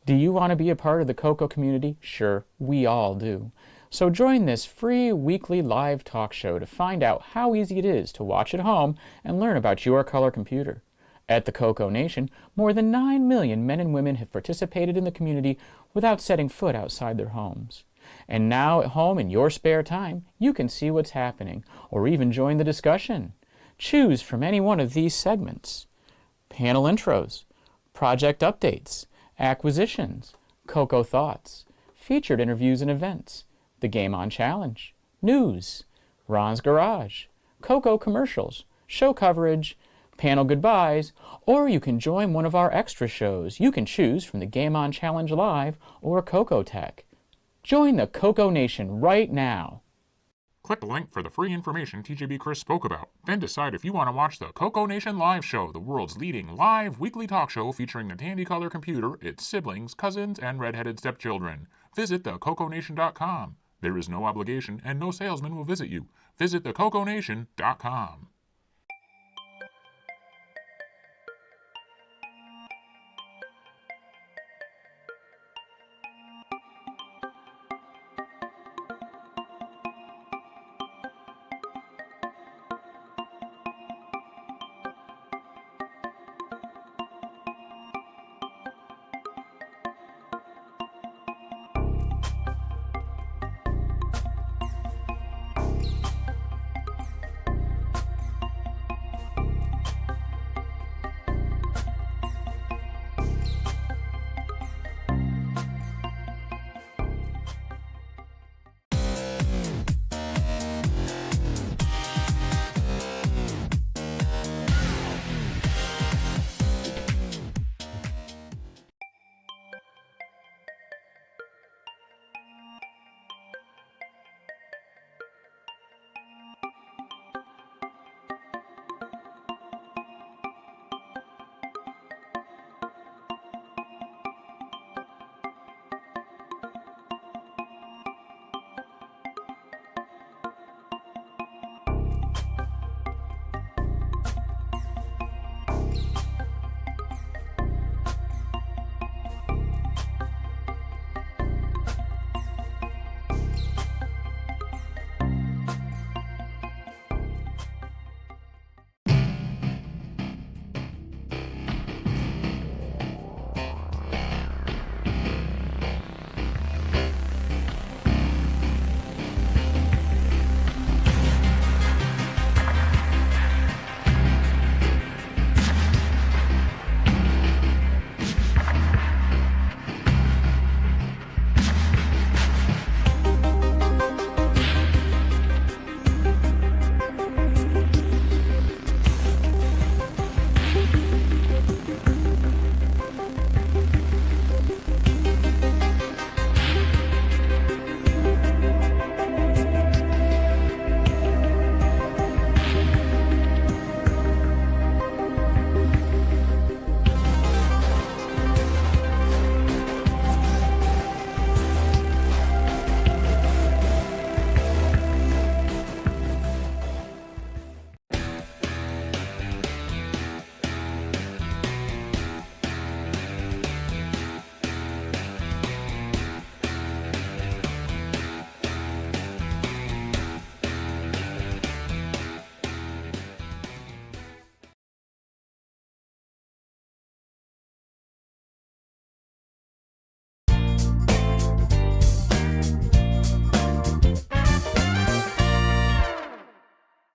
Do you want to be a part of the CoCo community? Sure, we all do. So join this free weekly live talk show to find out how easy it is to watch at home and learn about your color computer. At the CoCoNation, more than 9 million men and women have participated in the community without setting foot outside their homes. And now at home in your spare time, you can see what's happening, or even join the discussion. Choose from any one of these segments: panel intros, project updates, acquisitions, CoCo thoughts, featured interviews and events, the Game On Challenge, news, Ron's Garage, CoCo commercials, show coverage, panel goodbyes, or you can join one of our extra shows. You can choose from the Game On Challenge Live or CoCo Tech. Join the CoCoNation right now. Click the link for the free information TJB Chris spoke about. Then decide if you want to watch the CoCoNation Live Show, the world's leading live weekly talk show featuring the Tandy Color computer, its siblings, cousins, and red-headed stepchildren. Visit thecoconation.com. There is no obligation and no salesman will visit you. Visit thecoconation.com.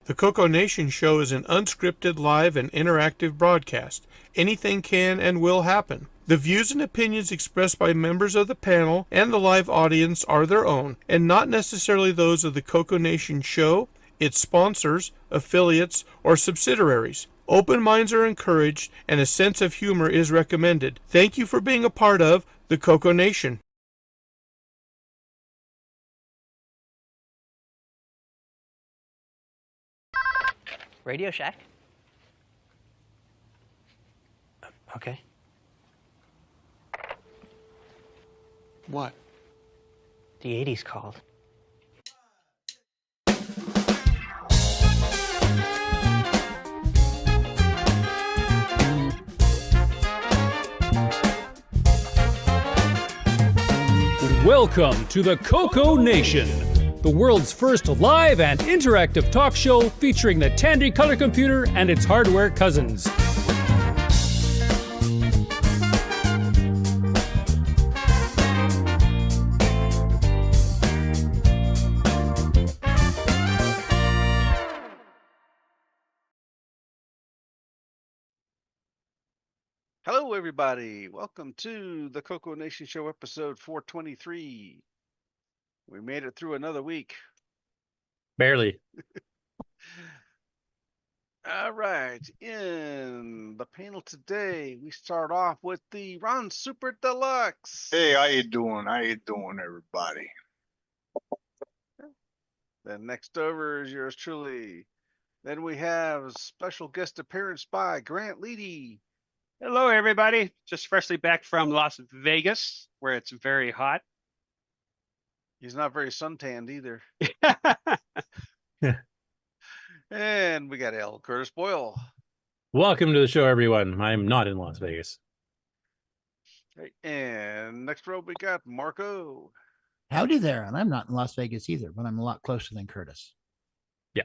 The CoCoNation show is an unscripted, live, and interactive broadcast. Anything can and will happen. The views and opinions expressed by members of the panel and the live audience are their own, and not necessarily those of the CoCoNation show, its sponsors, affiliates, or subsidiaries. Open minds are encouraged, and a sense of humor is recommended. Thank you for being a part of the CoCoNation. Radio Shack? Okay. What? The 80s called. Welcome to the CoCoNation, the world's first live and interactive talk show featuring the Tandy color computer and its hardware cousins. Hello, everybody. Welcome to the CoCoNation Show, episode 423. We made it through another week. Barely. All right. In the panel today, we start off with the Ron Super Deluxe. Hey, how you doing? How you doing, everybody? Then next over is yours truly. Then we have special guest appearance by Grant Leedy. Hello, everybody. Just freshly back from Las Vegas, where it's very hot. He's not very suntanned either. And we got L Curtis Boyle. Welcome to the show, everyone. I'm not in Las Vegas. Right. And next row, we got Marco. Howdy there. And I'm not in Las Vegas either, but I'm a lot closer than Curtis. Yeah.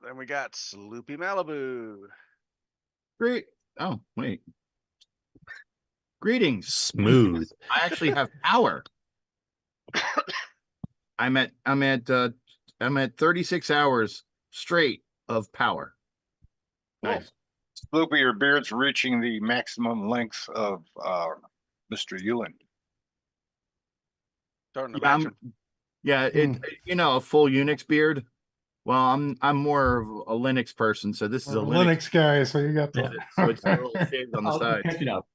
Then we got Sloopy Malibu. Great. Oh, wait. Greetings. Smooth. I actually have power. I'm at 36 hours straight of power. Nice. Sloopy, your beard's reaching the maximum length of Mr. Ewan. Starting to Yeah, match him. a full Unix beard. Well, I'm more of a Linux person, so this is a Linux guy. So you got the. So it's a little shaved on the side. Catch it up.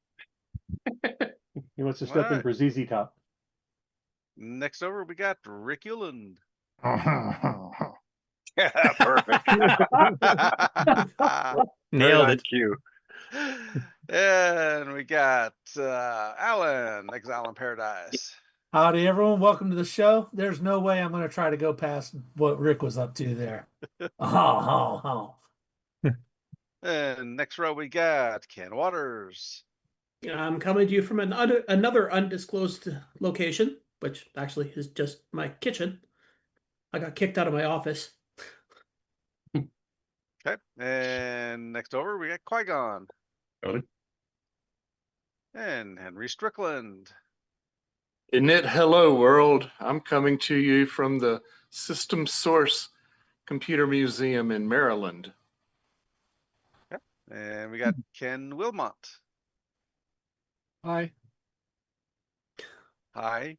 He wants to step in for ZZ Top. Next over, we got Rick Euland. Yeah, perfect. Nailed it. Cute. And we got Alan, Exile in Paradise. Howdy, everyone. Welcome to the show. There's no way I'm going to try to go past what Rick was up to there. And next row, we got Ken Waters. I'm coming to you from another undisclosed location, which actually is just my kitchen. I got kicked out of my office. Okay. And next over, we got Quigon. Howdy. And Henry Strickland. Init hello world. I'm coming to you from the System Source Computer Museum in Maryland. Okay. And we got Ken Wilmot. Hi. Hi.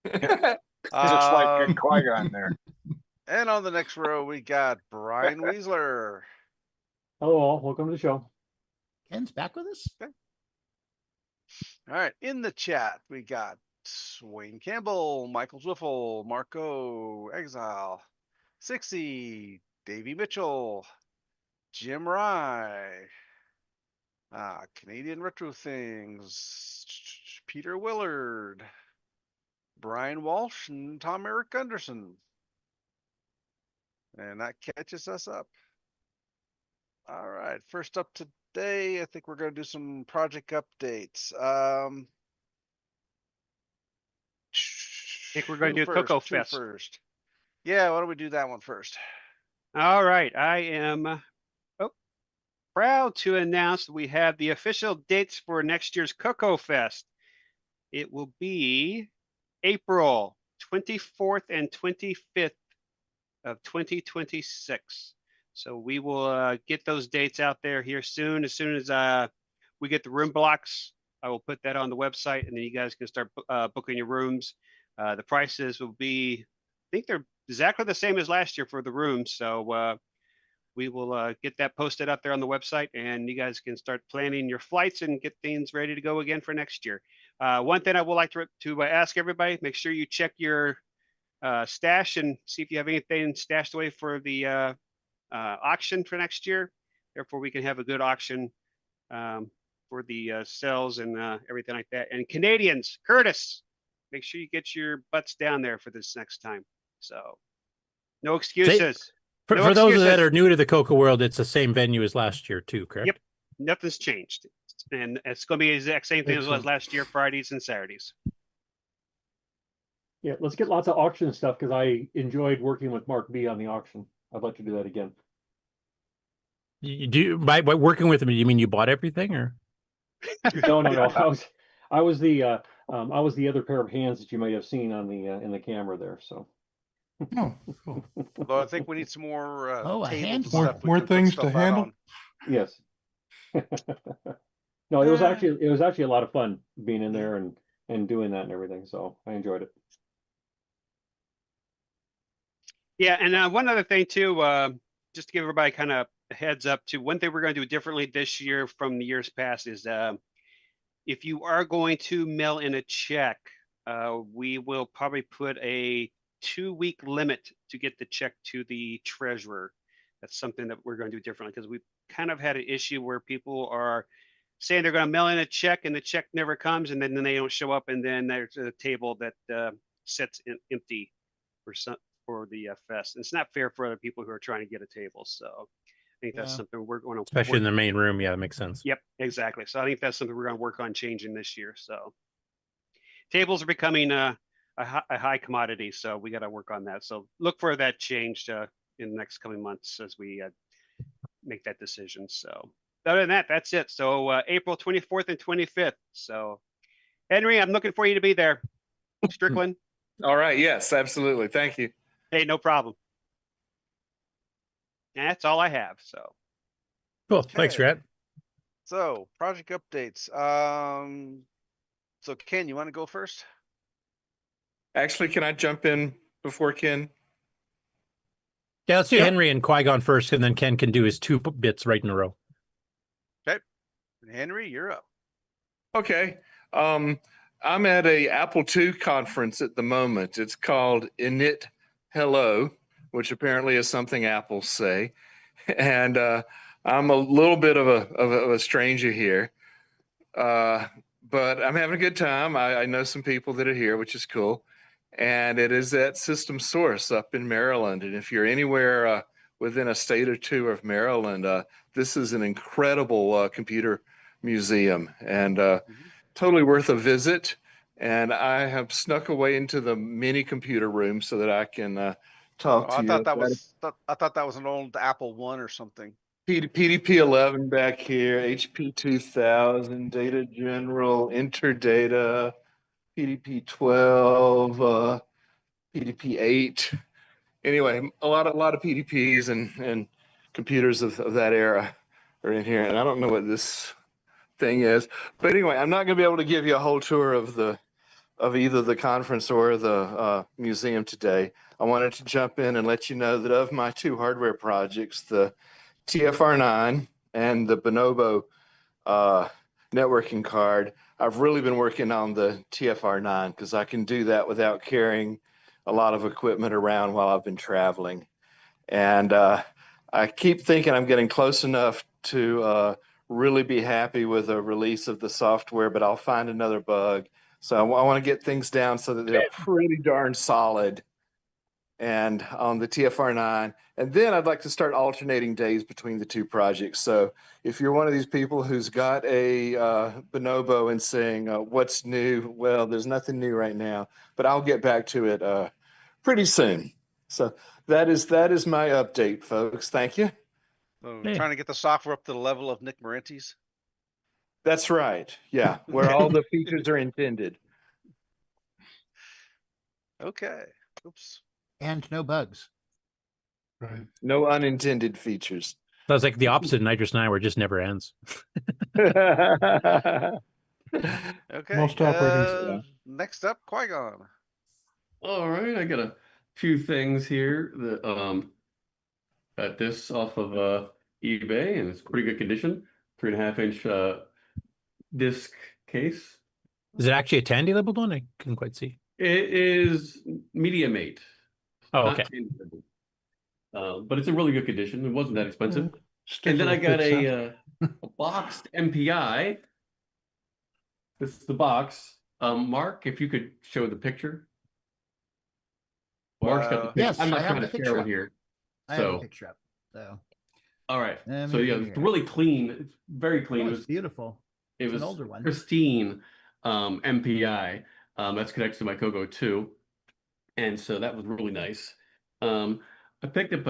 Just like Quigon there. And on the next row, we got Brian Weasler. Hello, all. Welcome to the show. Ken's back with us? Okay. All right. In the chat, we got Wayne Campbell, Michael Zwiffle, Marco Exile, 60, Davey Mitchell, Jim Rye, Canadian Retro Things, Peter Willard, Brian Walsh, and Tom Eric Gunderson. And that catches us up. All right. First up today, I think we're going to do some project updates. I think we're going to do CoCoFEST first. Yeah, why don't we do that one first? All right. I am proud to announce that we have the official dates for next year's CoCoFEST. It will be April 24th and 25th of 2026. So we will get those dates out there here soon. As soon as we get the room blocks, I will put that on the website, and then you guys can start booking your rooms. The prices will be, I think they're exactly the same as last year for the rooms. So we will get that posted up there on the website, and you guys can start planning your flights and get things ready to go again for next year. One thing I would like to ask everybody, make sure you check your stash and see if you have anything stashed away for the auction for next year. Therefore, we can have a good auction for the sales and everything like that. And Canadians, Curtis, make sure you get your butts down there for this next time. So no excuses. For those that are new to the CoCo world, it's the same venue as last year too, correct? Yep. Nothing's changed. And it's going to be the exact same thing as Excellent. last year, Fridays and Saturdays. Yeah, let's get lots of auction stuff because I enjoyed working with Mark B on the auction. I'd like to do that again. You do by working with him? You mean you bought everything, or? No. I was the other pair of hands that you may have seen on the in the camera there. So. Oh, cool. Although I think we need some more a tables hand and more- stuff we more can put things stuff to out handle? on. Yes. No, it was actually a lot of fun being in there and doing that and everything. So I enjoyed it. Yeah, and one other thing too, just to give everybody kind of a heads up to one thing we're going to do differently this year from the years past is if you are going to mail in a check, we will probably put a 2-week limit to get the check to the treasurer. That's something that we're going to do differently because we kind of had an issue where people are saying they're going to mail in a check and the check never comes, and then they don't show up, and then there's a table that sits empty for the fest. And it's not fair for other people who are trying to get a table. So I think that's something we're going to Especially in the main room. Yeah, that makes sense. Yep, exactly. So I think that's something we're going to work on changing this year. So tables are becoming a high commodity, so we got to work on that. So look for that change in the next coming months as we make that decision. So other than that, that's it. So April 24th and 25th. So Henry, I'm looking for you to be there. Strickland. All right. Yes, absolutely. Thank you. Hey, no problem. And that's all I have. So Cool. Thanks, Rat. So project updates. So Ken, you want to go first? Actually, can I jump in before Ken? Yeah, let's do Henry and Quigon first, and then Ken can do his 2 bits right in a row. Okay. Henry, you're up. Okay. I'm at a Apple II conference at the moment. It's called Init Hello, which apparently is something Apple say. And I'm a little bit of a stranger here. But I'm having a good time. I know some people that are here, which is cool. And it is at System Source up in Maryland. And if you're anywhere within a state or two of Maryland, this is an incredible computer museum and totally worth a visit. And I have snuck away into the mini computer room so that I can talk to I you. thought that was an old Apple I or something. PDP 11 back here, HP 2000, Data General, Interdata, PDP 12, PDP 8. Anyway, a lot of PDPs and computers of that era are in here, and I don't know what this thing is, but anyway, I'm not going to be able to give you a whole tour of either the conference or the museum today. I wanted to jump in and let you know that of my 2 hardware projects, the TFR9 and the Bonobo networking card, I've really been working on the TFR9 because I can do that without carrying a lot of equipment around while I've been traveling. And I keep thinking I'm getting close enough to really be happy with a release of the software, but I'll find another bug. So I want to get things down so that they're pretty darn solid and on the TFR9. And then I'd like to start alternating days between the 2 projects. So if you're one of these people who's got a Bonobo and saying, what's new? Well, there's nothing new right now, but I'll get back to it pretty soon. So that is my update, folks. Thank you. So trying to get the software up to the level of Nick Marenti's. That's right. Yeah, where all the features are intended. Okay. Oops. And no bugs. Right. No unintended features. Sounds like the opposite of Nitrous 9, where it just never ends. Okay. Most operating Next up, Quigon. All right, I got a few things here that got this off of eBay, and it's pretty good condition. 3.5-inch disc case. Is it actually a Tandy labeled one? I couldn't quite see. It is MediaMate. Oh, not okay. Tandy labeled. But it's in really good condition. It wasn't that expensive. Sticker And then I will got fix a boxed MPI. This is the box. Mark, if you could show the picture. Mark's got the picture. Yes, I'm not I have trying the to picture share one up. here. I have a So, picture up. So all right. Let So me yeah, see it's here. really clean. It's very clean. Oh, It it's was beautiful. It It's was an older one. pristine MPI. That's connected to my CoCo 2. And so that was really nice. I picked up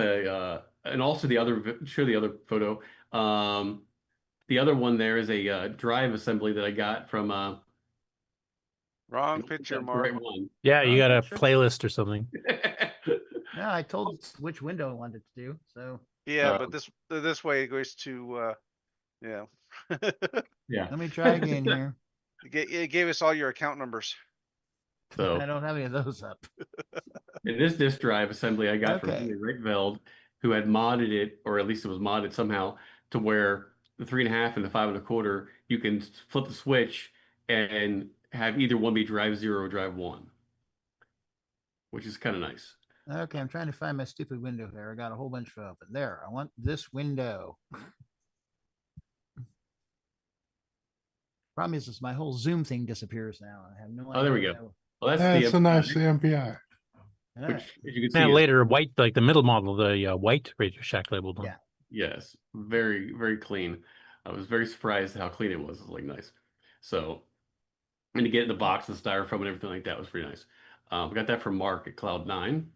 and also the other, show the other photo. The other one there is a drive assembly that I got from Wrong picture, the Mark. right one. Yeah, you got a Sure. playlist or something. No, I told it which window I wanted to do. So Yeah, but this way it goes to yeah. Yeah. let me try again here. It gave us all your account numbers. So I don't have any of those up. in this disk drive assembly I got from Okay. Rick Veld, who had modded it, or at least it was modded somehow, to where the 3.5 and the 5 1/4, you can flip the switch and have either one be drive 0 or drive 1, which is kind of nice. Okay, I'm trying to find my stupid window here. I got a whole bunch of open. There, I want this window. Problem is my whole Zoom thing disappears now. I have no idea. Oh, there we go. Well, that's That's the a nice MPI, MPI. which, as you can see, And is- later, white, like the middle model, the white Radio Shack labeled one. Yeah. yes, very, very clean. I was very surprised how clean it was. It was like nice. So, and to get in the box and styrofoam and everything like that was pretty nice. We got that from Mark at Cloud9.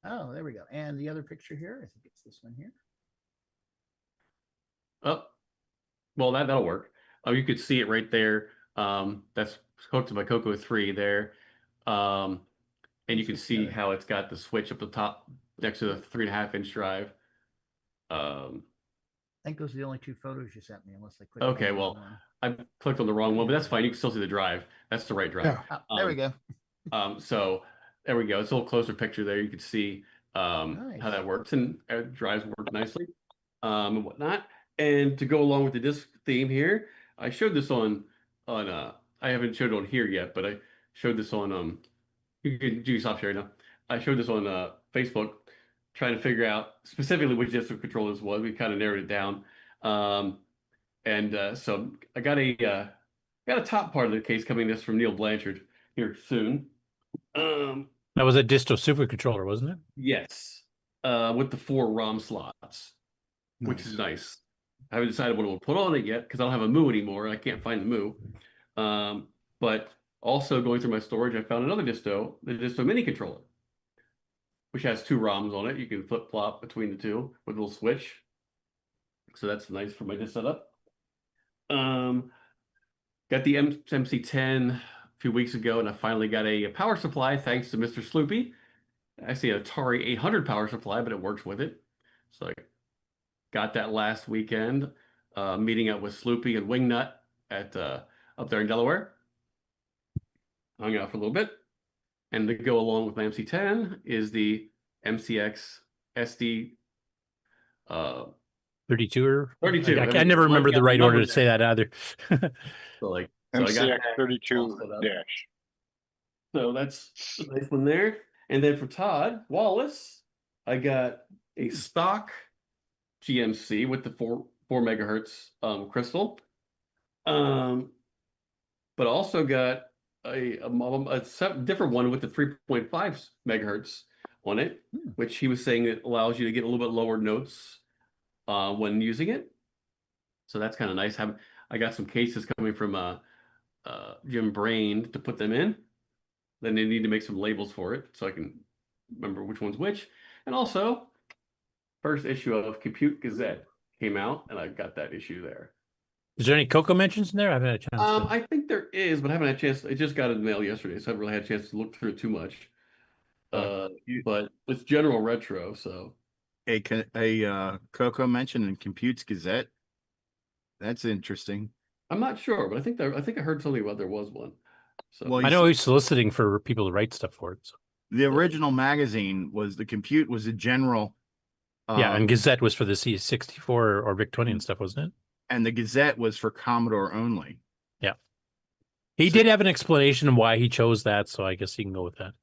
Oh, there we go. And the other picture here, I think it's this one here. Oh, well, that'll work. Oh, you could see it right there. That's hooked to my CoCo 3 there. And you can see how it's got the switch up the top next to the 3.5-inch drive. I think those are the only two photos you sent me, unless I clicked. Okay, well, I clicked on the wrong one, but that's fine. You can still see the drive. That's the right drive. Yeah. Oh, there we go. So there we go. It's a little closer picture there. You can see how Nice. that works, and drives work nicely and whatnot. And to go along with the disc theme here, I showed this on I haven't showed it on here yet, but I showed this on you can stop sharing now. I showed this on Facebook, trying to figure out specifically which disc controller this was. We kind of narrowed it down. So I got a top part of the case coming this from Neil Blanchard here soon. That was a Disto super controller, wasn't it? Yes, with the 4 ROM slots, which is nice. I haven't decided what we'll put on it yet because I don't have a Moo anymore. I can't find the Moo. But also going through my storage, I found another Disto, the Disto mini controller, which has 2 ROMs on it. You can flip flop between the two with a little switch. So that's nice for my disc setup. Got the MC10 a few weeks ago, and I finally got a power supply thanks to Mr. Sloopy. I see an Atari 800 power supply, but it works with it. So I got that last weekend, meeting up with Sloopy and Wingnut at up there in Delaware. Hung out for a little bit. And to go along with my MC10 is the MCX SD 32 or 32. I never remember the right order to say that either. So I got MCX that 32 set up. dash. So that's a nice one there. And then for Todd Wallace, I got a stock GMC with the 4 megahertz crystal. But also got a different one with the 3.5 megahertz on it, which he was saying it allows you to get a little bit lower notes when using it. So that's kind of nice. I got some cases coming from Jim Brain to put them in. Then they need to make some labels for it so I can remember which one's which. And also, first issue of Compute Gazette came out, and I got that issue there. Is there any CoCo mentions in there? I haven't had a chance. I think there is, but I haven't had a chance. It just got in the mail yesterday, so I haven't really had a chance to look through it too much. But it's general retro, so A CoCo mention in Compute's Gazette. That's interesting. I'm not sure, but I think I heard something about there was one. So Well, I know he's soliciting for people to write stuff for it. So. The original magazine was the Compute was a general. Yeah, and Gazette was for the C64 or VIC-20 and stuff, wasn't it? And the Gazette was for Commodore only. Yeah. He did have an explanation of why he chose that, so I guess he can go with that.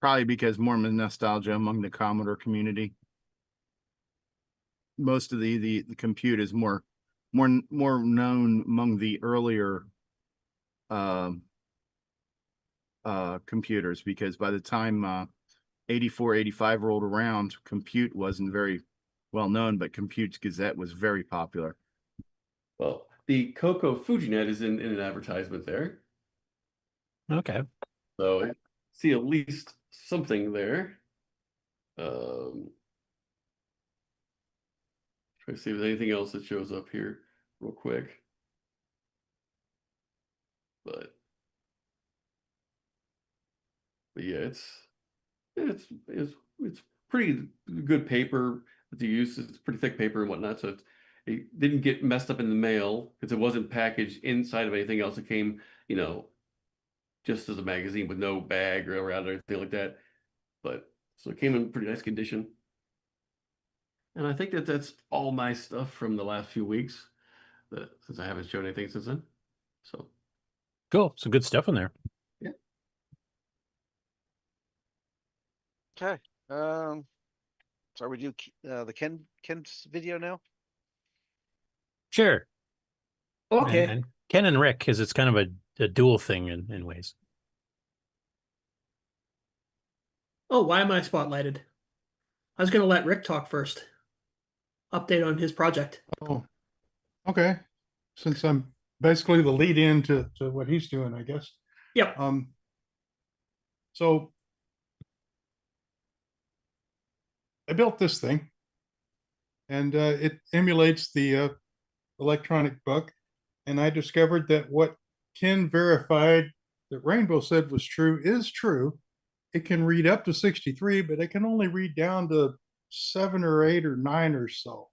Probably because more nostalgia among the Commodore community. Most of the Compute is more known among the earlier computers, because by the time 84, 85 rolled around, Compute wasn't very well known, but Compute's Gazette was very popular. Well, the CoCo FujiNet is in an advertisement there. Okay. So I see at least something there. Try to see if there's anything else that shows up here real quick. But yeah, it's pretty good paper to use. It's pretty thick paper and whatnot, so it didn't get messed up in the mail because it wasn't packaged inside of anything else. It came, just as a magazine with no bag or around or anything like that. But so it came in pretty nice condition. And I think that's all my stuff from the last few weeks, since I haven't shown anything since then. So cool. Some good stuff in there. Yeah. Okay. So we do the Ken's video now. Sure. Okay. And Ken and Rick, because it's kind of a dual thing in ways. Oh, why am I spotlighted? I was going to let Rick talk first. Update on his project. Oh, okay. Since I'm basically the lead in to what he's doing, I guess. Yep. So I built this thing, and it emulates the electronic book. And I discovered that what Ken verified that Rainbow said was true is true. It can read up to 63, but it can only read down to 7 or 8 or 9 or so.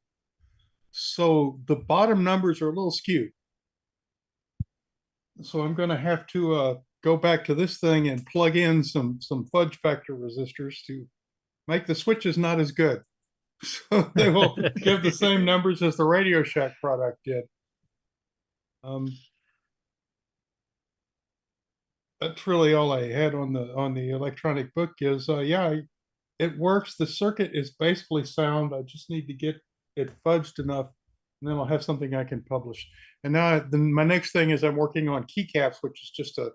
So the bottom numbers are a little skewed. So I'm going to have to go back to this thing and plug in some fudge factor resistors to make the switches not as good. So they will give the same numbers as the Radio Shack product did. That's really all I had on the electronic book is, yeah, it works. The circuit is basically sound. I just need to get it fudged enough, and then I'll have something I can publish. And now my next thing is I'm working on keycaps, which is just a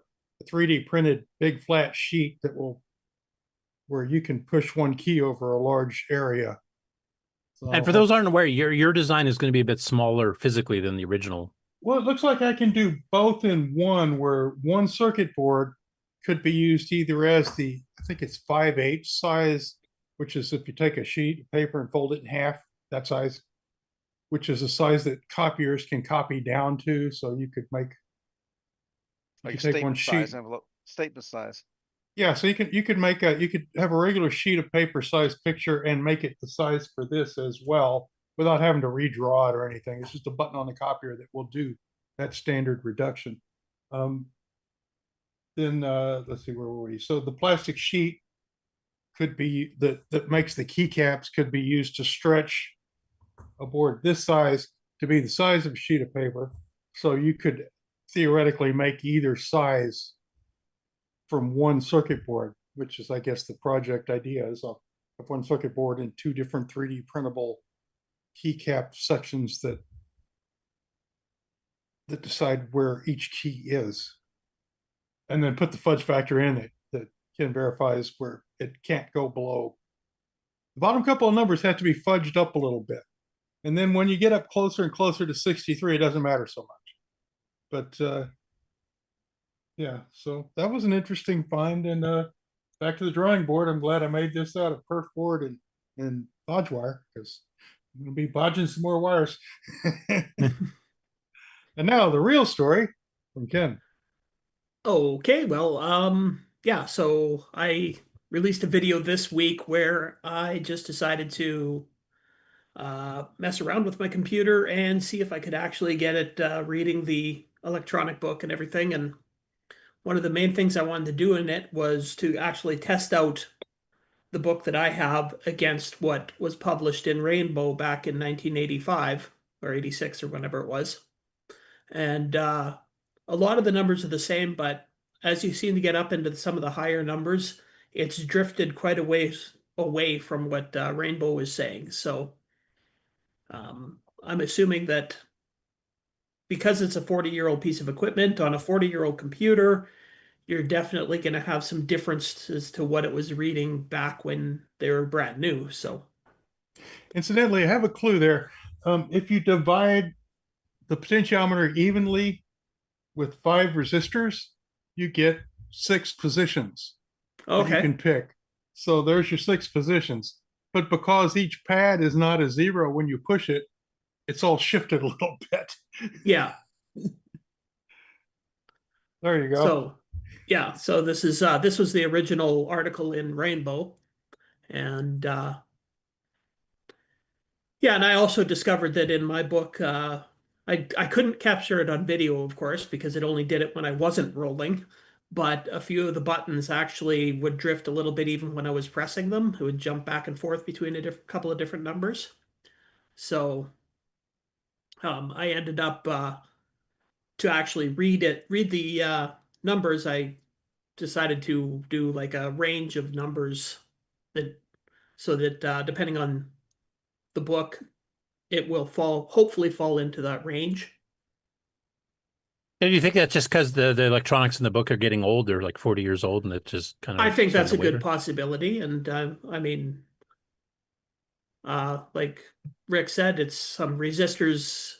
3D printed big flat sheet where you can push one key over a large area. So And for those aren't aware, your design is going to be a bit smaller physically than the original. Well, it looks like I can do both in one, where one circuit board could be used either as I think it's 5/8 size, which is if you take a sheet of paper and fold it in half, that size, which is a size that copiers can copy down to. So you could make Like take one statement sheet. size envelope, statement size. Yeah, so you could have a regular sheet of paper size picture and make it the size for this as well, without having to redraw it or anything. It's just a button on the copier that will do that standard reduction. Then let's see, where were we? So the plastic sheet could be that makes the keycaps could be used to stretch a board this size to be the size of a sheet of paper. So you could theoretically make either size from one circuit board, which is, I guess, the project idea is of one circuit board and 2 different 3D printable keycap sections that decide where each key is, and then put the fudge factor in it that Ken verifies where it can't go below. The bottom couple of numbers have to be fudged up a little bit, and then when you get up closer and closer to 63, it doesn't matter so much. But yeah, so that was an interesting find. And back to the drawing board. I'm glad I made this out of perf board and bodge wire, because I'm going to be bodging some more wires. And now the real story from Ken. Okay, well, yeah, so I released a video this week where I just decided to mess around with my computer and see if I could actually get it reading the electronic book and everything. And one of the main things I wanted to do in it was to actually test out the book that I have against what was published in Rainbow back in 1985 or 86 or whenever it was. And a lot of the numbers are the same, but as you seem to get up into some of the higher numbers, it's drifted quite a ways away from what Rainbow is saying. So I'm assuming that because it's a 40-year-old piece of equipment on a 40-year-old computer, you're definitely going to have some differences to what it was reading back when they were brand new. So, incidentally, I have a clue there. If you divide the potentiometer evenly with 5 resistors, you get 6 positions that you Okay. can pick. So there's your 6 positions. But because each pad is not a 0 when you push it, it's all shifted a little bit. Yeah. There you go. So, yeah. So this was the original article in Rainbow, and yeah, and I also discovered that in my book, I couldn't capture it on video, of course, because it only did it when I wasn't rolling. But a few of the buttons actually would drift a little bit even when I was pressing them. It would jump back and forth between a couple of different numbers. So I ended up to actually read the numbers. I decided to do like a range of numbers that so that depending on the book, it will hopefully fall into that range. And do you think that's just because the electronics in the book are getting old? They're like 40 years old, and it just kind of. I think that's a good possibility, and I mean, like Rick said, it's some resistors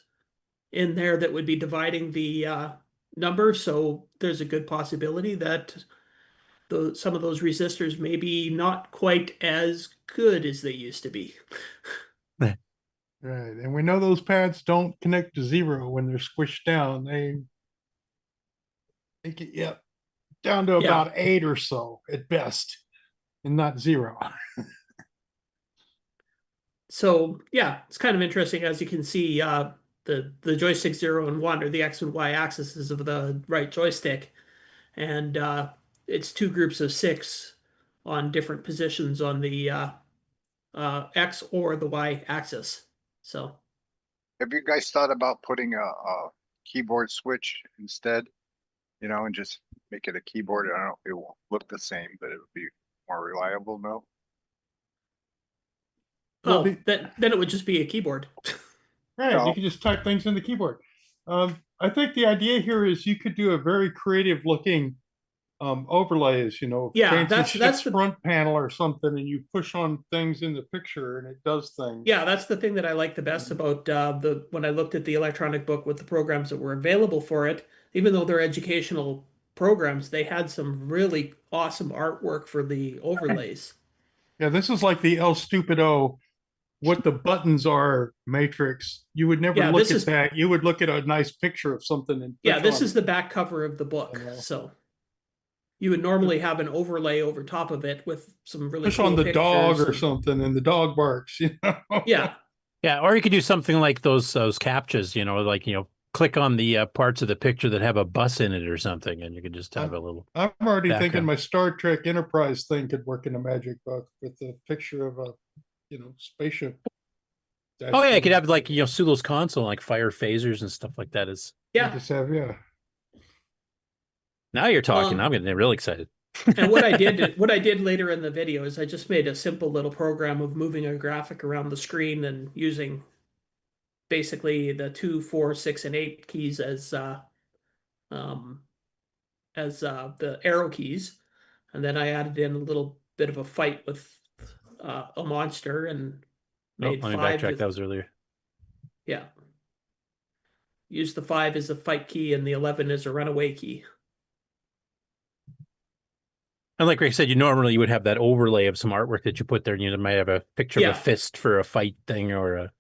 in there that would be dividing the number, so there's a good possibility that some of those resistors may be not quite as good as they used to be. Right. And we know those pads don't connect to 0 when they're squished down. They get down to about 8 or so at best, and not 0. So yeah, it's kind of interesting. As you can see, the joystick 0 and 1 are the X and Y axes of the right joystick, and it's 2 groups of 6 on different positions on the X or the Y axis. So Have you guys thought about putting a keyboard switch instead? You know, and just make it a keyboard? I don't know, it won't look the same, but it would be more reliable, no? well, then it would just be a keyboard. Right, No. you can just type things in the keyboard. I think the idea here is you could do a very creative looking overlays, you know, Yeah, fancy that's ship's the front panel or something, and you push on things in the picture and it does things. Yeah, that's the thing that I like the best about when I looked at the electronic book with the programs that were available for it. Even though they're educational programs, they had some really awesome artwork for the overlays. Yeah, this is like the El Stupido, what the buttons are matrix. You would never Yeah, look this at is- that. You would look at a nice picture of something and Yeah, push this on is it. the back cover of the book. So you would normally have an overlay over top of it with some really push cool on the dog pictures or and- something, and the dog barks. You know? Yeah. Yeah, or you could do something like those captchas, you know, like, you know, click on the parts of the picture that have a bus in it or something, and you could just have a little. I'm already thinking background. my Star Trek Enterprise thing could work in a magic book with the picture of a, you know, spaceship. Oh yeah, you could have like, you know, Sulu's console, like fire phasers and stuff like that. Is Yeah. Just have now you're talking. I'm getting really excited. And what I did later in the video is I just made a simple little program of moving a graphic around the screen and using basically the 2, 4, 6, and 8 keys as the arrow keys, and then I added in a little bit of a fight with a monster and made let me 5 backtrack. That was earlier. Yeah. Use the 5 as a fight key and the 11 as a runaway key. And like Rick said, you would have that overlay of some artwork that you put there, and you might have a picture of a fist for a fight thing, or a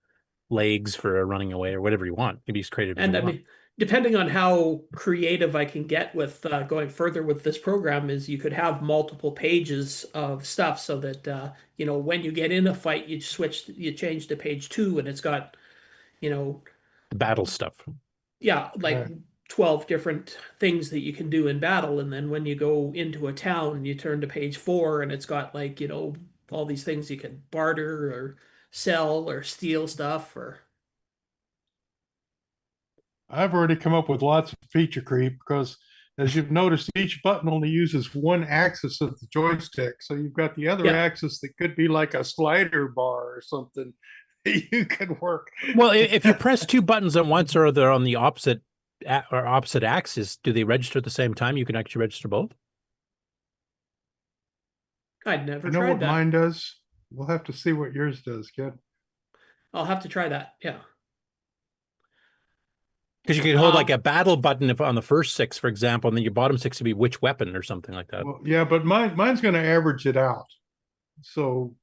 legs for a running away, or whatever you want. You can be as creative as And you I want. mean, depending on how creative I can get with going further with this program, is you could have multiple pages of stuff so that you know, when you get in a fight, you change to page 2, and it's got, you know, The battle stuff. yeah, like 12 different things that you can do in battle, and then when you go into a town, you turn to page 4, and it's got, like, you know, all these things you can barter or sell or steal stuff or. I've already come up with lots of feature creep because, as you've noticed, each button only uses one axis of the joystick. So you've got the other axis that could be like a slider bar or something that you could work. Well, if you press 2 buttons at once, or they're on the opposite axis, do they register at the same time? You can actually register both. I'd never I know tried what that. mine does. We'll have to see what yours does, kid. I'll have to try that. Yeah. Because you could hold like a battle button if on the first 6, for example, and then your bottom 6 would be which weapon or something like that. Well, yeah, but mine's going to average it out. So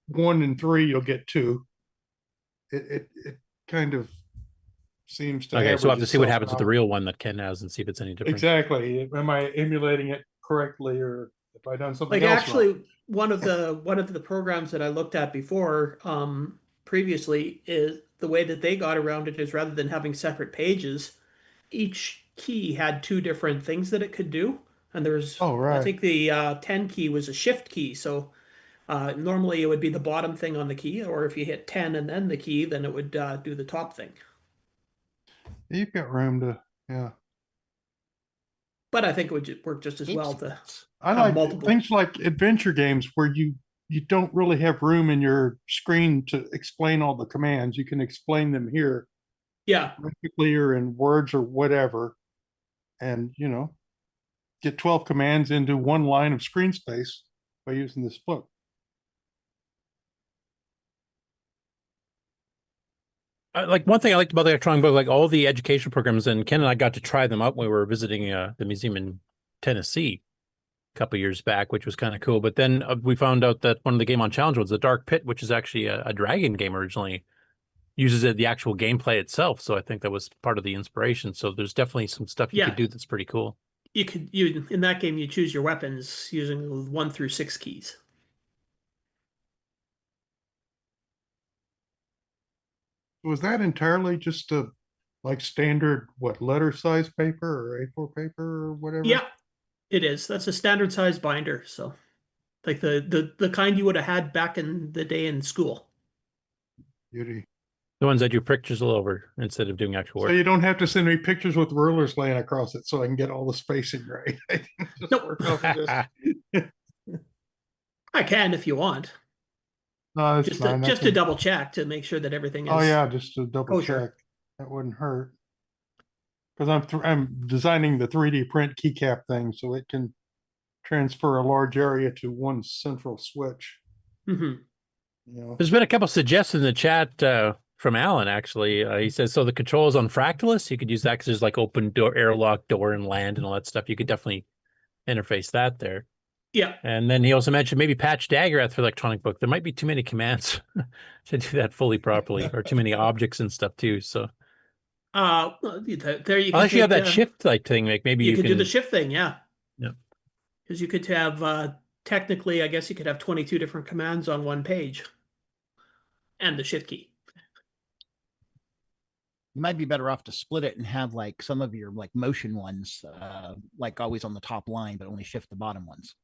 1 and 3, you'll get 2. It kind of seems to. Okay, so we'll have to see what happens with the out. real one that Ken has and see if it's any different. Exactly. Am I emulating it correctly, or if I done something Like else actually, wrong? one of the programs that I looked at before, previously, is the way that they got around it is rather than having separate pages, each key had 2 different things that it could do. And there's, I think the 10 key was a shift key. So normally it would be the bottom thing on the key, or if you hit 10 and then the key, then it would do the top thing. You've got room to, yeah. But I think it would work just as well to I have like multiple. things like adventure games where you don't really have room in your screen to explain all the commands. You can explain them here. Yeah. Graphically or in words or whatever. And, get 12 commands into 1 line of screen space by using this book. Like one thing I liked about the electronic book, like all the education programs, and Ken and I got to try them out when we were visiting the museum in Tennessee a couple of years back, which was kind of cool. But then we found out that one of the Game On Challenge was the Dark Pit, which is actually a dragon game originally, uses the actual gameplay itself. So I think that was part of the inspiration. So there's definitely some stuff you could do that's pretty cool. You in that game you choose your weapons using 1 through 6 keys. Was that entirely just a standard letter size paper or A4 paper or whatever? Yeah, it is. That's a standard size binder. So like the kind you would have had back in the day in school. Beauty. The ones that you pictures all over instead of doing actual work. So you don't have to send me pictures with rulers laying across it so I can get all the spacing right. I can if you want. No, just to double check to make sure that everything is. Oh yeah, just to double kosher. check. That wouldn't hurt. Because I'm designing the 3D print keycap thing so it can transfer a large area to 1 central switch. Mm-hmm. There's been a couple suggestions in the chat from Alan, actually. He says, so the controls on Fractalus, you could use that because there's like open door, airlock door and land and all that stuff. You could definitely interface that there. Yeah. And then he also mentioned maybe patch Dagger for electronic book. There might be too many commands to do that fully properly, or too many objects and stuff too. So there you can unless you have that shift like thing, like maybe you can can do the shift thing, yeah. Yeah. Because you could have technically, I guess you could have 22 different commands on 1 page. And the shift key. You might be better off to split it and have like some of your like motion ones, like always on the top line, but only shift the bottom ones.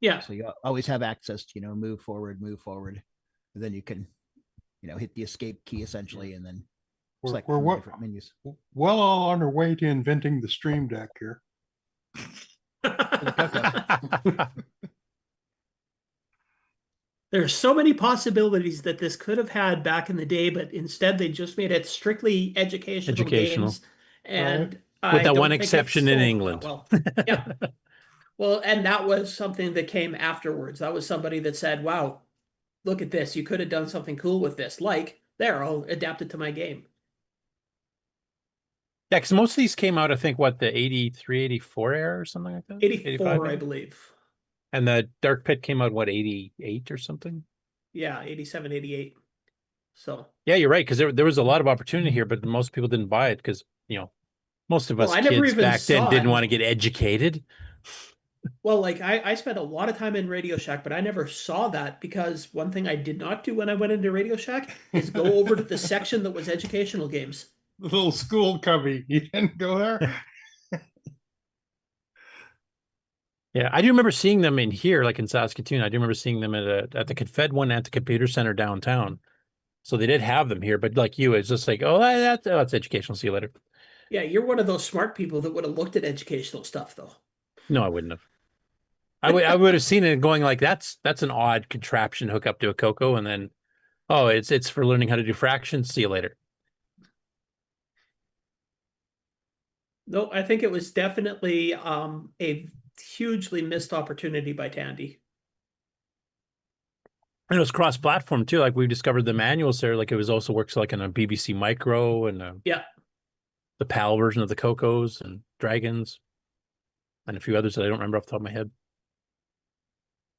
Yeah. So you always have access to, move forward. And then you can, hit the escape key essentially, and then select we're different menus. Well on our way to inventing the Stream Deck here. There's so many possibilities that this could have had back in the day, but instead they just made it strictly educational games. And with that one exception in England. Well, yeah. Well, and that was something that came afterwards. That was somebody that said, wow, look at this. You could have done something cool with this. Like, there, I'll adapt it to my game. Yeah, because most of these came out, I think, the 83, 84 era or something like that? 84, I believe. And the Dark Pit came out, 88 or something? Yeah, 87, 88. So. Yeah, you're right, because there was a lot of opportunity here, but most people didn't buy it because, most of us kids back then didn't want to get educated. Well, like I spent a lot of time in Radio Shack, but I never saw that because one thing I did not do when I went into Radio Shack is go over to the section that was educational games. The little school cubby. You didn't go there? Yeah, I do remember seeing them in here, like in Saskatoon. I do remember seeing them at the Confed one at the computer center downtown. So they did have them here, but like you, it's just like, that's educational. See you later. Yeah, you're one of those smart people that would have looked at educational stuff, though. No, I wouldn't have. I would have seen it going like, that's an odd contraption hook up to a CoCo, and then, it's for learning how to do fractions. See you later. No, I think it was definitely a hugely missed opportunity by Tandy. And it was cross-platform too. Like we've discovered the manuals there. Like it was also works like on a BBC Micro and yeah. the PAL version of the Cocos and Dragons, and a few others that I don't remember off the top of my head.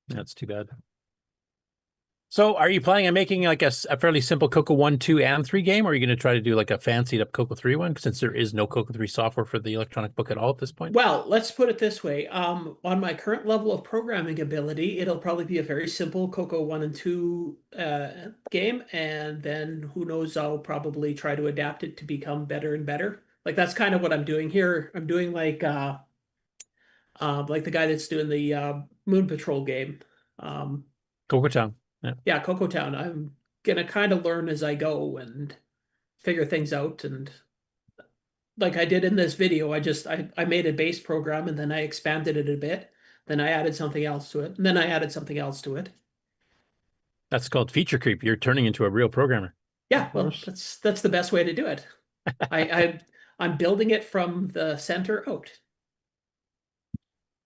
That's too bad. So are you planning on making like a fairly simple Coco 1, 2, and 3 game, or are you going to try to do like a fancied up Coco 3 one, since there is no Coco 3 software for the electronic book at all at this point? Well, let's put it this way. On my current level of programming ability, it'll probably be a very simple Coco 1 and 2 game, and then who knows, I'll probably try to adapt it to become better and better. Like that's kind of what I'm doing here. I'm doing like the guy that's doing the Moon Patrol game. Coco Town. Yeah, Coco Town. I'm gonna kind of learn as I go and figure things out. And like I did in this video, I made a base program and then I expanded it a bit. Then I added something else to it. And then I added something else to it. That's called feature creep. You're turning into a real programmer. Yeah, well, that's the best way to do it. I'm building it from the center out.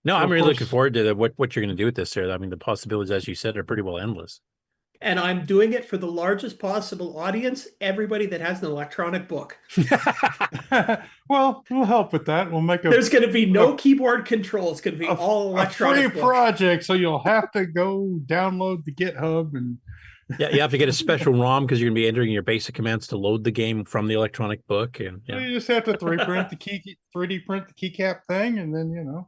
No, I'm really looking forward to what you're going to do with this here. I mean, the possibilities, as you said, are pretty well endless. And I'm doing it for the largest possible audience, everybody that has an electronic book. Well, we'll help with that. We'll make There's going to be no keyboard control. It's going to be all electronic. A free project, so you'll have to go download the GitHub and. Yeah, you have to get a special ROM because you're going to be entering your basic commands to load the game from the electronic book, and you just have to 3D print the keycap thing, and then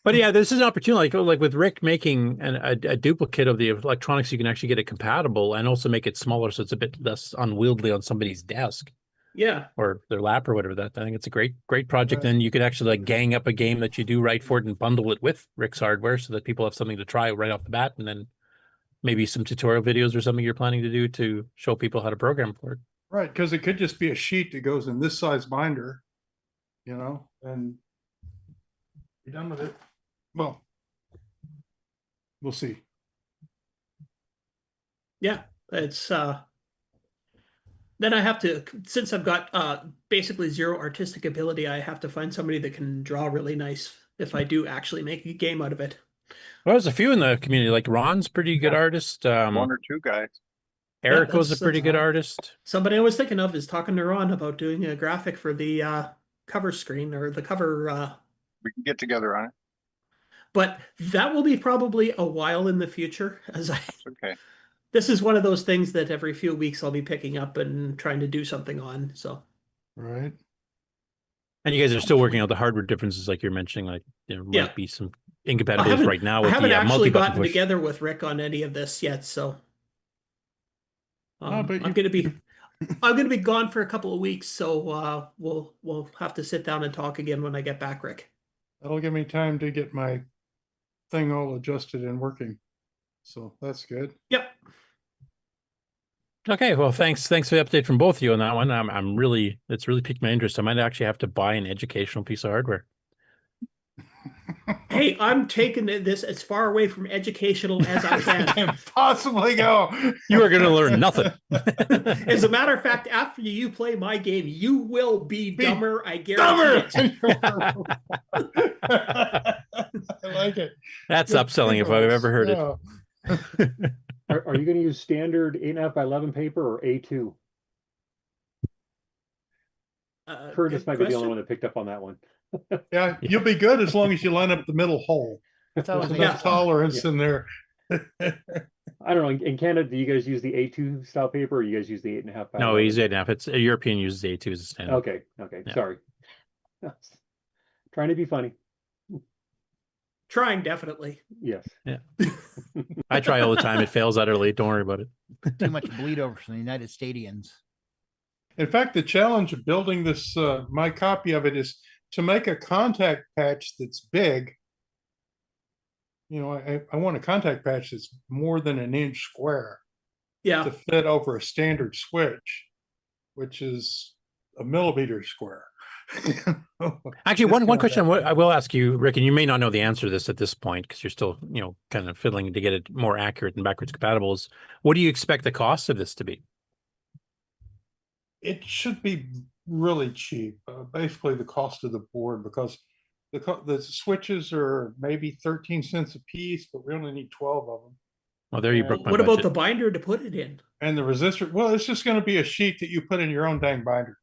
But yeah, this is an opportunity, like with Rick making a duplicate of the electronics, you can actually get it compatible and also make it smaller, so it's a bit less unwieldy on somebody's desk. Yeah, or their lap or whatever. I think it's a great project. And you could actually like gang up a game that you do right for it and bundle it with Rick's hardware so that people have something to try right off the bat, and then maybe some tutorial videos or something you're planning to do to show people how to program for it. Right, because it could just be a sheet that goes in this size binder, and you're done with it. Well, we'll see. Yeah, it's then I have to, since I've got basically zero artistic ability, I have to find somebody that can draw really nice if I do actually make a game out of it. Well, there's a few in the community, like Ron's pretty good artist. 1 or 2 guys. Erico's a pretty good artist. Somebody I was thinking of is talking to Ron about doing a graphic for the cover screen or the cover. We can get together on it. But that will be probably a while in the future. Okay. This is one of those things that every few weeks I'll be picking up and trying to do something on. So. Right. And you guys are still working out the hardware differences, like you're mentioning. Like there might be some incompatibilities right now with I haven't the actually gotten push. together with Rick on any of this yet, so I'm but gonna be gone for a couple of weeks, so we'll have to sit down and talk again when I get back, Rick. That'll give me time to get my thing all adjusted and working, so that's good. Yep. Okay, well, thanks for the update from both of you on that one. It's really piqued my interest. I might actually have to buy an educational piece of hardware. Hey, I'm taking this as far away from educational as I can. Possibly go. You are going to learn nothing. As a matter of fact, after you play my game, you will be dumber. I guarantee it. I like it. That's upselling if I've ever heard it. Are you going to use standard 8.5 by 11 paper or A2? Curtis might be the only one that picked up on that one. Yeah, you'll be good as long as you line up the middle hole. There's enough tolerance in there. I don't know. In Canada, do you guys use the A2 style paper, or you guys use the 8.5 by? No, we use 8.5. It's a European uses A2 as a standard. Okay. Yeah. Sorry. Trying to be funny. Trying, definitely. Yes. Yeah. I try all the time. It fails utterly. Don't worry about it. Too much bleed over from the United Stadians. In fact, the challenge of building this, my copy of it, is to make a contact patch that's big. I want a contact patch that's more than 1 inch square. Yeah. To fit over a standard switch, which is 1 millimeter square. Actually, one question I will ask you, Rick, and you may not know the answer to this at this point because you're still, kind of fiddling to get it more accurate and backwards compatible. Is what do you expect the cost of this to be? It should be really cheap. Basically, the cost of the board, because the switches are maybe 13 cents a piece, but we only need 12 of them. Well, there you broke my What budget. about the binder to put it in? And the resistor? Well, it's just going to be a sheet that you put in your own dang binder.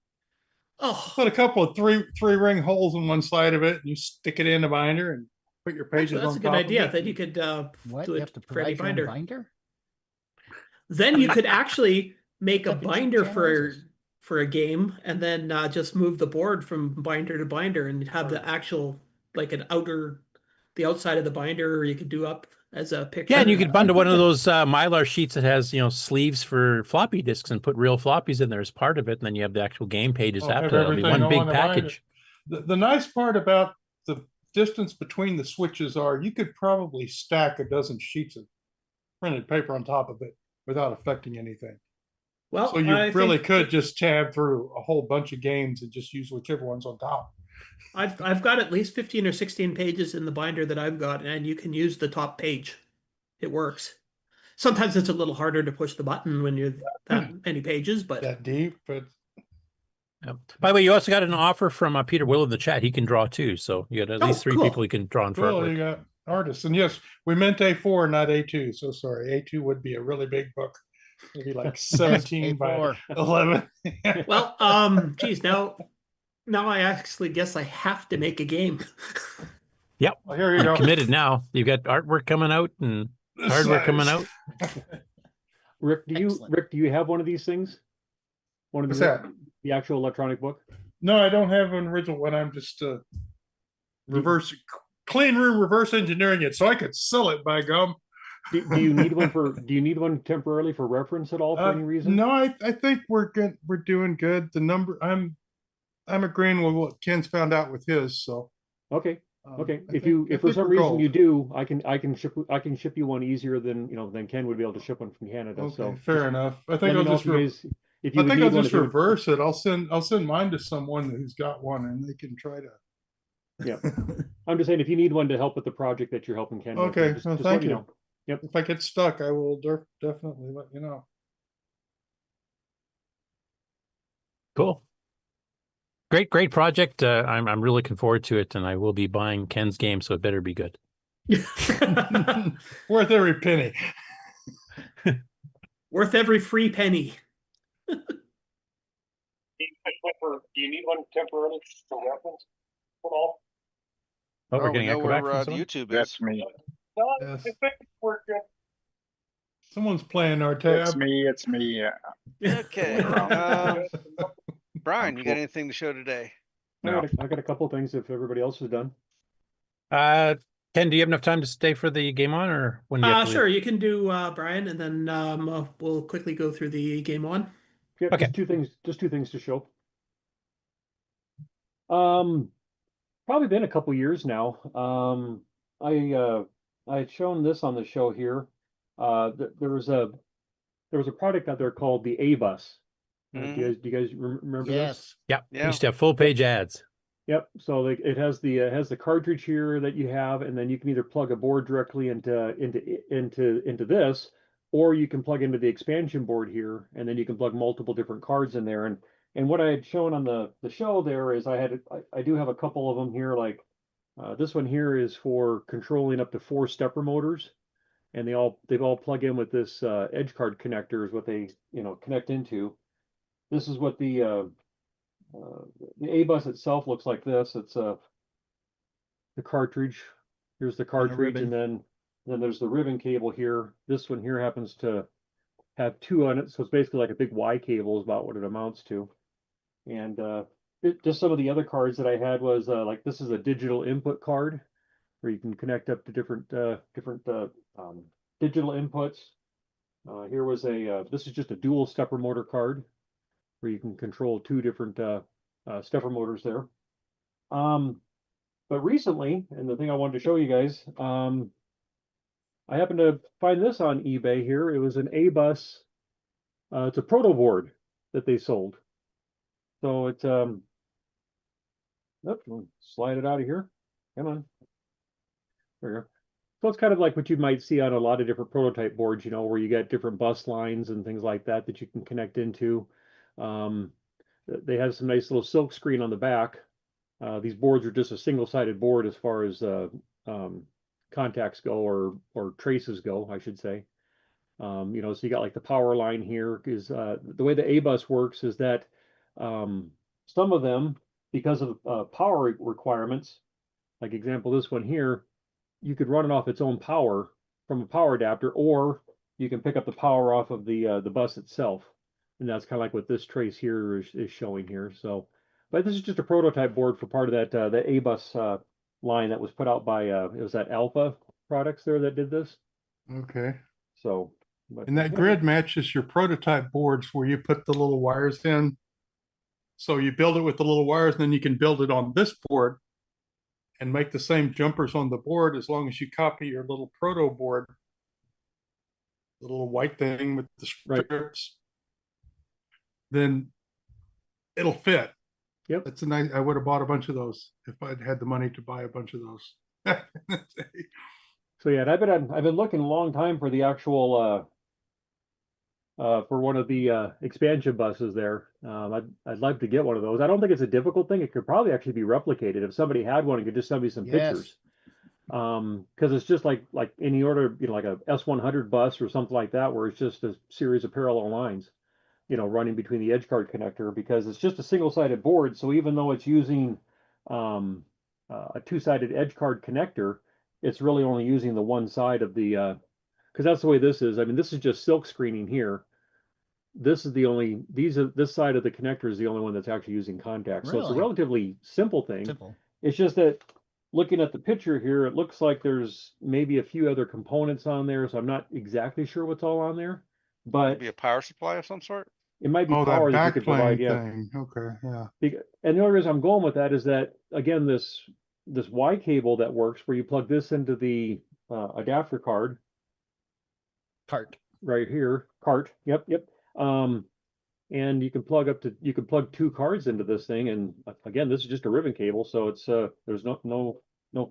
Oh, Put a couple of three ring holes in one side of it, and you stick it in the binder and put your pages actually, that's on a good top idea. of it. Then you could What? do You it have to for any provide your own binder. binder? Then you could actually make a Except in cheap binder channels. for a game, and then just move the board from binder to binder, and have the actual like the outside of the binder, or you could do up as a picture. Yeah, and you could bundle one of those Mylar sheets that has, sleeves for floppy disks and put real floppies in there as part of it, and then you have the actual game pages Oh, after have that. It'll be everything one big on the binder. package. The nice part about the distance between the switches are you could probably stack a dozen sheets of printed paper on top of it without affecting anything. Well, So you I really think could just tab through a whole bunch of games and just use whichever one's on top. I've got at least 15 or 16 pages in the binder that I've got, and you can use the top page. It works. Sometimes it's a little harder to push the button when you're that many pages, but that deep. But Yep. By the way, you also got an offer from Peter Will in the chat. He can draw too, so you got at least three cool. people you can draw in for well, artwork. you got artists, and yes, we meant A4, not A2. So sorry, A2 would be a really big book. It'd be like 17 by 11. Well, geez, now I actually guess I have to make a game. Yep. Well, here you I'm go. committed now. You've got artwork coming out and hardware coming out. Rick, do you have one of these things? One of What's the, that? The actual electronic book? No, I don't have an original one. I'm just clean room reverse engineering it so I could sell it, by gum. Do you need one do you need one temporarily for reference at all for any reason? No, I think we're good. We're doing good. The number I'm agreeing with what Ken's found out with his. So okay. I If for some we're reason gold. you do, I can ship you one easier than than Ken would be able to ship one from Canada. Okay, so fair enough. I think I'll just reverse it. I'll send mine to someone who's got one, and they can try to. Yeah, I'm just saying if you need one to help with the project that you're helping Ken. Okay, with, well, just thank let me you. know. Yep. If I get stuck, I will definitely let you know. Cool. Great project. I'm really looking forward to it, and I will be buying Ken's game, so it better be good. Worth every penny. Worth every free penny. Do you need one temporarily for reference at all? Oh, we're we getting know echo back where from someone? YouTube is. That's me. Yes. Someone's playing our It's tab. me. It's me. Yeah. Okay. Brian, you got anything to show today? No. I got a couple of things if everybody else is done. Ken, do you have enough time to stay for the game on, or when do you have to Sure, leave? you can do Brian, and then we'll quickly go through the game on. Yeah, Okay. Just two things to show. Probably been a couple years now. I had shown this on the show here. There was a product out there called the A Bus. Do you guys remember this? Yep. Yeah. Used to have full page ads. Yep. So it has the cartridge here that you have, and then you can either plug a board directly into this, or you can plug into the expansion board here, and then you can plug multiple different cards in there. And what I had shown on the show there is I do have a couple of them here. Like this one here is for controlling up to 4 stepper motors, and they've all plug in with this edge card connector is what they connect into. This is what the A bus itself looks like. This it's the cartridge. Here's the cartridge, and then there's the ribbon cable here. This one here happens to have 2 on it, so it's basically like a big Y cable is about what it amounts to. And just some of the other cards that I had was like this is a digital input card where you can connect up to different digital inputs. Here was this is just a dual stepper motor card where you can control 2 different stepper motors there. But recently, and the thing I wanted to show you guys, I happened to find this on eBay here. It was an A bus. It's a proto board that they sold. So it's slide it out of here. Come on. There we go. So it's kind of like what you might see on a lot of different prototype boards, where you get different bus lines and things like that you can connect into. They have some nice little silk screen on the back. These boards are just a single-sided board as far as contacts go, or traces go, I should say. So you got like the power line here is the way the A bus works is that some of them, because of power requirements, like example, this one here, you could run it off its own power from a power adapter, or you can pick up the power off of the bus itself. And that's kind of like what this trace here is showing here. So, but this is just a prototype board for part of that the A-bus line that was put out by it was that Alpha Products there that did this. Okay. So, but, And that grid matches your prototype boards where you put the little wires in. So you build it with the little wires, and then you can build it on this board and make the same jumpers on the board as long as you copy your little proto board, the little white thing with the strips. Then it'll fit. Yep. That's a nice. I would have bought a bunch of those if I'd had the money to buy a bunch of those. So yeah, and I've been looking a long time for the actual for one of the expansion buses there. I'd like to get one of those. I don't think it's a difficult thing. It could probably actually be replicated if somebody had one and could just send me some pictures. Because it's just like any order, like a S100 bus or something like that, where it's just a series of parallel lines, running between the edge card connector, because it's just a single-sided board. So even though it's using a two-sided edge card connector, it's really only using the one side of the, because that's the way this is. I mean, this is just silk screening here. This is the only, this side of the connector is the only one that's actually using contacts. So it's a relatively simple thing. It's just that looking at the picture here, it looks like there's maybe a few other components on there. So I'm not exactly sure what's all on there, but Maybe a power supply of some sort. it might be Oh, that power that you could provide. backplane Yeah. thing. Okay, yeah. And the only reason I'm going with that is that, again, this Y cable that works, where you plug this into the adapter card. Cart. Right here. Cart. Yep. And you can plug two cards into this thing. And again, this is just a ribbon cable. So it's there's no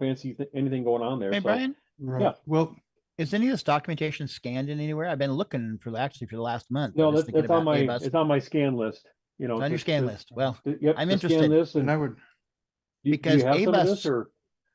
fancy anything going on there. Hey, So, Brian. Right. Yeah. Well, is any of this documentation scanned in anywhere? I've been looking for the last month. No, I was thinking that's on about my A-bus. it's on my scan list. It's on your scan list. Well, yep, I'm to interested. Scan this and I would. do Because you have some of A-bus, this, or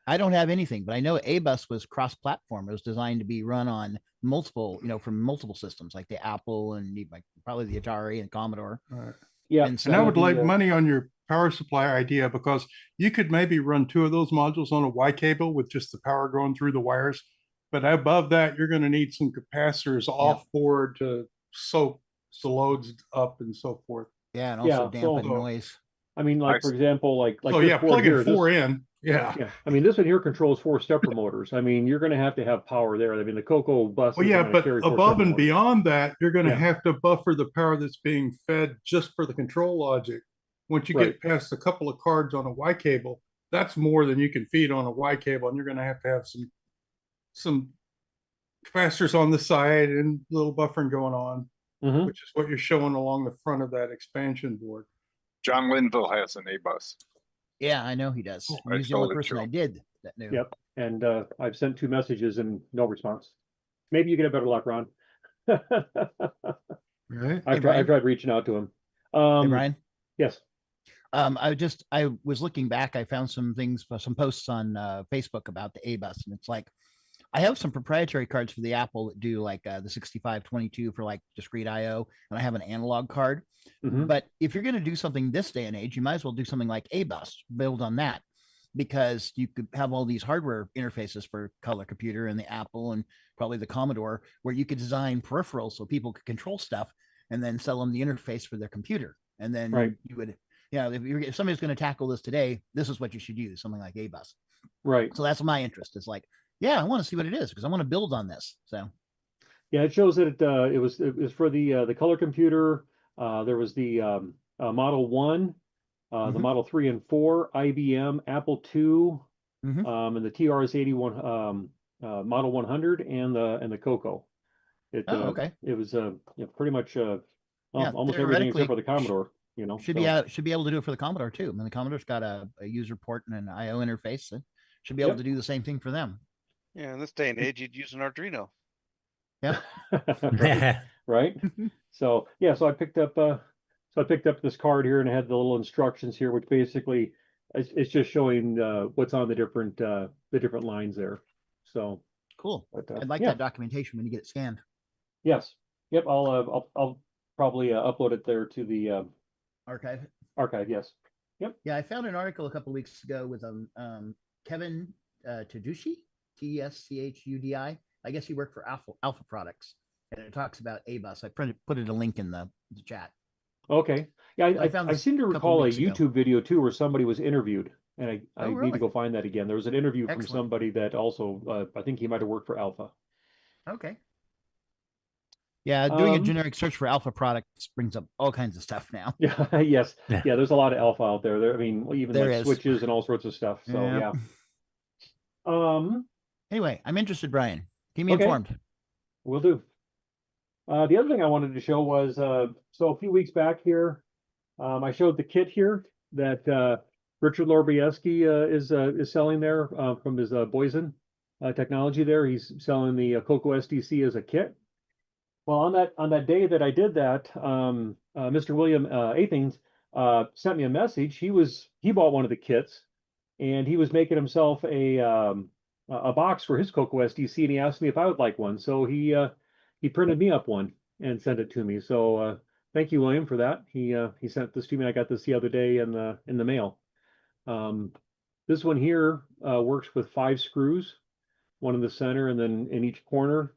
I don't have anything, but I know A-bus was cross-platform. It was designed to be run on multiple, from multiple systems, like the Apple and probably the Atari and Commodore. Right. Yeah, And, And I would like money on your power supply idea, because you could maybe run two of those modules on a Y cable with just the power going through the wires. But above that, you're going to need some capacitors off board to soak the loads up and so forth. Yeah, and also dampen noise. I mean, like for example, like oh this yeah, board plugging here, four in. Yeah. I mean, this one here controls 4 stepper motors. I mean, you're going to have power there. I mean, the CoCo bus. Well, is yeah, gonna but carry 4 above stepper and motors. beyond that, you're going to Yeah. have to buffer the power that's being fed just for the control logic. Once you get past a couple of cards on a Y cable, that's more than you can feed on a Y cable, and you're going to have some capacitors on the side and little buffering going on, which is what you're showing along the front of that expansion board. John Linville has an A-bus. Yeah, I know he does. I He's the only sold it person to I him. did that knew. Yep. And I've sent 2 messages and no response. Maybe you get a better luck, Ron. Right. I've tried reaching out to him. Hey, Brian. Yes. I was looking back. I found some posts on Facebook about the A-bus, and it's like, I have some proprietary cards for the Apple that do like the 6522 for like discrete IO, and I have an analog card. But if you're going to do something this day and age, you might as well do something like A-bus, build on that, because you could have all these hardware interfaces for Color Computer and the Apple and probably the Commodore, where you could design peripherals so people could control stuff and then sell them the interface for their computer. And then you would, if somebody's going to tackle this today, this is what you should use, something like A-bus. Right. So that's my interest. It's like, yeah, I want to see what it is because I want to build on this. So yeah, it shows that it was for the Color Computer. There was the Model 1, the Model 3 and 4, IBM, Apple II, and the TRS-81 Model 100 and the CoCo. It was pretty much almost everything except for the Commodore. Should be able to do it for the Commodore too. I mean, the Commodore's got a user port and an IO interface, so should be able to do the same thing for them. Yeah, in this day and age, you'd use an Arduino. Yeah. Right. So yeah, so I picked up this card here, and it had the little instructions here, which basically it's just showing what's on the different lines there. So cool. But, I'd like that documentation when you get it scanned. Yes. Yep. I'll probably upload it there to the archive. Archive. Yes. Yep. Yeah, I found an article a couple of weeks ago with Kevin Teduschi, Tschudi. I guess he worked for Alpha Products, and it talks about A-Bus. I put it a link in the chat. Okay. Yeah, I found I this seem to a couple recall a weeks ago. YouTube video too where somebody was interviewed, and I Oh, need to really? go find that again. There was an interview from Excellent. somebody that also, I think he might have worked for Alpha. Okay. Yeah, doing a Um, generic search for Alpha Products brings up all kinds of stuff now. Yeah, yes. Yeah. Yeah, there's a lot of Alpha out there. I mean, even There like is. switches and all sorts of stuff. So Yeah. yeah. Anyway, I'm interested, Brian. Keep me Okay. informed. Will do. The other thing I wanted to show was, so a few weeks back here, I showed the kit here that Richard Lorbieski is selling there from his Boysen technology there. He's selling the CoCo SDC as a kit. Well, on that day that I did that, Mr. William Athing sent me a message. He bought one of the kits, and he was making himself a box for his CoCo SDC, and he asked me if I would like one. So he printed me up one and sent it to me. So thank you, William, for that. He sent this to me. I got this the other day in the mail. This one here works with 5 screws, one in the center and then in each corner.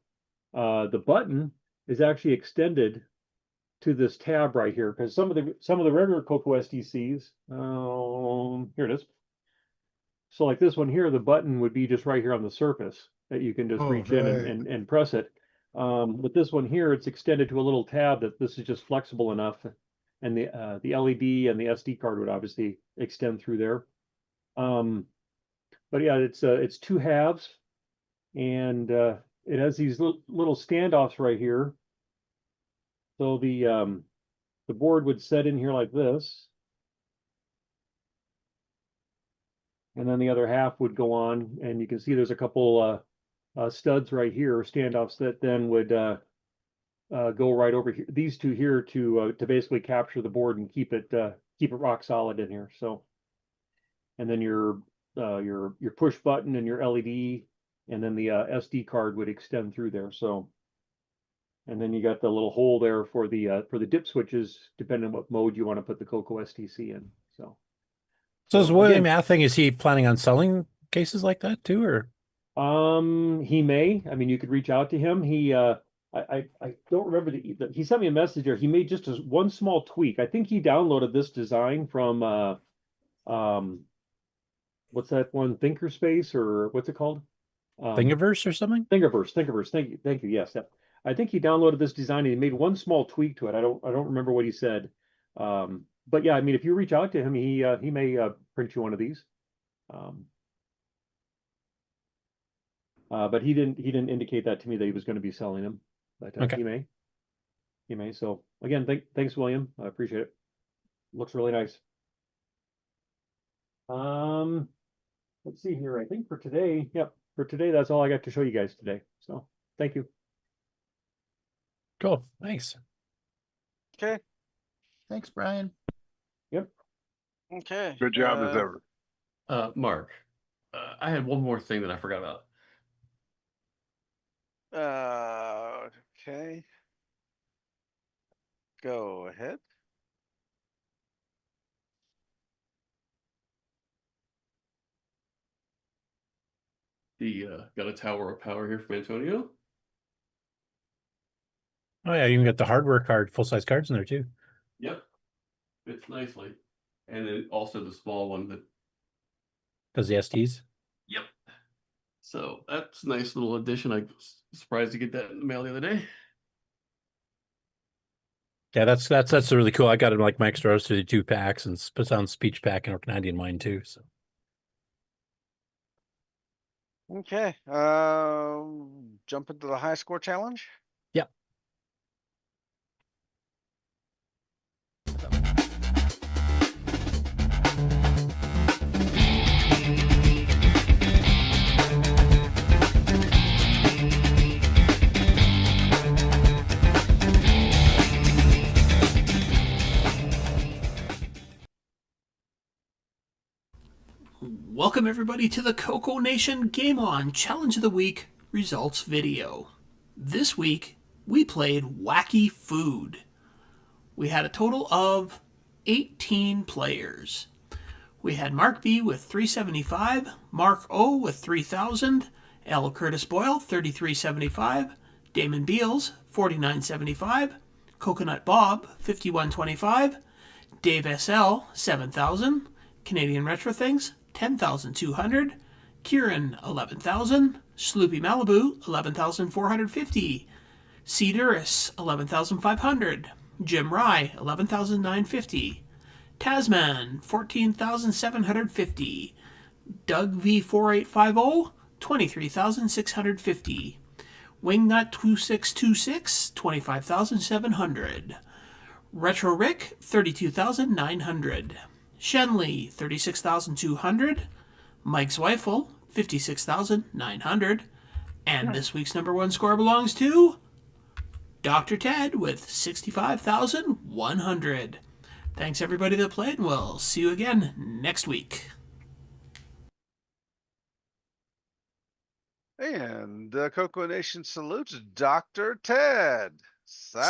The button is actually extended to this tab right here, because some of the regular CoCo SDCs, here it is. So like this one here, the button would be just right here on the surface that you can just reach in and press it. With this one here, it's extended to a little tab that this is just flexible enough, and the LED and the SD card would obviously extend through there. But yeah, it's 2 halves, and it has these little standoffs right here. So the board would set in here like this, and then the other half would go on, and you can see there's a couple studs right here, standoffs that then would go right over here. These two here to basically capture the board and keep it rock solid in here. So, and then your push button and your LED, and then the SD card would extend through there. So, and then you got the little hole there for the dip switches, depending on what mode you want to put the CoCo SDC in. So is William again, Athing, is he planning on selling cases like that too, or? He may. I mean, you could reach out to him. I don't remember he sent me a message there. He made just one small tweak. I think he downloaded this design from what's that one, Thinkerspace, or what's it called? Thingiverse or something? Thingiverse. Thank you. Yes. I think he downloaded this design and he made one small tweak to it. I don't remember what he said. But yeah, I mean, if you reach out to him, he may print you one of these. But he didn't indicate that to me that he was going to be selling them. But Okay. He may. So again, thanks, William. I appreciate it. Looks really nice. Let's see here. I think for today, that's all I got to show you guys today. So thank you. Cool. Thanks. Okay. Thanks, Brian. Yep. Okay. Good job as ever. Mark, I had one more thing that I forgot about. Okay. Go ahead. Got a tower of power here from Antonio. Oh yeah, you even got the hardware card, full-size cards in there too. Yep, fits nicely, and then also the small one that does the SDs. Yep. So that's a nice little addition. I was surprised to get that in the mail the other day. Yeah, that's really cool. I got it like my extra roasted 2 packs and puts on speech pack and Canadian mine too. So Okay. Jump into the high score challenge. Yep. Welcome everybody to the CoCoNation Game On Challenge of the Week results video. This week we played Wacky Food. We had a total of 18 players. We had Mark B with 375, Mark O with 3,000, L Curtis Boyle 3375, Damon Beals 4975, Coconut Bob 5125, Dave SL 7,000, Canadian Retro Things 10,200, Kieran 11,000, Sloopy Malibu 11,450, Cedarus 11,500, Jim Rye 11,950, Tasman 14,750, Doug V4850 23,650, Wingnut 2626 25,700, Retro Rick 32,900, Shenley 36,200, Mike Zweifel 56,900, and this week's number one score belongs to Dr. Ted with 65,100. Thanks everybody that played, and we'll see you again next week. And CoCoNation salutes Dr. Ted. Salute!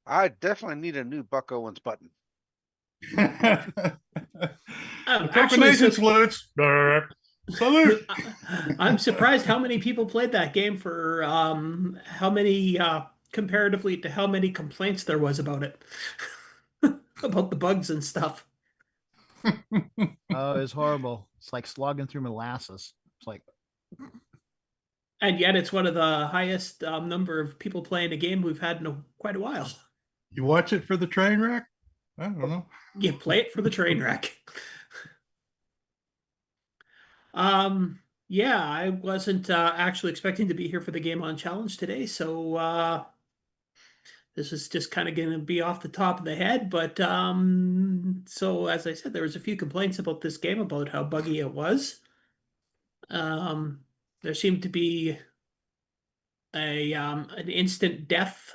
I definitely need a new Buck Owens button. CoCoNation salutes. Salute. I'm surprised how many people played that game for how many comparatively to how many complaints there was about it. About the bugs and stuff. Oh, it's horrible. It's like slogging through molasses. It's like, and yet it's one of the highest number of people playing a game we've had in quite a while. You watch it for the train wreck? I don't know. You play it for the train wreck. Yeah, I wasn't actually expecting to be here for the Game On Challenge today, so this is just kind of going to be off the top of the head. But so as I said, there was a few complaints about this game about how buggy it was. There seemed to be an instant death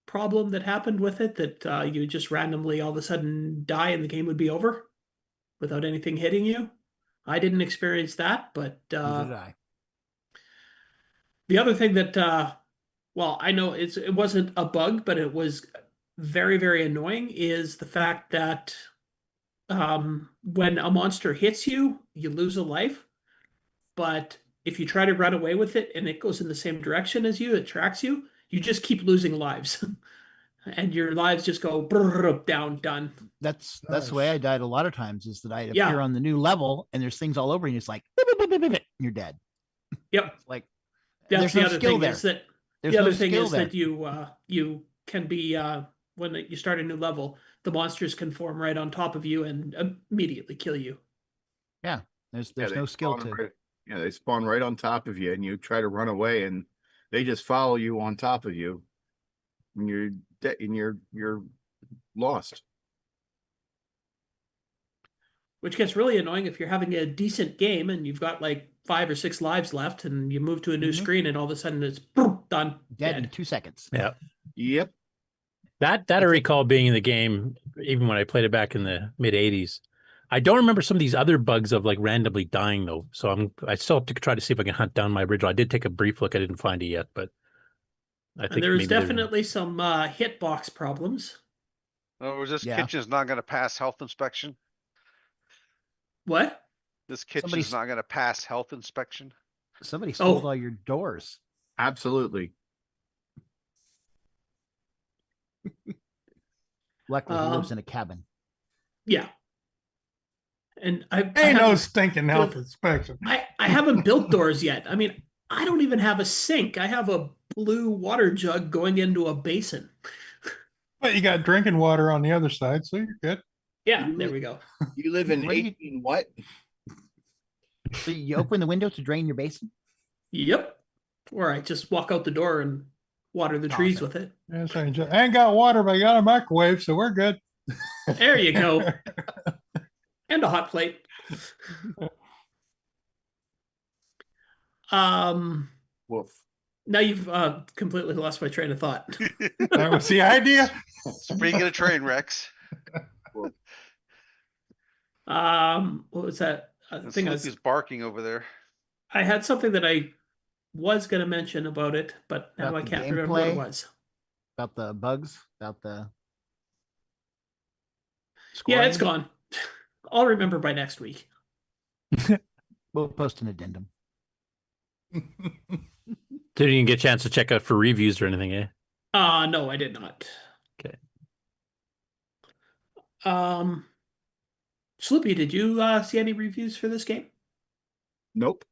problem that happened with it, that you would just randomly all of a sudden die and the game would be over without anything hitting you. I didn't experience that, but neither did I. The other thing that well, I know it wasn't a bug, but it was very, very annoying, is the fact that when a monster hits you, you lose a life. But if you try to run away with it and it goes in the same direction as you, it tracks you, you just keep losing lives. And your lives just go down, done. That's the way I died a lot of times, is that I appear on the new level and there's things all over you. And it's like, you're dead. Yep. Like, that's the other thing is that There's the no other thing skill is there. that you can be when you start a new level, the monsters can form right on top of you and immediately kill you. Yeah, there's Yeah, no they skill spawn to. right- yeah, they spawn right on top of you, and you try to run away, and they just follow you on top of you, and you're lost. Which gets really annoying if you're having a decent game and you've got like 5 or 6 lives left, and you move to a new screen, and all of a sudden it's done, Dead in 2 seconds. Yeah. Yep. That I recall being in the game, even when I played it back in the mid '80s. I don't remember some of these other bugs of like randomly dying though. So I still have to try to see if I can hunt down my original. I did take a brief look. I didn't find it yet, but I think And there's maybe they're- definitely some hitbox problems. Oh, this Yeah. kitchen's not going to pass health inspection. What? This kitchen's Somebody's- not going to pass health inspection. Somebody stole Oh. all your doors. Absolutely. Luckily, he lives in a cabin. Yeah. And I Ain't no haven't stinking health built- inspection. I haven't built doors yet. I mean, I don't even have a sink. I have a blue water jug going into a basin. But you got drinking water on the other side, so you're good. Yeah, there we go. You live in What do you- 18 what? So you open the window to drain your basin? Yep. Or I just walk out the door and water the trees with it. Yes, I ain't got water, but I got a microwave, so we're good. There you go. And a hot plate. Woof. Now you've completely lost my train of thought. That was the idea. Speaking of train wrecks, What was that? I think Sloopy's barking over there. I had something that I was going to mention about it, but now About I the can't remember what it gameplay? was. About the bugs? About the. Yeah, it's Scoring? gone. I'll remember by next week. We'll post an addendum. Didn't even get a chance to check out for reviews or anything, eh? No, I did not. Okay. Sloopy, did you see any reviews for this game? Nope.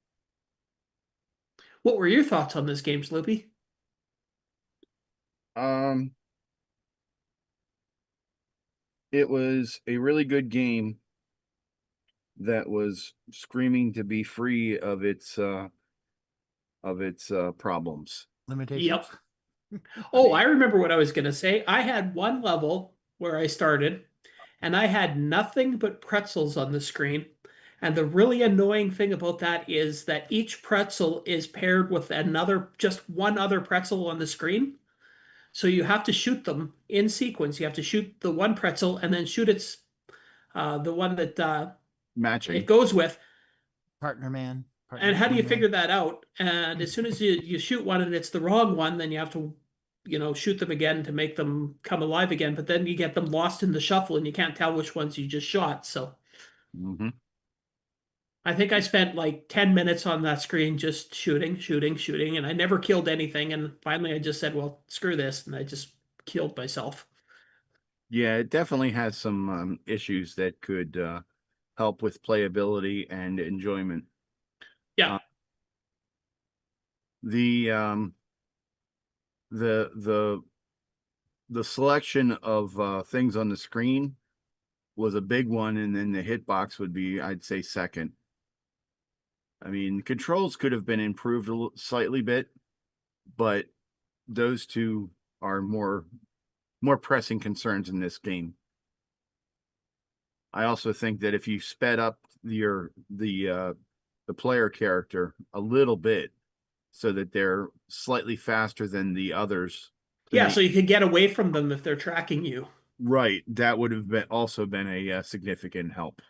What were your thoughts on this game, Sloopy? It was a really good game that was screaming to be free of its problems. Limitations. Yep. Oh, I remember what I was going to say. I had one level where I started, and I had nothing but pretzels on the screen. And the really annoying thing about that is that each pretzel is paired with just one other pretzel on the screen. So you have to shoot them in sequence. You have to shoot the one pretzel and then shoot the one that Matching. it goes with. Partner man. Partner And how do you man. figure that out? And as soon as you shoot one and it's the wrong one, then you have to, shoot them again to make them come alive again. But then you get them lost in the shuffle and you can't tell which ones you just shot. So I think I spent like 10 minutes on that screen just shooting, and I never killed anything. And finally I just said, well, screw this. And I just killed myself. Yeah, it definitely has some issues that could help with playability and enjoyment. Yeah. The selection of things on the screen was a big one, and then the hitbox would be, I'd say, second. I mean, controls could have been improved slightly bit, but those two are more pressing concerns in this game. I also think that if you sped up the player character a little bit so that they're slightly faster than the others. Yeah, so you could get away from them if they're tracking you. Right, that would have also been a significant help.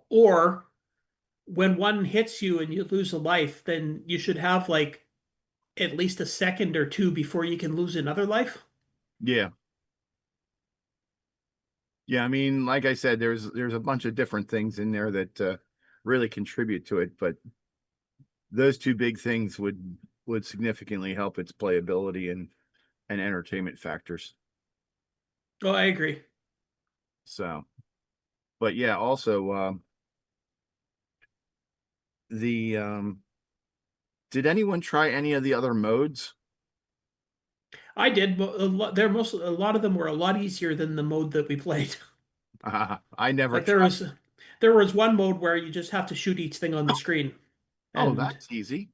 Or when one hits you and you lose a life, then you should have like at least a second or two before you can lose another life. Yeah. Yeah, I mean, like I said, there's a bunch of different things in there that really contribute to it, but those two big things would significantly help its playability and entertainment factors. Oh, I agree. So, but yeah, also did anyone try any of the other modes? I did, but a lot of them were a lot easier than the mode that we played. I never Like tried. there was one mode where you just have to shoot each thing on the screen. Oh, And that's easy.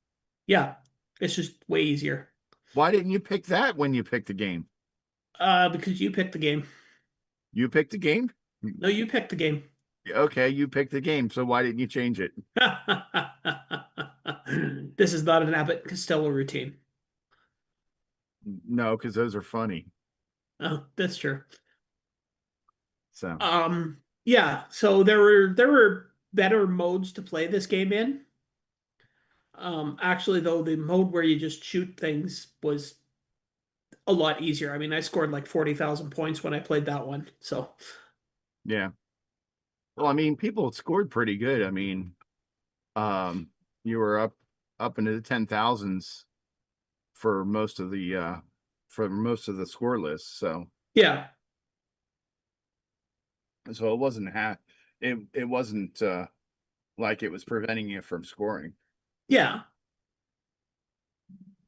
yeah, it's just way easier. Why didn't you pick that when you picked the game? Because you picked the game. You picked the game? No, you picked the game. Okay, you picked the game, so why didn't you change it? This is not an Abbott and Costello routine. No, because those are funny. Oh, that's true. So yeah, so there were better modes to play this game in. Actually, though, the mode where you just shoot things was a lot easier. I mean, I scored like 40,000 points when I played that one. So yeah. Well, I mean, people scored pretty good. I mean, you were up into the 10,000s for most of the score lists. So yeah. So it wasn't it wasn't like it was preventing you from scoring. Yeah.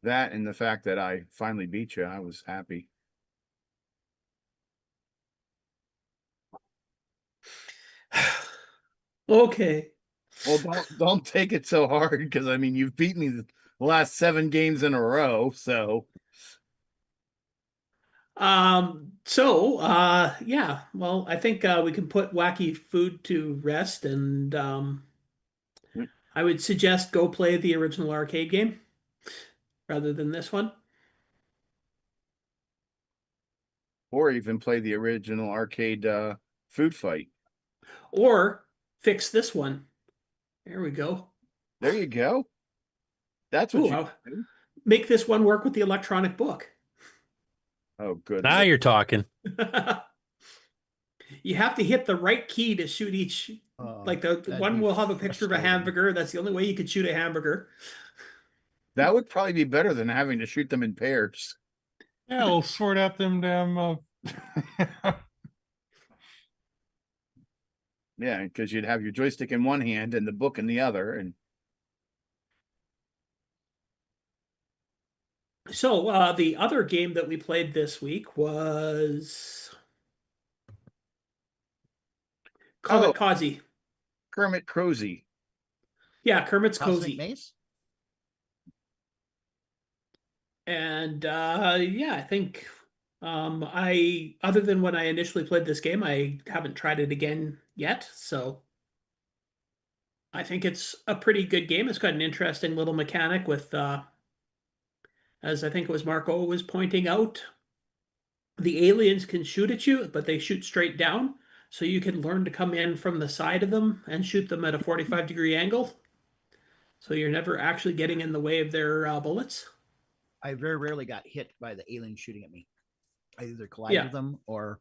That and the fact that I finally beat you, I was happy. Okay. Well, don't take it so hard, because I mean, you've beat me the last 7 games in a row, so. Yeah, well, I think we can put Wacky Food to rest, and I would suggest go play the original arcade game rather than this one. Or even play the original arcade food fight. Or fix this one. There we go. There you go. That's what you do. Make this one work with the electronic book. Oh, good. Now you're talking. you have to hit the right key to shoot each. Like the that'd one be will have a picture of a frustrating. hamburger. That's the only way you could shoot a hamburger. That would probably be better than having to shoot them in pairs. Yeah, we'll sort out them damn. Yeah, because you'd have your joystick in one hand and the book in the other, and So the other game that we played this week was Komet Kaze. Komet Kaze. Yeah, Kermit's Cosmic Cozy. Maze? And yeah, I think I other than when I initially played this game, I haven't tried it again yet. So I think it's a pretty good game. It's got an interesting little mechanic with as I think it was Marco was pointing out, the aliens can shoot at you, but they shoot straight down. So you can learn to come in from the side of them and shoot them at a 45-degree angle. So you're never actually getting in the way of their bullets. I very rarely got hit by the alien shooting at me. I either collided with them or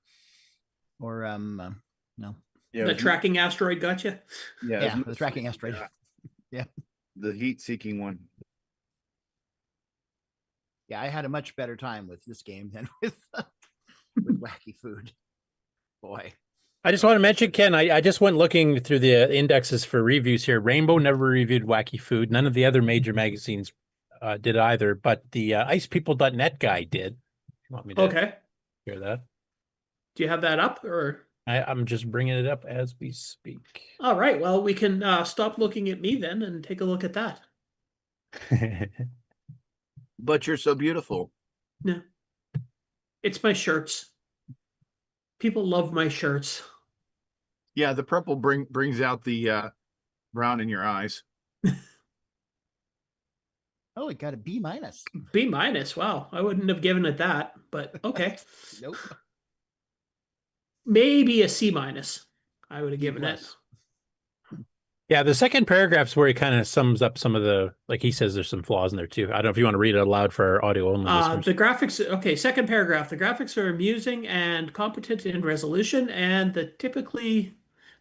no. Yeah, the tracking asteroid got you? Yeah, the tracking asteroid. Yeah. The heat-seeking one. Yeah, I had a much better time with this game than with Wacky Food. Boy. I just want to mention, Ken, I just went looking through the indexes for reviews here. Rainbow never reviewed Wacky Food. None of the other major magazines did either, but the icepeople.net guy did. You want me to hear that? Do you have that up, or? I'm just bringing it up as we speak. All right. Well, we can stop looking at me then and take a look at that. But you're so beautiful. No. It's my shirts. People love my shirts. Yeah, the purple brings out the brown in your eyes. Oh, it got a B-. B-. Wow. I wouldn't have given it that, but okay. Nope. Maybe a C-. I would have given it. Yeah, the second paragraph's where he kind of sums up some of the, like he says there's some flaws in there too. I don't know if you want to read it aloud for our audio only listeners. The graphics, okay, second paragraph. The graphics are amusing and competent in resolution, and the typically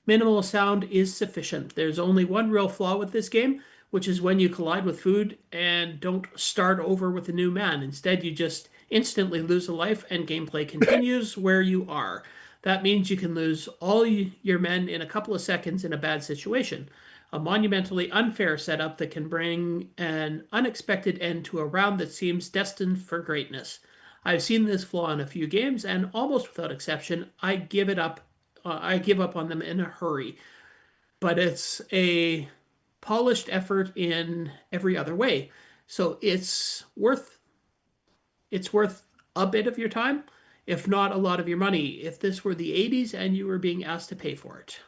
minimal sound is sufficient. There's only one real flaw with this game, which is when you collide with food and don't start over with a new man. Instead, you just instantly lose a life and gameplay continues where you are. That means you can lose all your men in a couple of seconds in a bad situation. A monumentally unfair setup that can bring an unexpected end to a round that seems destined for greatness. I've seen this flaw in a few games, and almost without exception, I give up on them in a hurry. But it's a polished effort in every other way. So it's worth a bit of your time, if not a lot of your money, if this were the 80s and you were being asked to pay for it.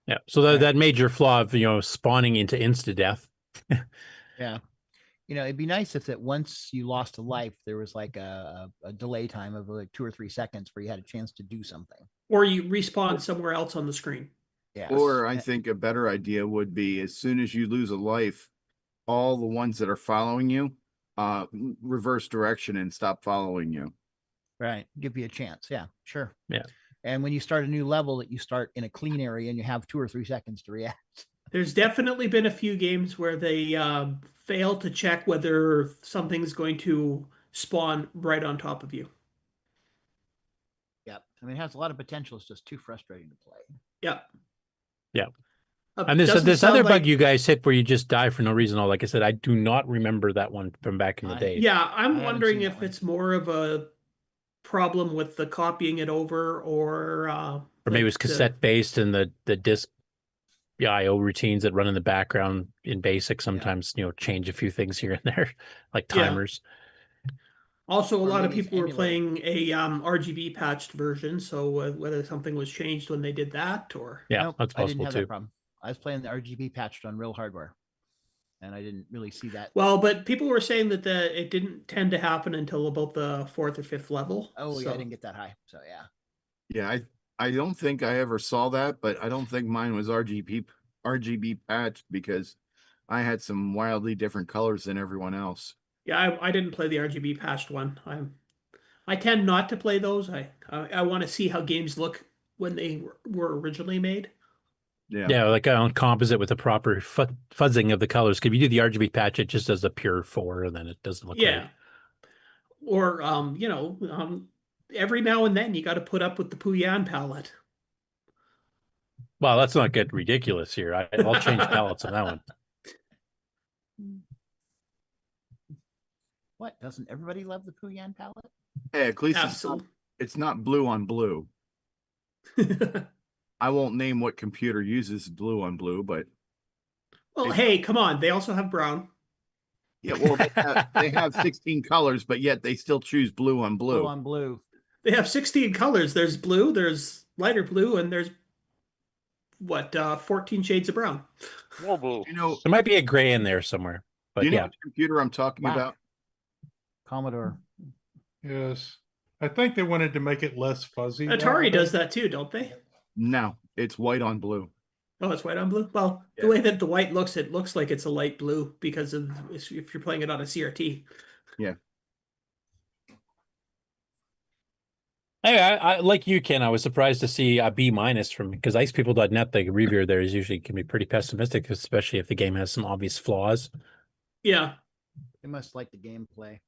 Yeah, so that major flaw of, spawning into insta-death. Yeah. It'd be nice if that once you lost a life, there was like a delay time of like 2 or 3 seconds where you had a chance to do something. Or you respawn somewhere else on the screen. Yeah. Or I think a better idea would be as soon as you lose a life, all the ones that are following you, reverse direction and stop following you. Right. Give you a chance. Yeah, sure. Yeah. And when you start a new level, that you start in a clean area and you have 2 or 3 seconds to react. There's definitely been a few games where they fail to check whether something's going to spawn right on top of you. Yep. I mean, it has a lot of potential. It's just too frustrating to play. Yep. Yeah. And this other bug you guys hit where you just die for no reason. Like I said, I do not remember that one from back in the day. Yeah, I'm wondering if it's more of a problem with the copying it over, or maybe it was cassette based and the disc IO routines that run in the background in BASIC sometimes change a few things here and there, like timers. Also, a lot of people were playing a RGB patched version, so whether something was changed when they did that, or Nope, that's I didn't possible have too. that problem. I was playing the RGB patched on real hardware, and I didn't really see that. Well, but people were saying that it didn't tend to happen until about the 4th or 5th level. Oh, so. yeah, I didn't get that high. So yeah. Yeah, I don't think I ever saw that, but I don't think mine was RGB patched because I had some wildly different colors than everyone else. Yeah, I didn't play the RGB patched one. I tend not to play those. I want to see how games look when they were originally made. Yeah, like on composite with the proper fuzzing of the colors. If you do the RGB patch, it just does a pure 4, and then it doesn't look Yeah. right. Or every now and then you got to put up with the Puyan palette. Well, let's not get ridiculous here. I'll change palettes on that one. What? Doesn't everybody love the Puyan palette? Hey, at least it's not blue on blue. I won't name what computer uses blue on blue, but Well, hey, come on. They also have brown. yeah, well, they have 16 colors, but yet they still choose blue on blue. Blue on blue. They have 16 colors. There's blue, there's lighter blue, and there's 14 shades of brown. More blue. You know, There might be a gray in there somewhere, but do you know yeah. which computer I'm talking about? Commodore. Yes. I think they wanted to make it less fuzzy. Atari does that too, don't they? No, it's white on blue. Oh, it's white on blue. Well, the way that the white looks, it looks like it's a light blue because of if you're playing it on a CRT. Yeah. Hey, I like you, Ken. I was surprised to see a B- from, because icepeople.net, the reviewer there is usually can be pretty pessimistic, especially if the game has some obvious flaws. Yeah. They must like the gameplay.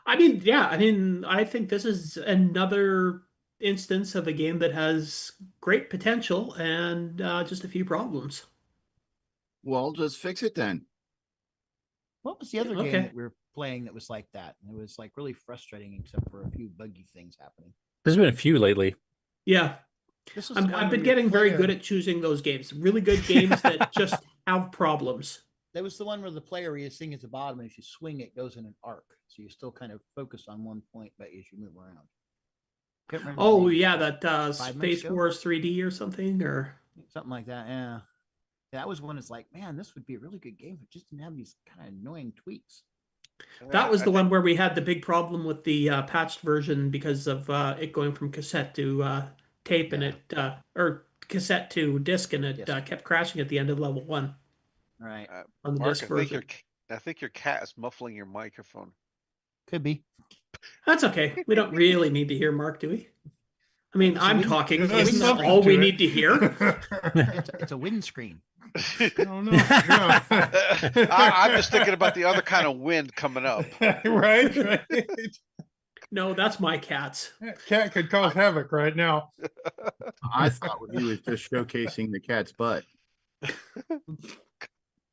I mean, yeah. I mean, I think this is another instance of a game that has great potential and just a few problems. Well, just fix it then. What was the other Okay. game that we were playing that was like that? And it was like really frustrating, except for a few buggy things happening. There's been a few lately. Yeah. This is I've been getting very good at choosing those games. Really good games that just have problems. That was the one where the player is sitting at the bottom, and if you swing, it goes in an arc. So you still kind of focus on one point, but as you move around. Can't remember the Oh name. yeah, that 5 minutes Space ago? Wars 3D or something, or Something like that, yeah. That was one that's like, man, this would be a really good game if it just didn't have these kind of annoying tweaks. that was the one where we had the big problem with the patched version because of it going from cassette to tape, and it or cassette to disc, and it kept crashing at the end of level 1. Right. On the Mark, disc version. I think your cat is muffling your microphone. Could be. That's okay. We don't really need to hear Mark, do we? I mean, I'm talking. Yeah, Isn't that something all to we it. need to hear? It's a windscreen. I don't know. Yeah. I'm just thinking about the other kind of wind coming up. right. No, that's my cats. That cat could cause havoc right now. I thought he was just showcasing the cat's butt.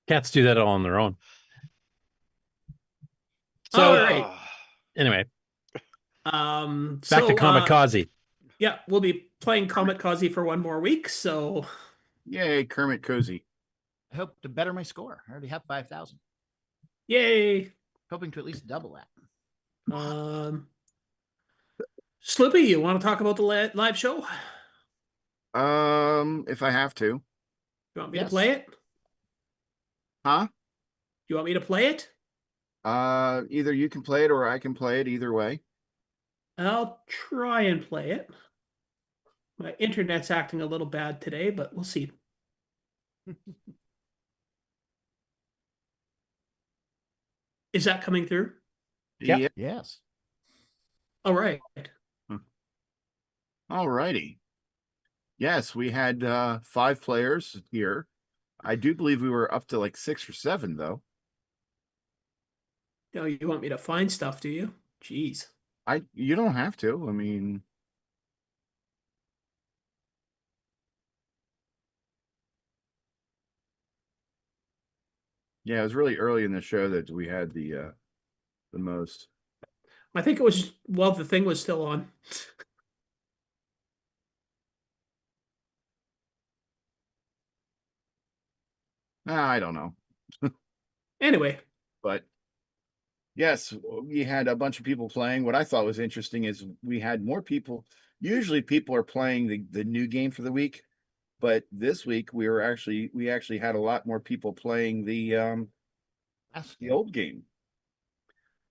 Cats do that all on their own. So All right. anyway, Back to Komet Kaze. Yeah, we'll be playing Komet Kaze for one more week. So, yay, Kermit Cozy. I hope to better my score. I already have 5,000. yay. Hoping to at least double that. Sloopy, you want to talk about the live show? If I have to. You want me to play it? Huh? You want me to play it? Either you can play it or I can play it, either way. I'll try and play it. My internet's acting a little bad today, but we'll see. Is that coming through? Yeah. Yes. All right. All righty. Yes, we had 5 players here. I do believe we were up to like 6 or 7, though. No, you want me to find stuff, do you? Jeez. You don't have to. I mean, yeah, it was really early in the show that we had the most. I think it was while the thing was still on. I don't know. Anyway. But yes, we had a bunch of people playing. What I thought was interesting is we had more people. Usually people are playing the new game for the week, but this week we actually had a lot more people playing the old game.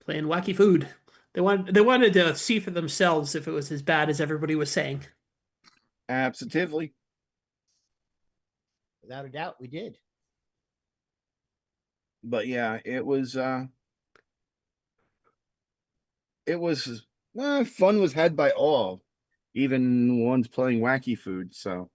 Playing Wacky Food. They wanted to see for themselves if it was as bad as everybody was saying. Absolutely. Without a doubt, we did. But yeah, it was Fun was had by all, even ones playing Wacky Food. So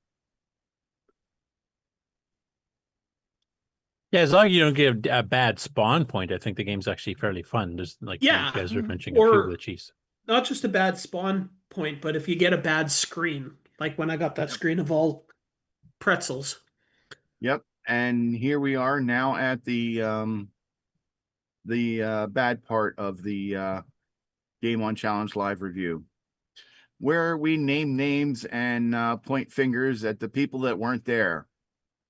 Yeah, as long as you don't get a bad spawn point, I think the game's actually fairly fun. There's like you Yeah, guys were mentioning a few or glitches. not just a bad spawn point, but if you get a bad screen, like when I got that screen of all pretzels. Yep. And here we are now at the bad part of the Game on Challenge live review, where we name names and point fingers at the people that weren't there,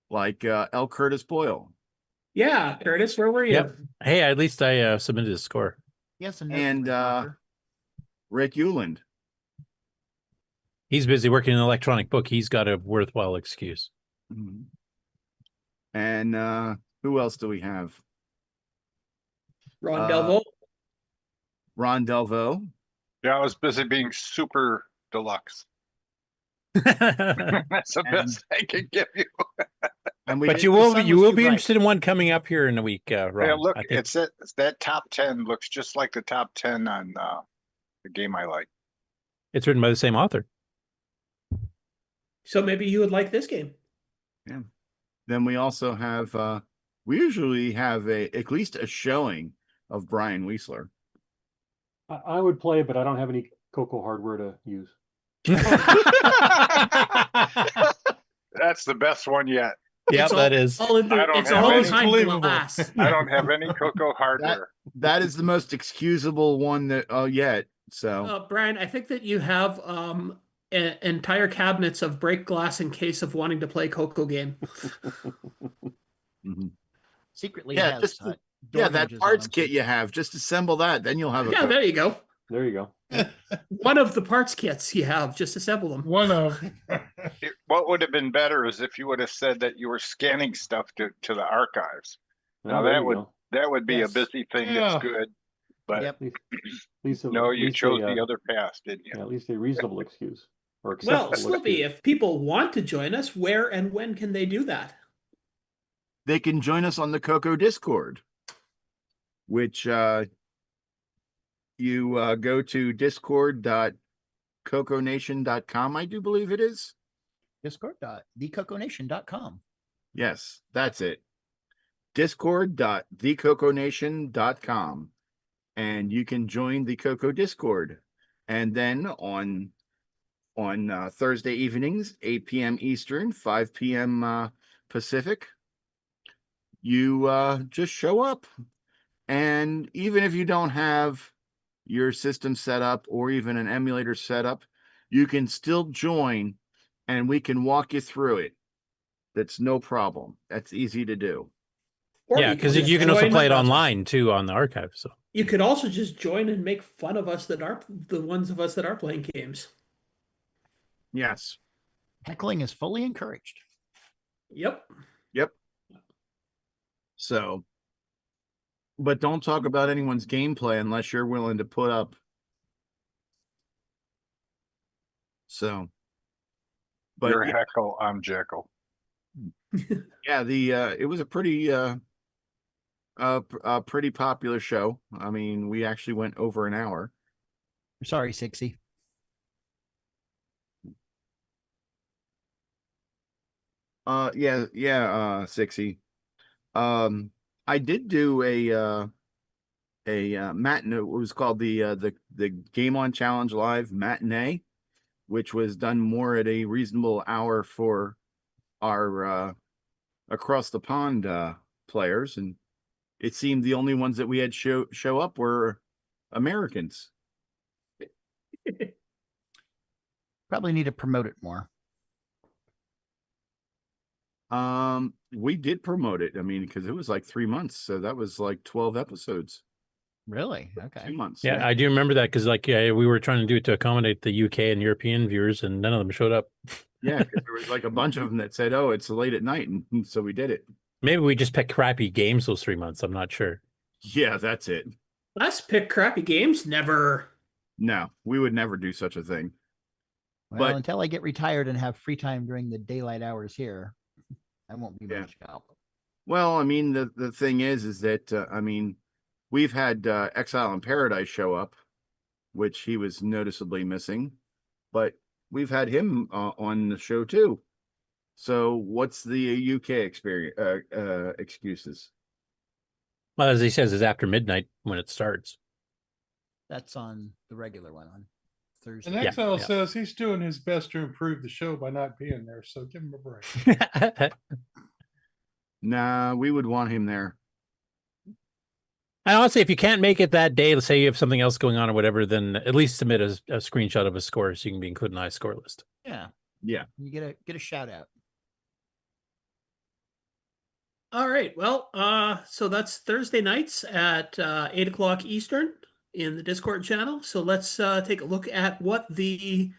like L Curtis Boyle. Yeah, Curtis, where were you? Yep. Hey, at least I submitted a score. Yes, And Rick Euland. He's busy working an electronic book. He's got a worthwhile excuse. Mm-hmm. And who else do we have? Ron Delvaux. Ron Delvaux. Yeah, I was busy being super deluxe. That's the best I can give you. But you will be interested in one coming up here in a week, Ron. Yeah, look, I think. it's that top 10 looks just like the top 10 on the game I like. It's written by the same author. So maybe you would like this game. Yeah. Then we also have we usually have at least a showing of Brian Weisler. I would play, but I don't have any CoCo hardware to use. That's the best one yet. Yeah, that is. All in the, it's all behind glass. I don't have any CoCo hardware. That is the most excusable one that yet. So Brian, I think that you have entire cabinets of break glass in case of wanting to play CoCo game. Mm-hmm. Secretly, yeah, has, that parts kit you have. Just assemble that, then you'll have a. Yeah, there you go. There you go. One of the parts kits you have, just assemble them. One of. What would have been better is if you would have said that you were scanning stuff to the archives. Now that would be a busy thing. Yeah. That's good, but At least no, you chose the a, other path, didn't you? yeah, at least a reasonable excuse. Or Well, acceptable Sloopy, excuse. if people want to join us, where and when can they do that? They can join us on the CoCo Discord, which you go to discord.coconation.com, I do believe it is. Discord.thecoconation.com. Yes, that's it. Discord.thecoconation.com. And you can join the CoCo Discord. And then on Thursday evenings, 8 p.m. Eastern, 5 p.m. Pacific, you just show up. And even if you don't have your system set up or even an emulator set up, you can still join and we can walk you through it. That's no problem. That's easy to do. Or Yeah, because you can also play it online too on the archive. So you could also just join and make fun of us that are the ones of us that are playing games. Yes. Heckling is fully encouraged. Yep. Yep. So, but don't talk about anyone's gameplay unless you're willing to put up. So, but You're Heckle, I'm Jekyll. yeah, it was a pretty pretty popular show. I mean, we actually went over an hour. Sorry, Sixie. Sixie. I did do a matinee. It was called the Game On Challenge Live matinee, which was done more at a reasonable hour for our across the pond players, and it seemed the only ones that we had show up were Americans. Probably need to promote it more. We did promote it. I mean, because it was like 3 months, so that was like 12 episodes. Really? Okay. 2 months. yeah, I do remember that because we were trying to do it to accommodate the UK and European viewers, and none of them showed up. Yeah, 'cause there was like a bunch of them that said, "Oh, it's late at night," and so we did it. Maybe we just picked crappy games those 3 months. I'm not sure. Yeah, that's it. Us pick crappy games? Never. No, we would never do such a thing. Well, But until I get retired and have free time during the daylight hours here, I won't be much help. well, I mean, the thing is that I mean, we've had Exile in Paradise show up, which he was noticeably missing, but we've had him on the show too. So what's the UK experience excuses? Well, as he says, it's after midnight when it starts. That's on the regular one on Thursday. And Exile says he's doing his best to improve the show by not being there, so give him a break. Nah, we would want him there. And honestly, if you can't make it that day, let's say you have something else going on or whatever, then at least submit a screenshot of a score so you can be included in the high score list. Yeah. Yeah. You get a shout out. All right. Well, so that's Thursday nights at 8 o'clock Eastern in the Discord channel. So let's take a look at what the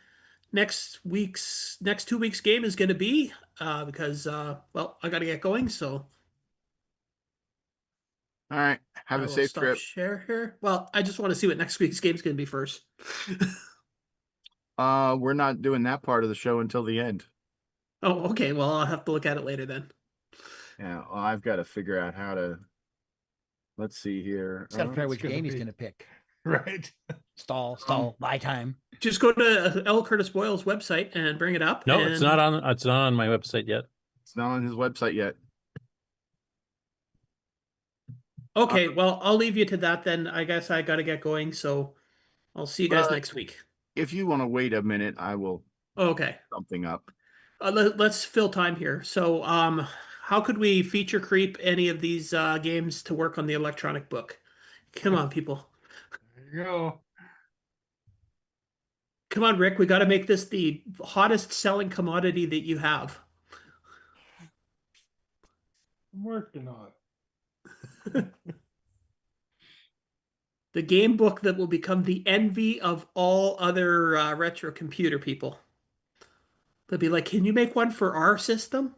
next 2 weeks game is going to be because, well, I got to get going. So. All right. Have a safe trip. Share here. Well, I just want to see what next week's game is going to be first. We're not doing that part of the show until the end. Oh, okay. Well, I'll have to look at it later then. Yeah, well, I've got to figure out how to. Let's see here. He's got to figure out which game he's going to pick. Right. Stall, buy time. Just go to L Curtis Boyle's website and bring it up. No, it's not on. It's not on my website yet. It's not on his website yet. Okay, well, I'll leave you to that then. I guess I got to get going, so I'll see you guys next week. If you want to wait a minute, I will. Okay. Something up. Let's fill time here. So, how could we feature creep any of these games to work on the electronic book? Come on, people. There you go. Come on, Rick. We got to make this the hottest selling commodity that you have. I'm working on it. The game book that will become the envy of all other retro computer people. They'll be like, can you make one for our system?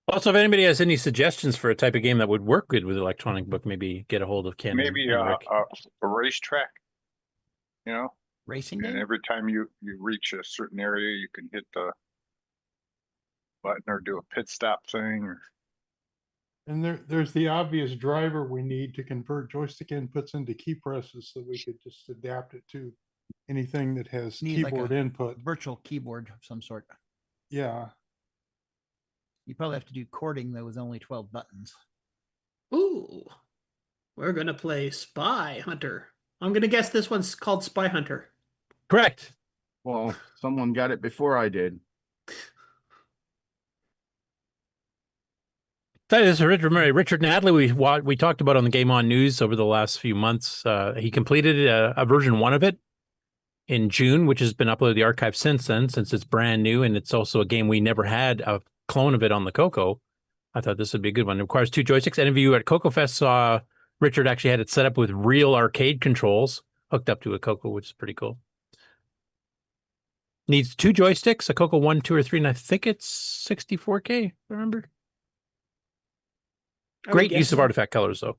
Also, if anybody has any suggestions for a type of game that would work good with electronic book, maybe get a hold of Ken. Maybe and Rick. a racetrack, you know, racing and game? every time you reach a certain area, you can hit the button or do a pit stop thing. Or And there's the obvious driver we need to convert joystick inputs into key presses so we could just adapt it to anything that has Need keyboard like a input. virtual keyboard of some sort. Yeah. You probably have to do chording though with only 12 buttons. Ooh, we're going to play Spy Hunter. I'm going to guess this one's called Spy Hunter. Correct. Well, someone got it before I did. That is Richard Natalie. We talked about on the Game On News over the last few months. He completed a version 1 of it in June, which has been uploaded to the archive since then, since it's brand new, and it's also a game we never had a clone of it on the CoCo. I thought this would be a good one. It requires 2 joysticks. Any of you at CoCoFEST saw Richard actually had it set up with real arcade controls hooked up to a CoCo, which is pretty cool. Needs 2 joysticks, a CoCo 1, 2, or 3, and I think it's 64K, remember? Great use of artifact colors, though.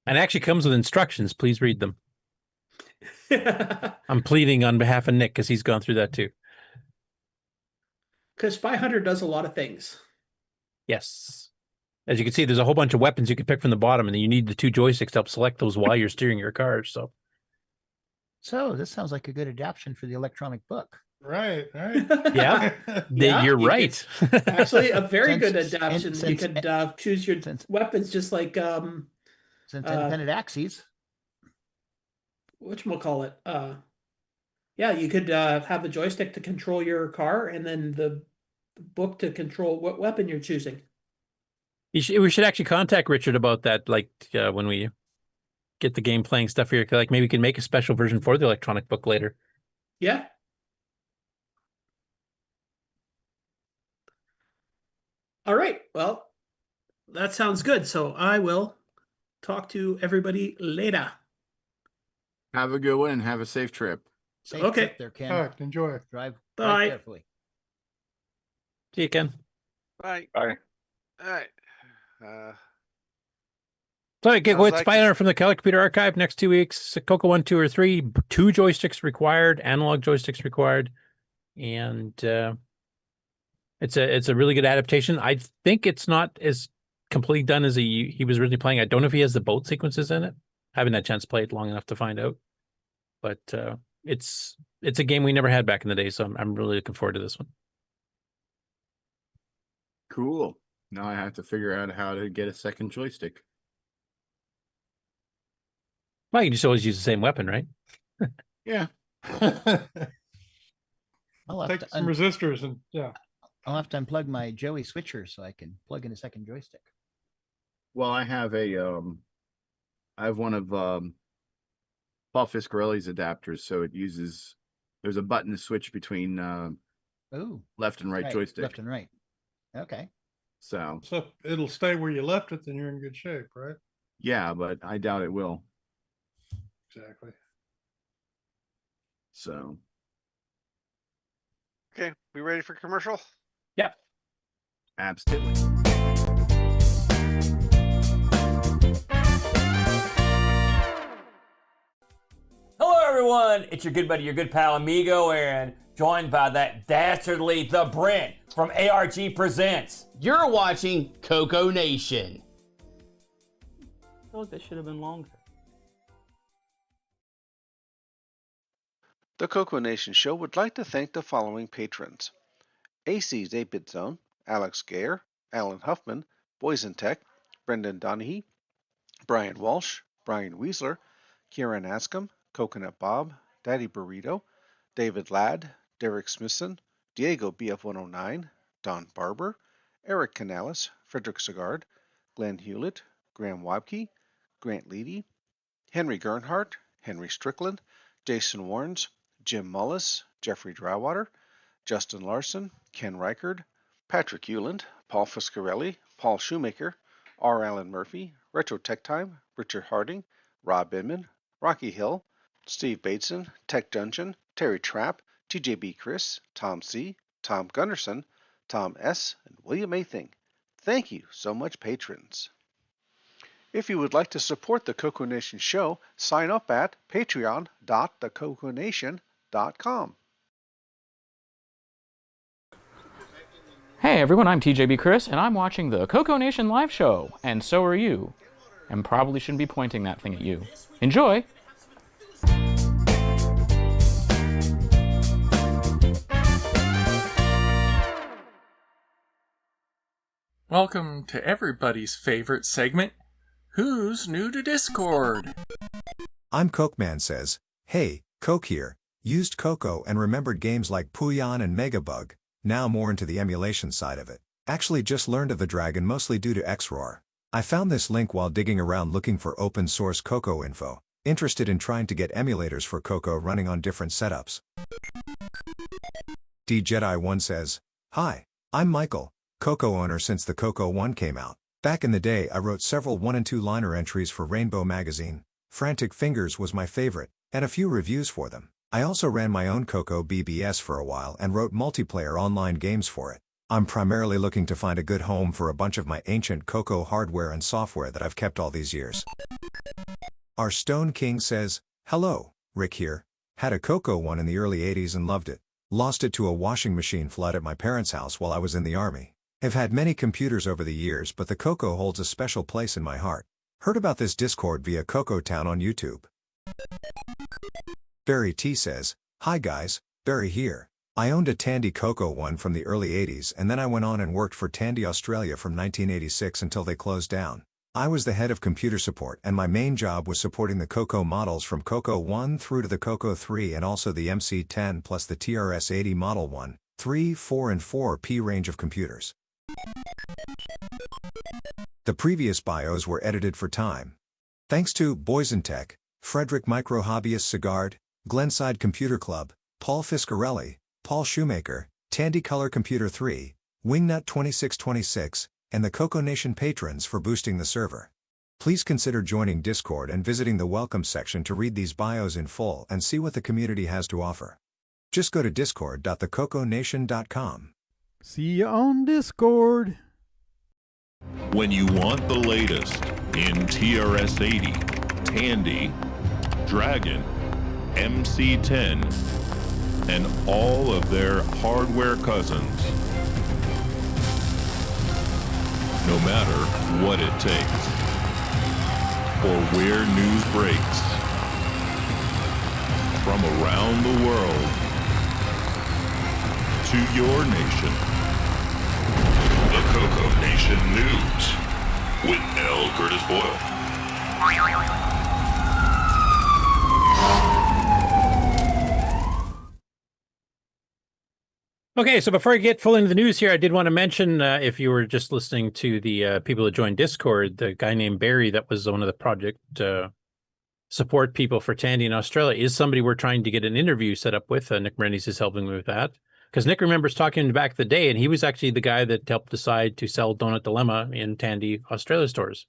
And it actually comes with instructions. Please read them. I'm pleading on behalf of Nick because he's gone through that too. Because Spy Hunter does a lot of things. Yes. As you can see, there's a whole bunch of weapons you can pick from the bottom, and then you need the 2 joysticks to help select those while you're steering your car. So this sounds like a good adaptation for the electronic book. Right. Yeah, you're right. Actually, a very good Since- adaptation. since- You could choose your weapons just like Since independent axes. Whatchamacallit? Yeah, you could have the joystick to control your car and then the book to control what weapon you're choosing. We should actually contact Richard about that, like when we get the game playing stuff here. Like maybe we can make a special version for the electronic book later. Yeah. All right. Well, that sounds good. So I will talk to everybody later. Have a good one and have a safe trip. Safe Okay. trip there, Ken. All right, enjoy. Drive Bye. carefully. See you, Ken. Bye. Bye. All right. So I get Sounds with like Spy Hunter from the Computer Archive next 2 weeks. CoCo 1, 2, or 3. 2 joysticks required. Analog joysticks required. and it's a really good adaptation. I think it's not as completely done as he was originally playing. I don't know if he has the boat sequences in it. I haven't had a chance to play it long enough to find out, but it's a game we never had back in the day, so I'm really looking forward to this one. Cool. Now I have to figure out how to get a second joystick. Well, you just always use the same weapon, right? Yeah. I'll have Take to some resistors and I'll have to unplug my Joey switcher so I can plug in a second joystick. Well, I have one of Paul Fiscarelli's adapters, so it uses, there's a button to switch between left and right joystick. Left and right. Okay. So it'll stay where you left it, then you're in good shape, right? yeah, but I doubt it will. Exactly. So Okay, we ready for commercial? Yeah. absolutely. Hello, everyone. It's your good buddy, your good pal, Amigo Aaron, joined by that dastardly The Brent from ARG Presents. You're watching CoCoNation. I feel like that should have been longer. The CoCoNation Show would like to thank the following patrons: AC's 8-Bit Zone, Alex Gayer, Alan Huffman, Boysentech, Brendan Donahue, Brian Walsh, Brian Weasler, Kieran Ascom, Coconut Bob, Daddy Burrito, David Ladd, Derek Smithson, Diego BF109, Don Barber, Eric Canales, Frederick Segard, Glenn Hewlett, Graham Wabke, Grant Leedy, Henry Gernhardt, Henry Strickland, Jason Warrens, Jim Mullis, Jeffrey Drywater, Justin Larson, Ken Reichard, Patrick Euland, Paul Fiscarelli, Paul Shoemaker, R. Allen Murphy, Retro Tech Time, Richard Harding, Rob Inman, Rocky Hill, Steve Bateson, Tech Dungeon, Terry Trapp, TJB Chris, Tom C., Tom Gunderson, Tom S., and William Athing. Thank you so much, patrons. If you would like to support the CoCoNation show, sign up at patreon.thecoconation.com. Hey everyone, I'm TJB Chris, and I'm watching the CoCoNation live show, and so are you. And probably shouldn't be pointing that thing at you. Enjoy! Welcome to everybody's favorite segment, Who's New to Discord? I'm Cokeman says, hey, Coke here, used CoCo and remembered games like Puyon and Megabug, now more into the emulation side of it. Actually just learned of the Dragon mostly due to XRoar. I found this link while digging around looking for open source CoCo info, interested in trying to get emulators for CoCo running on different setups. DJedi1 says, hi, I'm Michael, CoCo owner since the CoCo 1 came out. Back in the day I wrote several 1- and 2-liner entries for Rainbow magazine, Frantic Fingers was my favorite, and a few reviews for them. I also ran my own CoCo BBS for a while and wrote multiplayer online games for it. I'm primarily looking to find a good home for a bunch of my ancient CoCo hardware and software that I've kept all these years. Our Stone King says, hello, Rick here. Had a CoCo 1 in the early 80s and loved it. Lost it to a washing machine flood at my parents' house while I was in the army. I've had many computers over the years, but the CoCo holds a special place in my heart. Heard about this Discord via Coco Town on YouTube. Barry T says, hi guys, Barry here. I owned a Tandy CoCo 1 from the early 80s and then I went on and worked for Tandy Australia from 1986 until they closed down. I was the head of computer support and my main job was supporting the CoCo models from CoCo 1 through to the CoCo 3 and also the MC10 plus the TRS-80 Model 1, 3, 4 and 4P range of computers. The previous bios were edited for time. Thanks to Boysentech, Frederick Micro Hobbyist Sigard, Glenside Computer Club, Paul Fiscarelli, Paul Shoemaker, Tandy Color Computer 3, Wingnut 2626, and the CoCoNation patrons for boosting the server. Please consider joining Discord and visiting the welcome section to read these bios in full and see what the community has to offer. Just go to discord.thecoconation.com. See you on Discord. When you want the latest in TRS-80, Tandy, Dragon, MC10, and all of their hardware cousins. No matter what it takes, or where news breaks, from around the world to your nation. The CoCoNation News with L Curtis Boyle. Okay, so before I get full into the news here, I did want to mention, if you were just listening to the people that joined Discord, the guy named Barry, that was one of the project support people for Tandy in Australia, is somebody we're trying to get an interview set up with. Nick Mendes is helping me with that. Because Nick remembers talking back the day, and he was actually the guy that helped decide to sell Donut Dilemma in Tandy Australia stores.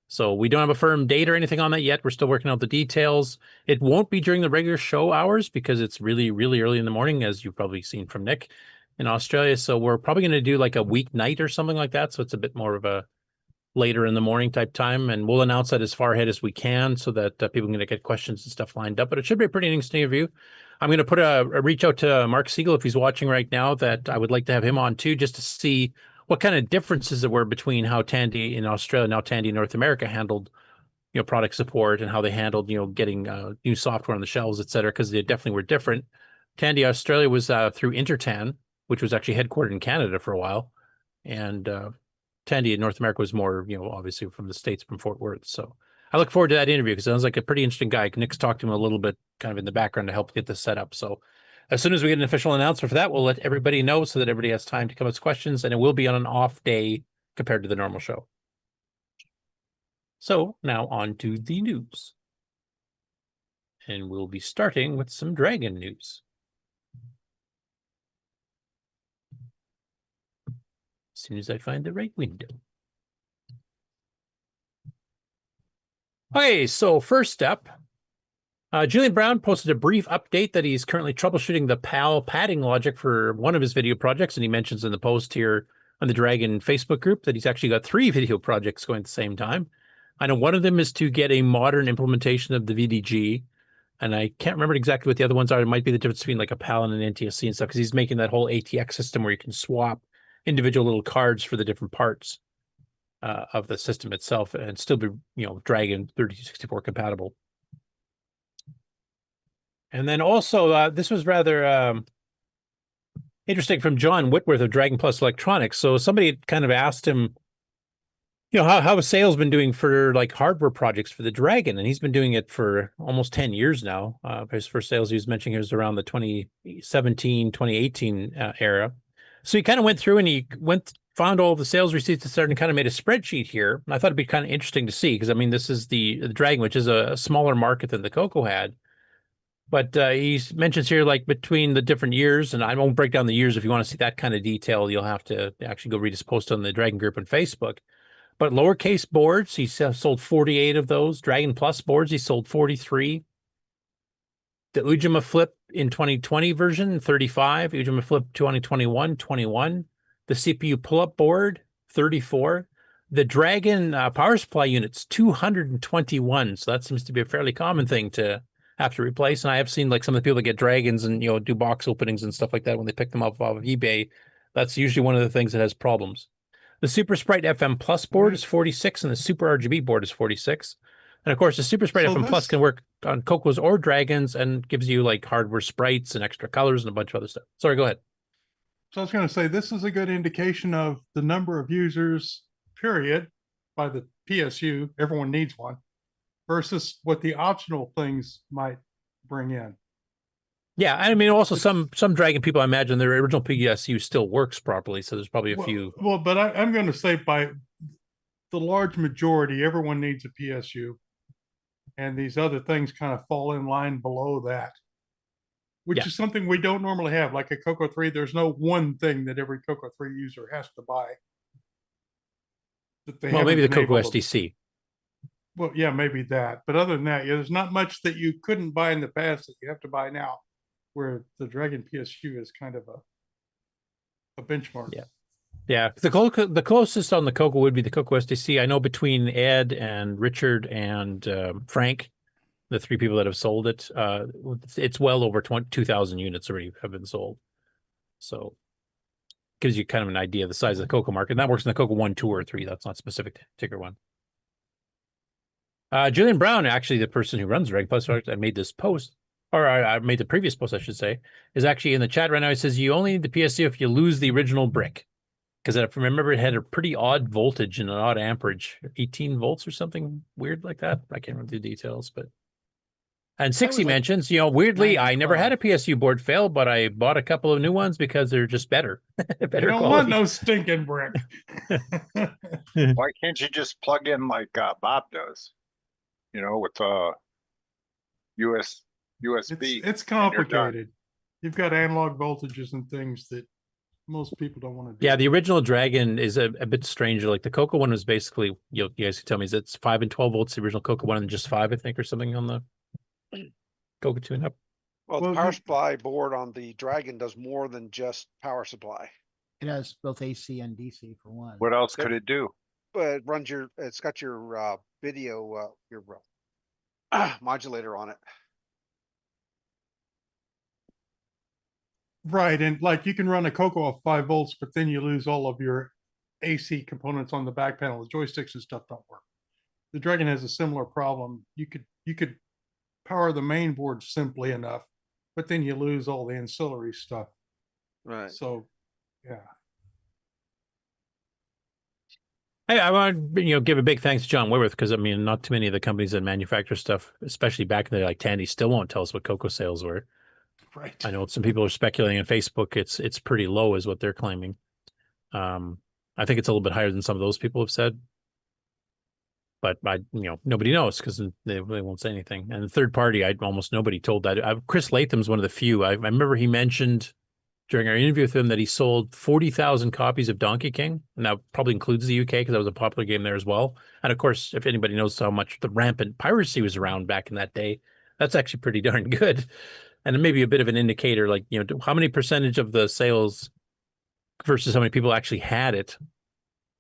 So we don't have a firm date or anything on that yet. We're still working out the details. It won't be during the regular show hours because it's really, really early in the morning, as you've probably seen from Nick in Australia. So we're probably going to do like a weeknight or something like that. So it's a bit more of a later in the morning type time. And we'll announce that as far ahead as we can so that people can get questions and stuff lined up. But it should be a pretty interesting interview. I'm going to put a reach out to Mark Siegel if he's watching right now, that I would like to have him on too, just to see what kind of differences there were between how Tandy in Australia, now Tandy in North America, handled, product support, and how they handled, getting new software on the shelves, et cetera, because they definitely were different. Tandy Australia was through Intertan, which was actually headquartered in Canada for a while, and Tandy in North America was more, obviously from the States, from Fort Worth. So I look forward to that interview because it sounds like a pretty interesting guy. Nick's talked to him a little bit kind of in the background to help get this set up. So as soon as we get an official announcement for that, we'll let everybody know so that everybody has time to come with questions, and it will be on an off day compared to the normal show. So now on to the news. And we'll be starting with some Dragon news. As soon as I find the right window. Okay, so first up, Julian Brown posted a brief update that he's currently troubleshooting the PAL padding logic for one of his video projects, and he mentions in the post here on the Dragon Facebook group that he's actually got 3 video projects going at the same time. I know one of them is to get a modern implementation of the VDG, and I can't remember exactly what the other ones are. It might be the difference between like a PAL and an NTSC and stuff, because he's making that whole ATX system where you can swap individual little cards for the different parts of the system itself and still be, Dragon 3264 compatible. And then also, this was rather interesting from John Whitworth of Dragon Plus Electronics. So somebody had kind of asked him, how has sales been doing for like hardware projects for the Dragon? And he's been doing it for almost 10 years now. His first sales he was mentioning here was around the 2017, 2018 era. So he kind of went through and he found all the sales receipts and started and kind of made a spreadsheet here. And I thought it'd be kind of interesting to see, because I mean, this is the Dragon, which is a smaller market than the CoCo had. But he mentions here, like between the different years, and I won't break down the years. If you want to see that kind of detail, you'll have to actually go read his post on the Dragon group on Facebook. But lowercase boards, he sold 48 of those. Dragon Plus boards, he sold 43. The Ujima Flip in 2020 version, 35. Ujima Flip 2021, 21. The CPU pull-up board, 34. The Dragon power supply units, 221. So that seems to be a fairly common thing to have to replace. And I have seen like some of the people that get Dragons and do box openings and stuff like that when they pick them up off of eBay. That's usually one of the things that has problems. The Super Sprite FM Plus board is 46, and the Super RGB board is 46. And of course, the Super Sprite FM Plus can work on CoCos or Dragons and gives you like hardware sprites and extra colors and a bunch of other stuff. Sorry, go ahead. So I was going to say, this is a good indication of the number of users, period, by the PSU. Everyone needs one, versus what the optional things might bring in. Yeah, I mean, also some Dragon people, I imagine their original PSU still works properly, so there's probably a few. Well, but I'm going to say by the large majority, everyone needs a PSU, and these other things kind of fall in line below that, which is something we don't normally have. Like a CoCo 3, there's no one thing that every CoCo 3 user has to buy. Well, maybe the CoCo SDC. Well, yeah, maybe that. But other than that, there's not much that you couldn't buy in the past that you have to buy now, where the Dragon PSU is kind of a benchmark. Yeah. Yeah. The closest on the CoCo would be the CoCo SDC. I know between Ed and Richard and Frank, the 3 people that have sold it. It's well over 2,000 units already have been sold. So gives you kind of an idea of the size of the CoCo market. And that works in the CoCo 1, 2, or 3. That's not specific to ticker 1. Julian Brown, actually the person who runs Dragon Plus, I made this post, or I made the previous post, I should say, is actually in the chat right now. He says, you only need the PSU if you lose the original brick. Because if I remember, it had a pretty odd voltage and an odd amperage, 18 volts or something weird like that. I can't remember the details, but. And 60 mentions, weirdly, I never had a PSU board fail, but I bought a couple of new ones because they're just better. Better you don't quality. want no stinking brick. Why can't you just plug in like Bob does? With USB. It's complicated. You've got analog voltages and things that most people don't want to do. Yeah, the original Dragon is a bit stranger. Like the CoCo one was basically, you guys can tell me, is it's 5 and 12 volts, the original CoCo one, and just 5, I think, or something on the CoCo 2 and up. Well, the power supply board on the Dragon does more than just power supply. It has both AC and DC for one. What else could it do? But it's got your video, your modulator on it. Right, and like you can run a CoCo off 5 volts, but then you lose all of your AC components on the back panel. The joysticks and stuff don't work. The Dragon has a similar problem. You could power the main board simply enough, but then you lose all the ancillary stuff. Right. So, yeah. Hey, I want to give a big thanks to John Whitworth, because I mean, not too many of the companies that manufacture stuff, especially back in the day, like Tandy, still won't tell us what CoCo sales were. Right. I know some people are speculating on Facebook. It's pretty low, is what they're claiming. I think it's a little bit higher than some of those people have said, but nobody knows because they won't say anything. And the third party, almost nobody told that. Chris Latham's one of the few. I remember he mentioned during our interview with him that he sold 40,000 copies of Donkey King, and that probably includes the UK because that was a popular game there as well. And of course, if anybody knows how much the rampant piracy was around back in that day, that's actually pretty darn good. And it may be a bit of an indicator, like, how many percentage of the sales versus how many people actually had it,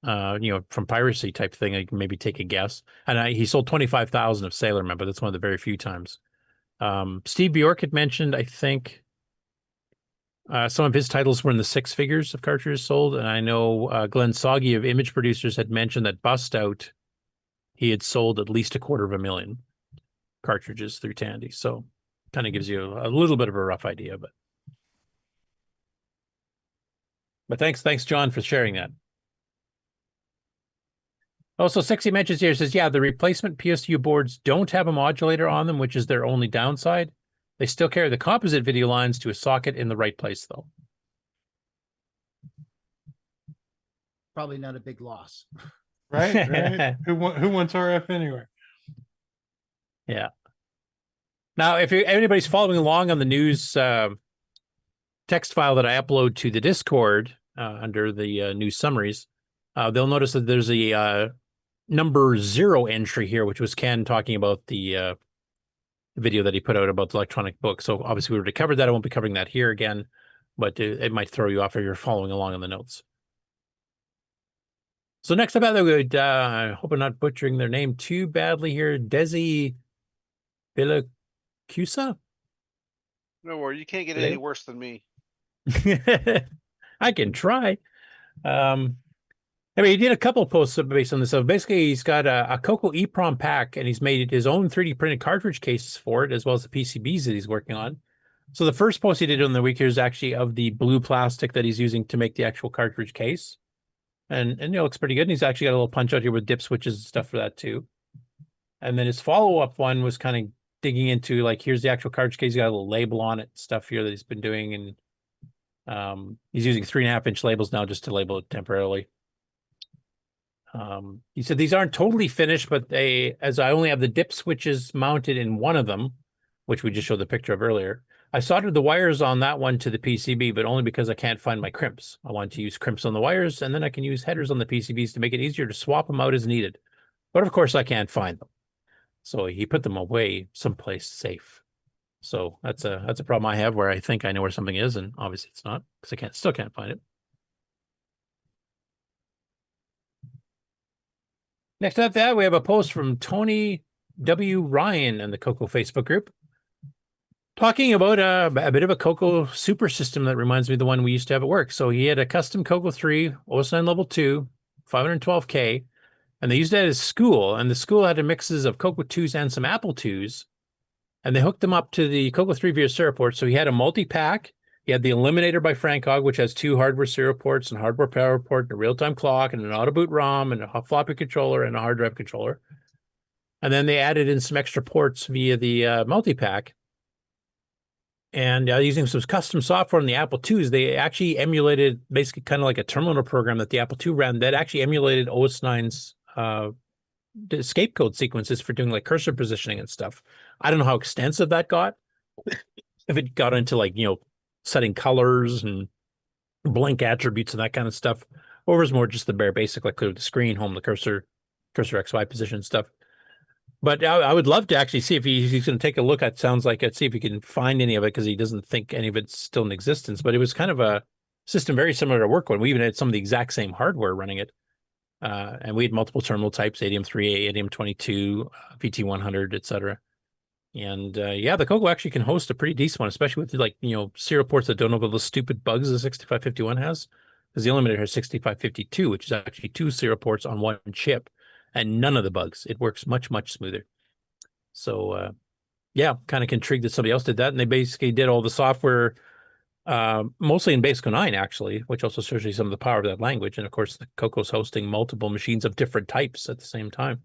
from piracy type thing. I can maybe take a guess. And he sold 25,000 of Sailor Man, but that's one of the very few times. Steve Bjork had mentioned, I think, some of his titles were in the 6 figures of cartridges sold. And I know Glenn Soggy of Image Producers had mentioned that Bust Out, he had sold at least 250,000 cartridges through Tandy. So kind of gives you a little bit of a rough idea, but thanks, John, for sharing that. Also, 60 mentions here, says, yeah, the replacement PSU boards don't have a modulator on them, which is their only downside. They still carry the composite video lines to a socket in the right place, though. Probably not a big loss. Right? Who wants RF anyway? Yeah. Now, if anybody's following along on the news text file that I upload to the Discord under the news summaries, they'll notice that there's a number 0 entry here, which was Ken talking about the video that he put out about the electronic book. So obviously we already covered that. I won't be covering that here again, but it might throw you off if you're following along on the notes. So next up, I would, I hope I'm not butchering their name too badly here, Desi Villaescusa? No worry, you can't get it any worse than me. I can try. I mean, he did a couple of posts based on this. So basically, he's got a CoCo EEPROM pack, and he's made his own 3D printed cartridge cases for it, as well as the PCBs that he's working on. So the first post he did on the week here is actually of the blue plastic that he's using to make the actual cartridge case. And it looks pretty good. And he's actually got a little punch out here with dip switches and stuff for that too. And then his follow-up one was kind of digging into, like, here's the actual cartridge case. He's got a little label on it, stuff here that he's been doing. And he's using 3.5-inch labels now just to label it temporarily. He said these aren't totally finished, but as I only have the dip switches mounted in one of them, which we just showed the picture of earlier, I soldered the wires on that one to the PCB, but only because I can't find my crimps. I want to use crimps on the wires, and then I can use headers on the PCBs to make it easier to swap them out as needed. But of course, I can't find them. So he put them away someplace safe. So that's a problem I have, where I think I know where something is, and obviously it's not, because I still can't find it. Next up, we have a post from Toni W Ryan in the CoCo Facebook group, talking about a bit of a CoCo super system that reminds me of the one we used to have at work. So he had a custom CoCo 3, Os9 Level 2, 512K, and they used that at his school. And the school had a mixes of CoCo 2s and some Apple 2s. And they hooked them up to the CoCo 3 via serial port. So he had a multi-pack. He had the Eliminator by Frank Hogg, which has 2 hardware serial ports and hardware power port, and a real-time clock, and an auto-boot ROM, and a floppy controller, and a hard drive controller. And then they added in some extra ports via the multi-pack. And using some custom software on the Apple IIs, they actually emulated basically kind of like a terminal program that the Apple II ran that actually emulated Os9's escape code sequences for doing like cursor positioning and stuff. I don't know how extensive that got. If it got into like, setting colors and blink attributes and that kind of stuff, or was more just the bare basic, like clear the screen, home the cursor XY position stuff. But I would love to actually see if he's going to take a look at, sounds like it, see if he can find any of it, because he doesn't think any of it's still in existence. But it was kind of a system very similar to work one. We even had some of the exact same hardware running it. And we had multiple terminal types, ADM3A, ADM22, VT100, etc. And yeah, the CoCo actually can host a pretty decent one, especially with like, serial ports that don't have all the stupid bugs the 6551 has. Because the Eliminator has 6552, which is actually 2 serial ports on 1 chip. And none of the bugs. It works much, much smoother. So, yeah, kind of intrigued that somebody else did that. And they basically did all the software, mostly in Basic 09, actually, which also shows you some of the power of that language. And, of course, the CoCo's hosting multiple machines of different types at the same time.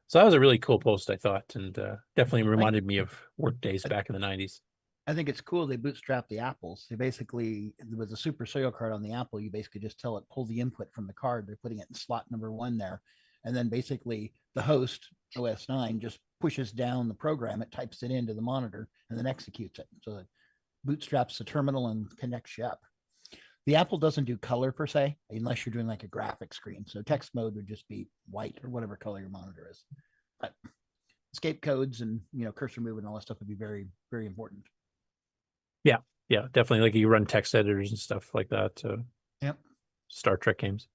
So that was a really cool post, I thought, and definitely reminded me of work days back in the 90s. I think it's cool they bootstrap the apples. They basically, with a super serial card on the Apple, you basically just tell it, pull the input from the card. They're putting it in slot number 1 there. And then basically the host, Os9, just pushes down the program. It types it into the monitor and then executes it. So it bootstraps the terminal and connects you up. The Apple doesn't do color per se, unless you're doing like a graphic screen. So text mode would just be white or whatever color your monitor is. But escape codes and, cursor movement and all that stuff would be very, very important. Yeah, definitely. Like you run text editors and stuff like that. Yep. Star Trek games.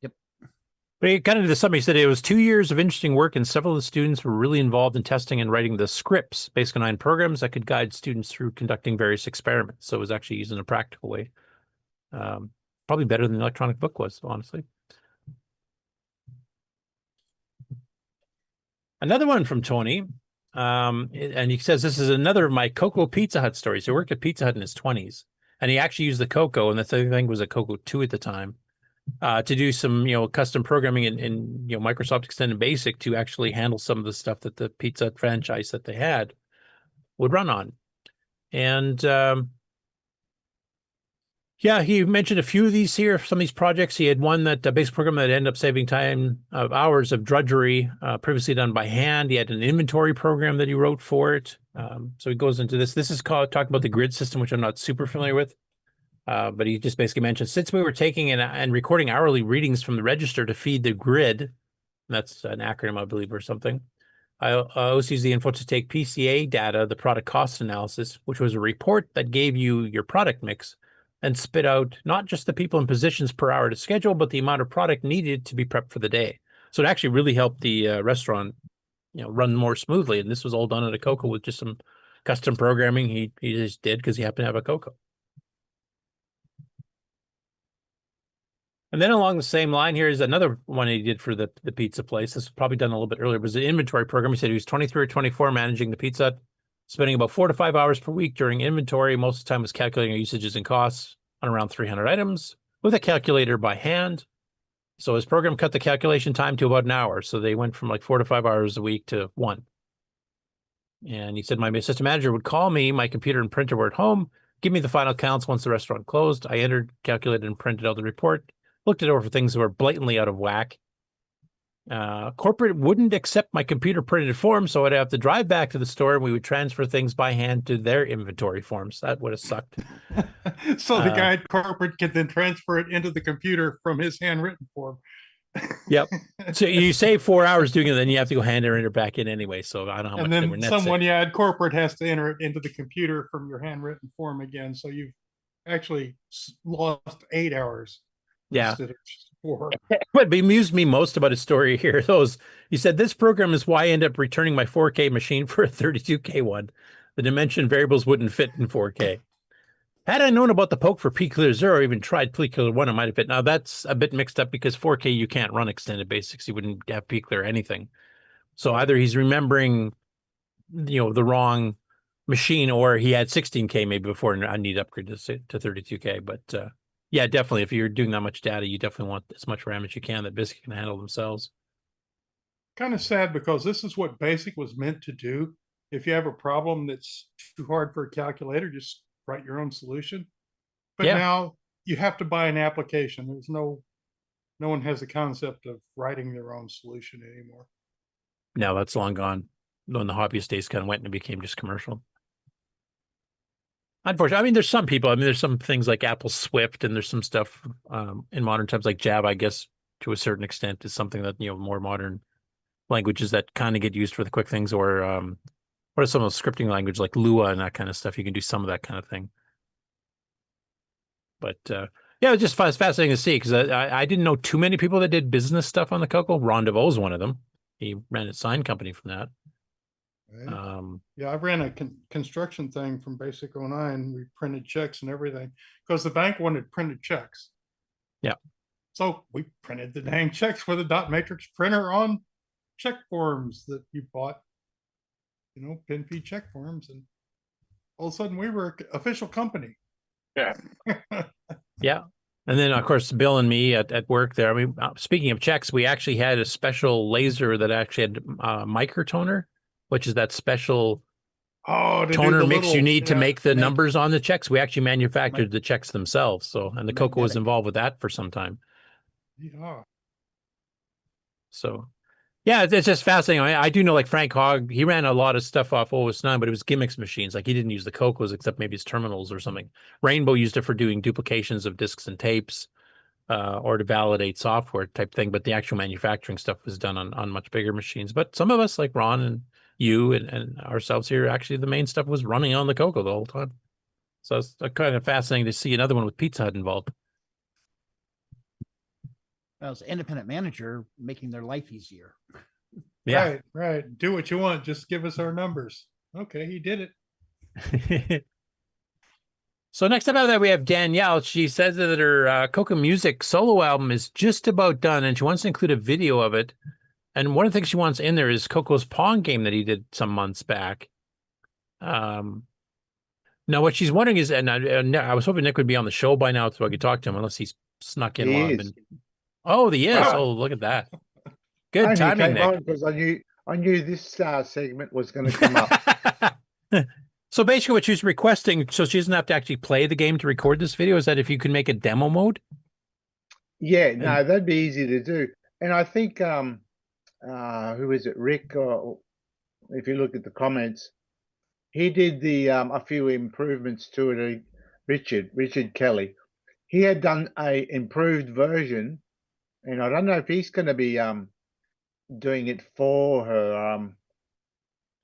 Yep. But he kind of did the summary. He said it was 2 years of interesting work, and several of the students were really involved in testing and writing the scripts, Basic 09 programs that could guide students through conducting various experiments. So it was actually used in a practical way. Probably better than the electronic book was, honestly. Another one from Tony. And he says, this is another of my CoCo Pizza Hut stories. He worked at Pizza Hut in his 20s, and he actually used the CoCo, and the thing was a CoCo 2 at the time, to do some, custom programming in Microsoft Extended Basic to actually handle some of the stuff that the Pizza Hut franchise that they had would run on. And yeah, he mentioned a few of these here, some of these projects. He had one that basic program that ended up saving time of hours of drudgery previously done by hand. He had an inventory program that he wrote for it. So he goes into this. This is talking about the grid system, which I'm not super familiar with. But he just basically mentioned, since we were taking and recording hourly readings from the register to feed the grid, that's an acronym, I believe, or something. I also used the info to take PCA data, the product cost analysis, which was a report that gave you your product mix, and spit out not just the people in positions per hour to schedule, but the amount of product needed to be prepped for the day. So it actually really helped the restaurant, run more smoothly. And this was all done at a CoCo with just some custom programming he just did because he happened to have a CoCo. And then along the same line, here is another one he did for the pizza place. This was probably done a little bit earlier. It was an inventory program. He said he was 23 or 24 managing the pizza, spending about 4 to 5 hours per week during inventory. Most of the time was calculating our usages and costs on around 300 items with a calculator by hand. So his program cut the calculation time to about an hour. So they went from like 4 to 5 hours a week to 1. And he said, my assistant manager would call me, my computer and printer were at home, give me the final counts once the restaurant closed. I entered, calculated, and printed out the report, looked it over for things that were blatantly out of whack. Corporate wouldn't accept my computer printed form, so I'd have to drive back to the store and we would transfer things by hand to their inventory forms. That would have sucked. So the guy at corporate could then transfer it into the computer from his handwritten form. Yep. So you save 4 hours doing it, then you have to go hand enter back in anyway. So I don't know how much they were And net then someone, saving. at corporate has to enter it into the computer from your handwritten form again. So you've actually lost 8 hours. Yeah. instead of just 4. What bemused me most about his story here, he said, this program is why I end up returning my 4K machine for a 32K one. The dimension variables wouldn't fit in 4K. Had I known about the poke for pClear0 or even tried pClear1, it might have fit. Now, that's a bit mixed up because 4K, you can't run extended basics. You wouldn't have pClear anything. So either he's remembering, the wrong machine, or he had 16K maybe before and I need to upgrade to 32K. But yeah, definitely, if you're doing that much data, you definitely want as much RAM as you can that BASIC can handle themselves. Kind of sad because this is what BASIC was meant to do. If you have a problem that's too hard for a calculator, just write your own solution. But now you have to buy an application. There's no one has the concept of writing their own solution anymore. No, that's long gone. When the hobbyist days kind of went and it became just commercial. Unfortunately, I mean, there's some people, there's some things like Apple Swift, and there's some stuff in modern times like Java, I guess, to a certain extent is something that, more modern languages that kind of get used for the quick things, or what are some of the scripting language like Lua and that kind of stuff? You can do some of that kind of thing. But yeah, it was just fascinating to see, because I didn't know too many people that did business stuff on the CoCo. Ron DeVoe's one of them. He ran a sign company from that. Yeah, I ran a construction thing from Basic 09. We printed checks and everything because the bank wanted printed checks. Yeah. So we printed the dang checks with a dot matrix printer on check forms that you bought, pin fee check forms, and all of a sudden we were an official company. Yeah. Yeah. And then, of course, Bill and me at work there. Speaking of checks, we actually had a special laser that actually had microtoner, which is that special toner mix you need to make the numbers on the checks. We actually manufactured the checks themselves. And the CoCo was involved with that for some time. Yeah. So, yeah, it's just fascinating. I do know, like Frank Hogg, he ran a lot of stuff off Os9, but it was gimmicks machines. Like, he didn't use the CoCos except maybe his terminals or something. Rainbow used it for doing duplications of discs and tapes, or to validate software type thing. But the actual manufacturing stuff was done on much bigger machines. But some of us, like Ron and you and ourselves here, actually the main stuff was running on the CoCo the whole time. So it's kind of fascinating to see another one with Pizza Hut involved. As an independent manager, making their life easier. Yeah. Right. Do what you want. Just give us our numbers. Okay, he did it. So next up out of that, we have Danielle. She says that her CoCo Music solo album is just about done, and she wants to include a video of it. And one of the things she wants in there is CoCo's Pong game that he did some months back. Now, what she's wondering is, and I was hoping Nick would be on the show by now so I could talk to him, unless he's snuck in while I've been. Oh, he is. Wow. Oh, look at that. Good timing, Nick. Because I knew this segment was going to come up. So basically what she's requesting, so she doesn't have to actually play the game to record this video, is that if you can make a demo mode? Yeah, no, that'd be easy to do. And I think, who is it, Rick? Or if you look at the comments, he did a few improvements to it. Richard Kelly. He had done a improved version, and I don't know if he's going to be doing it for her.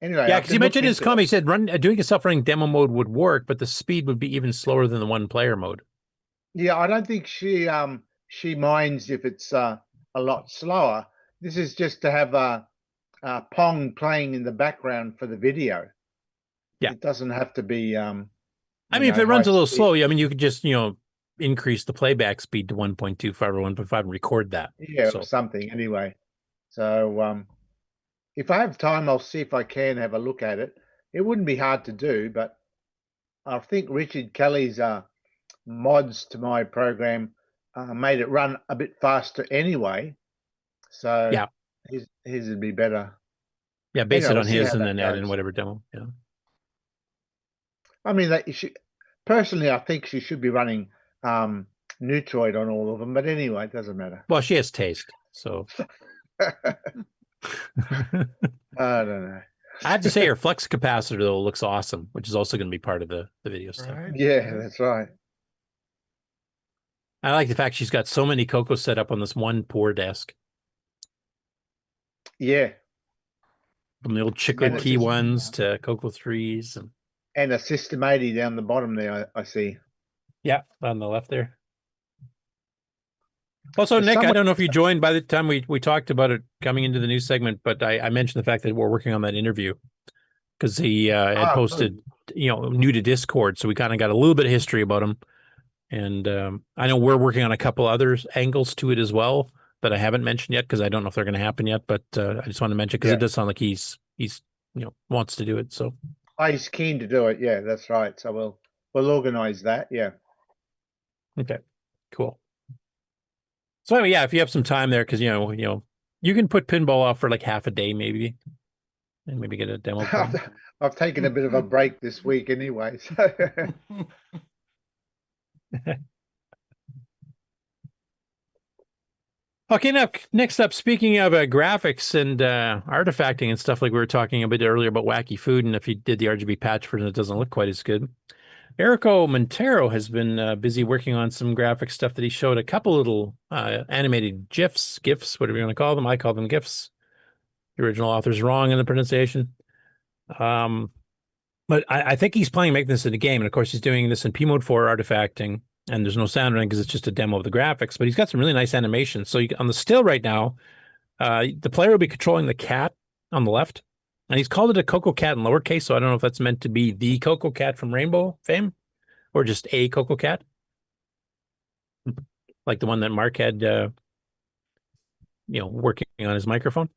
Anyway, Yeah, because he mentioned in his comment, he said doing a self-running demo mode would work, but the speed would be even slower than the one-player mode. Yeah, I don't think she minds if it's a lot slower. This is just to have Pong playing in the background for the video. Yeah, it doesn't have to be. if it runs a little slow, you could just increase the playback speed to 1.25 or 1.5 and record that. Yeah, or something anyway. So if I have time, I'll see if I can have a look at it. It wouldn't be hard to do, but I think Richard Kelly's mods to my program made it run a bit faster anyway. So yeah, his would be better. Yeah, base it on his and then add in whatever demo. Yeah. I mean, personally, I think she should be running Neutroid on all of them, but anyway, it doesn't matter. Well, she has taste, so. I don't know. I have to say her flux capacitor though looks awesome, which is also going to be part of the video stuff. Right. Yeah, that's right. I like the fact she's got so many CoCo set up on this one poor desk. Yeah. From the old Chiclet Key ones to CoCo 3s. And a System 80 down the bottom there, I see. Yeah, on the left there. Also, Nick, I Someone- don't know if you joined by the time we talked about it coming into the news segment, but I mentioned the fact that we're working on that interview because he had posted, new to Discord. So we kind of got a little bit of history about him. And I know we're working on a couple other angles to it as well that I haven't mentioned yet because I don't know if they're going to happen yet. But I just want to mention because it does sound like he's wants to do it. So he's keen to do it. Yeah, that's right. So we'll organize that. Yeah. okay, cool. So anyway, yeah, if you have some time there, because you can put pinball off for like half a day maybe, and maybe get a demo. I've taken a bit of a break this week anyway. So. Okay, now next up, speaking of graphics and artifacting and stuff like we were talking a bit earlier about Wacky Food, and if you did the RGB patch version, it doesn't look quite as good. Erico Monteiro has been busy working on some graphic stuff that he showed a couple little animated GIFs, whatever you want to call them. I call them GIFs. The original author's wrong in the pronunciation. But I think he's planning to make this in a game. And of course, he's doing this in P mode 4 artifacting. And there's no sound running because it's just a demo of the graphics. But he's got some really nice animations. So on the still right now, the player will be controlling the cat on the left. And he's called it a CoCo Cat in lowercase. So I don't know if that's meant to be the CoCo Cat from Rainbow fame or just a CoCo Cat. Like the one that Mark had, working on his microphone.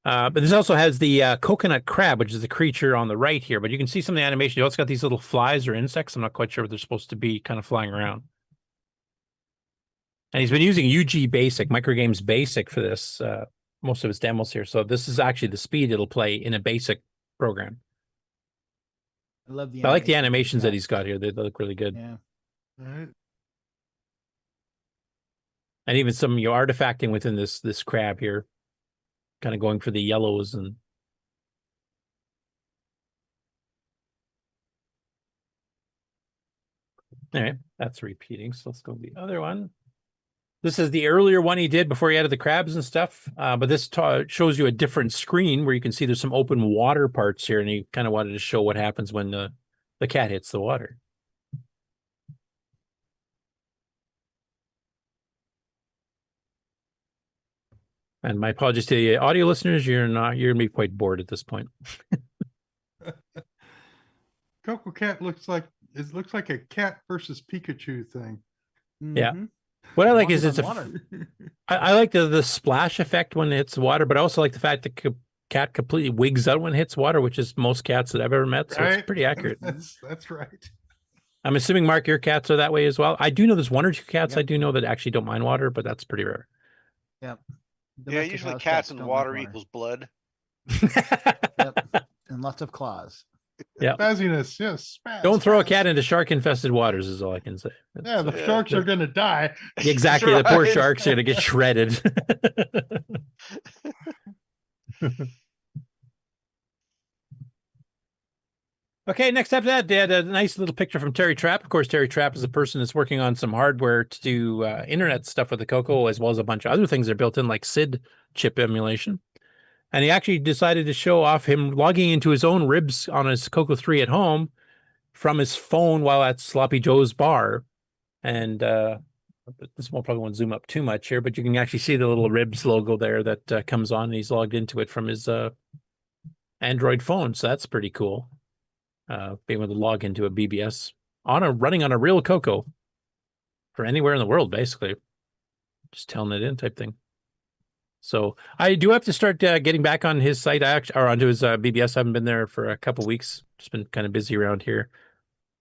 But this also has the coconut crab, which is the creature on the right here. But you can see some of the animation. You also got these little flies or insects. I'm not quite sure what they're supposed to be kind of flying around. And he's been using UG Basic, Microgames Basic for this, most of his demos here. So this is actually the speed it'll play in a basic program. I love the I like the animations that he's got here. They look really good. Yeah. And even some artifacting within this crab here. Kind of going for the yellows and all right, that's repeating. So let's go to the other one. This is the earlier one he did before he added the crabs and stuff. But this shows you a different screen where you can see there's some open water parts here, and he kind of wanted to show what happens when the cat hits the water. And my apologies to the audio listeners. You're gonna be quite bored at this point. CoCo Cat looks like a cat versus Pikachu thing. Yeah. What I like is it's I like the splash effect when it hits the water, but I also like the fact that the cat completely wigs out when it hits water, which is most cats that I've ever met. So it's pretty accurate. That's right. I'm assuming, Mark, your cats are that way as well. I do know there's one or two cats I do know that actually don't mind water, but that's pretty rare. Yep. Yeah, usually cats and water equals blood. Yep. And lots of claws. Yeah. Spazziness, yes. Don't throw a cat into shark-infested waters is all I can say. Yeah, the sharks are going to die. Exactly. The poor sharks are going to get shredded. Okay, next up that they had a nice little picture from Terry Trapp. Of course, Terry Trapp is a person that's working on some hardware to do internet stuff with the CoCo, as well as a bunch of other things that are built in, like SID chip emulation. And he actually decided to show off him logging into his own ribs on his CoCo 3 at home from his phone while at Sloppy Joe's bar. And this one probably won't zoom up too much here, but you can actually see the little ribs logo there that comes on, and he's logged into it from his Android phone. So that's pretty cool. Being able to log into a BBS running on a real CoCo for anywhere in the world, basically. Just telling it in type thing. So I do have to start getting back on his site, or onto his BBS. I haven't been there for a couple weeks. Just been kind of busy around here.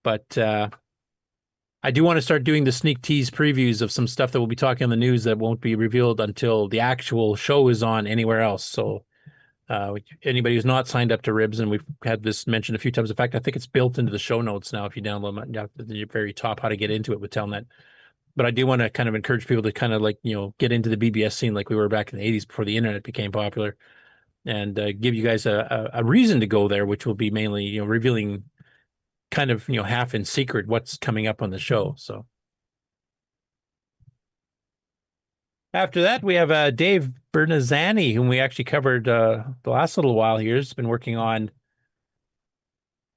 But I do want to start doing the sneak tease previews of some stuff that we'll be talking on the news that won't be revealed until the actual show is on anywhere else. So anybody who's not signed up to Ribs, and we've had this mentioned a few times. In fact, I think it's built into the show notes now. If you download them at the very top, how to get into it with Telnet. But I do want to kind of encourage people to kind of get into the BBS scene like we were back in the 80s before the internet became popular, and give you guys a reason to go there, which will be mainly, revealing kind of, half in secret what's coming up on the show. So after that, we have Dave Bernazzani, whom we actually covered the last little while here. He's been working on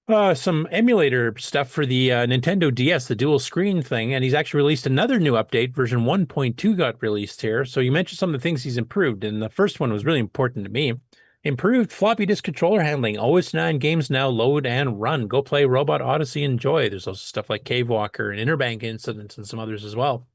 some emulator stuff for the Nintendo DS, the dual screen thing, and he's actually released another new update. Version 1.2 got released here. So you mentioned some of the things he's improved, and the first one was really important to me. Improved floppy disk controller handling. Os9 games now load and run. Go play Robot Odyssey and Joy. There's also stuff like Cave Walker and Interbank Incidents and some others as well.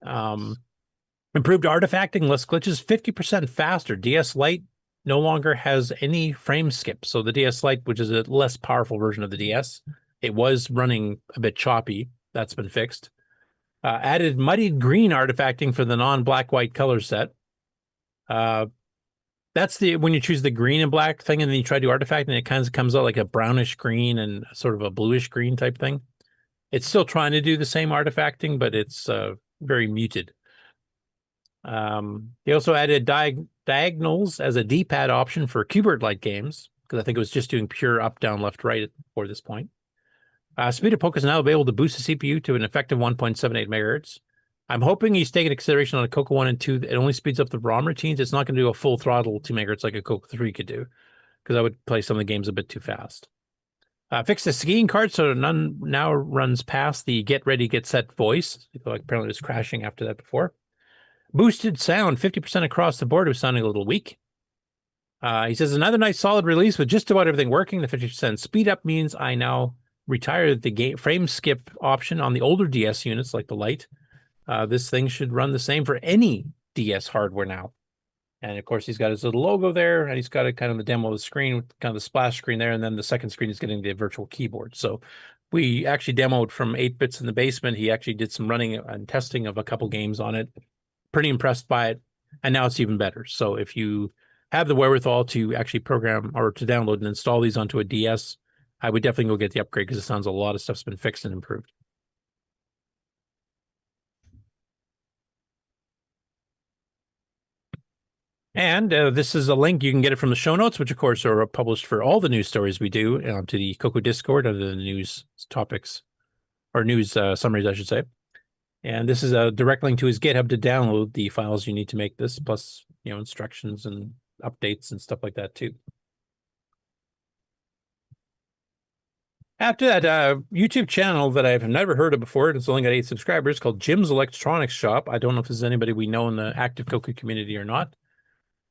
Improved artifacting, less glitches, 50% faster. DS Lite no longer has any frame skip. So the DS Lite, which is a less powerful version of the DS, it was running a bit choppy. That's been fixed. Added muddied green artifacting for the non-black-white color set. That's when you choose the green and black thing and then you try to artifact and it kind of comes out like a brownish green and sort of a bluish green type thing. It's still trying to do the same artifacting, but it's very muted. They also added diagonals as a D-pad option for keyboard-like games, because I think it was just doing pure up, down, left, right for this point. Speed of Poke is now available to boost the CPU to an effective 1.78 megahertz. I'm hoping he's taking consideration on a CoCo 1 and 2. It only speeds up the ROM routines. It's not going to do a full throttle 2 megahertz like a CoCo 3 could do, because I would play some of the games a bit too fast. Fixed the skiing card so none now runs past the get ready, get set voice. Like apparently it was crashing after that before. Boosted sound, 50% across the board. It was sounding a little weak. He says, another nice solid release with just about everything working. The 50% speed up means I now retire the game frame skip option on the older DS units like the Lite. This thing should run the same for any DS hardware now. And of course, he's got his little logo there, and he's got it kind of the demo of the screen with kind of the splash screen there. And then the second screen is getting the virtual keyboard. So we actually demoed from 8-bits in the basement. He actually did some running and testing of a couple games on it. Pretty impressed by it, and now it's even better. So if you have the wherewithal to actually program or to download and install these onto a DS, I would definitely go get the upgrade because it sounds a lot of stuff's been fixed and improved. And this is a link. You can get it from the show notes, which of course are published for all the news stories we do onto the CoCo Discord under the news topics or news summaries, I should say. And this is a direct link to his GitHub to download the files you need to make this, plus, you know, instructions and updates and stuff like that too. After that, YouTube channel that I've never heard of before, it's only got 8 subscribers, called Jim's Electronics Shop. I don't know if there's anybody we know in the active CoCo community or not.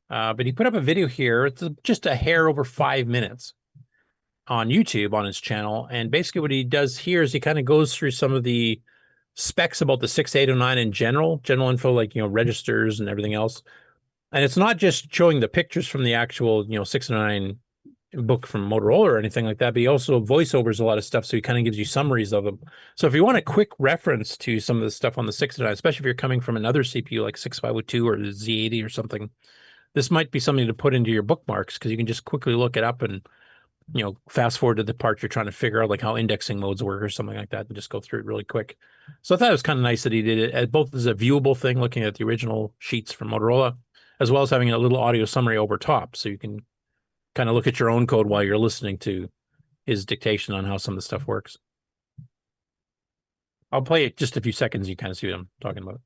But he put up a video here. It's just a hair over 5 minutes on YouTube on his channel. And basically what he does here is he kind of goes through some of the specs about the 6809 in general info, like, you know, registers and everything else. And it's not just showing the pictures from the actual, you know, 609 book from Motorola or anything like that, but he also voiceovers a lot of stuff. So he kind of gives you summaries of them. So if you want a quick reference to some of the stuff on the 609, especially if you're coming from another CPU like 6502 or the Z80 or something, this might be something to put into your bookmarks because you can just quickly look it up and, you know, fast forward to the part you're trying to figure out, like how indexing modes work or something like that, and just go through it really quick. So I thought it was kind of nice that he did it as both as a viewable thing, looking at the original sheets from Motorola, as well as having a little audio summary over top. So you can kind of look at your own code while you're listening to his dictation on how some of the stuff works. I'll play it just a few seconds. You kind of see what I'm talking about.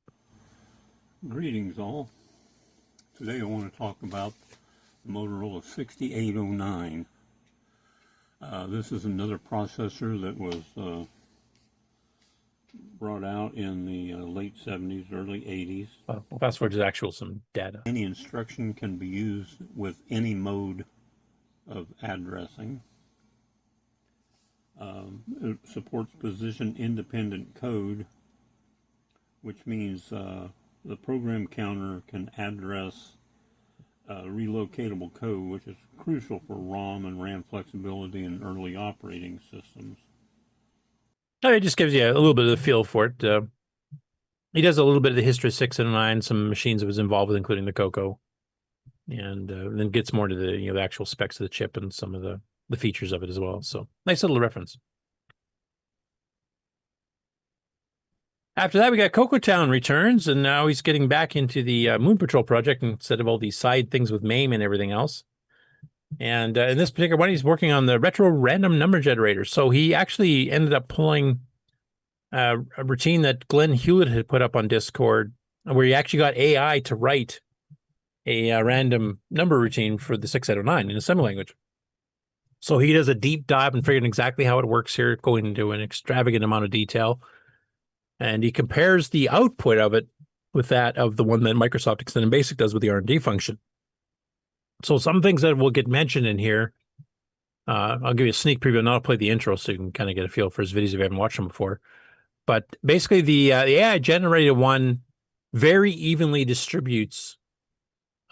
Greetings all. Today I want to talk about the Motorola 6809. This is another processor that was brought out in the late 70s, early 80s. We'll fast forward to actual some data. Any instruction can be used with any mode of addressing. It supports position-independent code, which means the program counter can address relocatable code, which is crucial for ROM and RAM flexibility in early operating systems. It just gives you a little bit of the feel for it. He does a little bit of the history of 609, some machines it was involved with, including the CoCo, and then gets more to the, you know, the actual specs of the chip and some of the features of it as well. So nice little reference. After that, we got Coco Town returns, and now he's getting back into the Moon Patrol project instead of all these side things with MAME and everything else. And in this particular one, he's working on the retro random number generator. So he actually ended up pulling a routine that Glenn Hewlett had put up on Discord, where he actually got AI to write a random number routine for the 6809 in assembly language. So he does a deep dive and figuring exactly how it works here, going into an extravagant amount of detail. And he compares the output of it with that of the one that Microsoft Extended Basic does with the R&D function. So some things that will get mentioned in here, I'll give you a sneak preview, and I'll play the intro so you can kind of get a feel for his videos if you haven't watched them before. But basically, the AI generated one very evenly distributes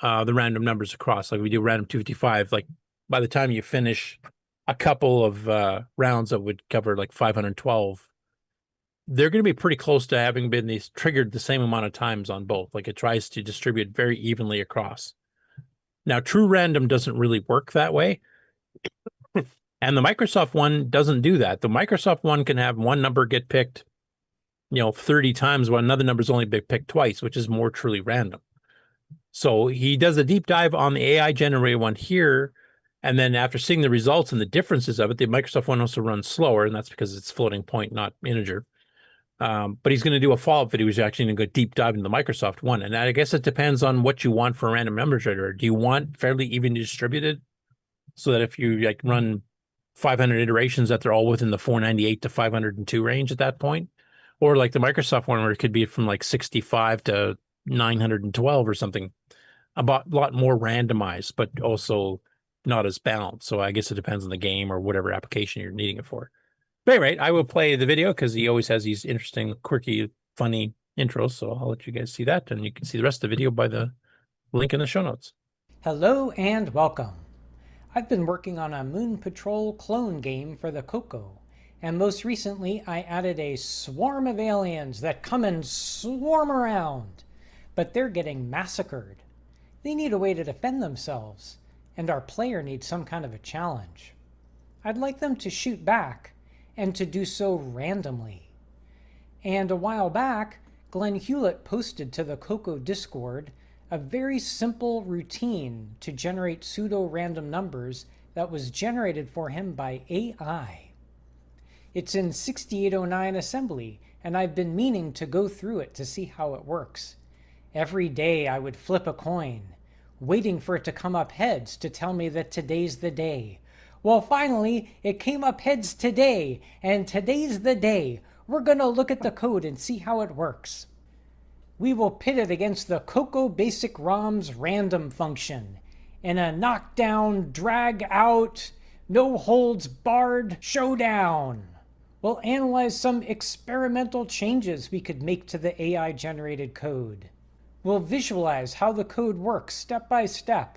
the random numbers across. Like we do random 255, like by the time you finish a couple of rounds that would cover like 512, they're going to be pretty close to having been triggered the same amount of times on both. Like it tries to distribute very evenly across. Now, true random doesn't really work that way. And the Microsoft one doesn't do that. The Microsoft one can have one number get picked, 30 times while another number is only been picked twice, which is more truly random. So he does a deep dive on the AI generated one here. And then after seeing the results and the differences of it, the Microsoft one also runs slower, and that's because it's floating point, not integer. But he's going to do a follow-up video. He's actually going to go deep dive into the Microsoft one. And I guess it depends on what you want for a random number generator. Do you want fairly evenly distributed so that if you run 500 iterations that they're all within the 498 to 502 range at that point? Or like the Microsoft one where it could be from like 65 to 912 or something. A lot more randomized, but also not as balanced. So I guess it depends on the game or whatever application you're needing it for. But anyway, I will play the video because he always has these interesting, quirky, funny intros. So I'll let you guys see that. And you can see the rest of the video by the link in the show notes. Hello and welcome. I've been working on a Moon Patrol clone game for the CoCo. And most recently, I added a swarm of aliens that come and swarm around. But they're getting massacred. They need a way to defend themselves, and our player needs some kind of a challenge. I'd like them to shoot back, and to do so randomly. And a while back, Glenn Hewlett posted to the CoCo Discord a very simple routine to generate pseudo-random numbers that was generated for him by AI. It's in 6809 assembly, and I've been meaning to go through it to see how it works. Every day I would flip a coin, waiting for it to come up heads to tell me that today's the day. Well, finally, it came up heads today, and today's the day. We're gonna look at the code and see how it works. We will pit it against the CoCo Basic ROM's random function in a knockdown, drag out, no holds barred showdown. We'll analyze some experimental changes we could make to the AI generated code. We'll visualize how the code works step by step.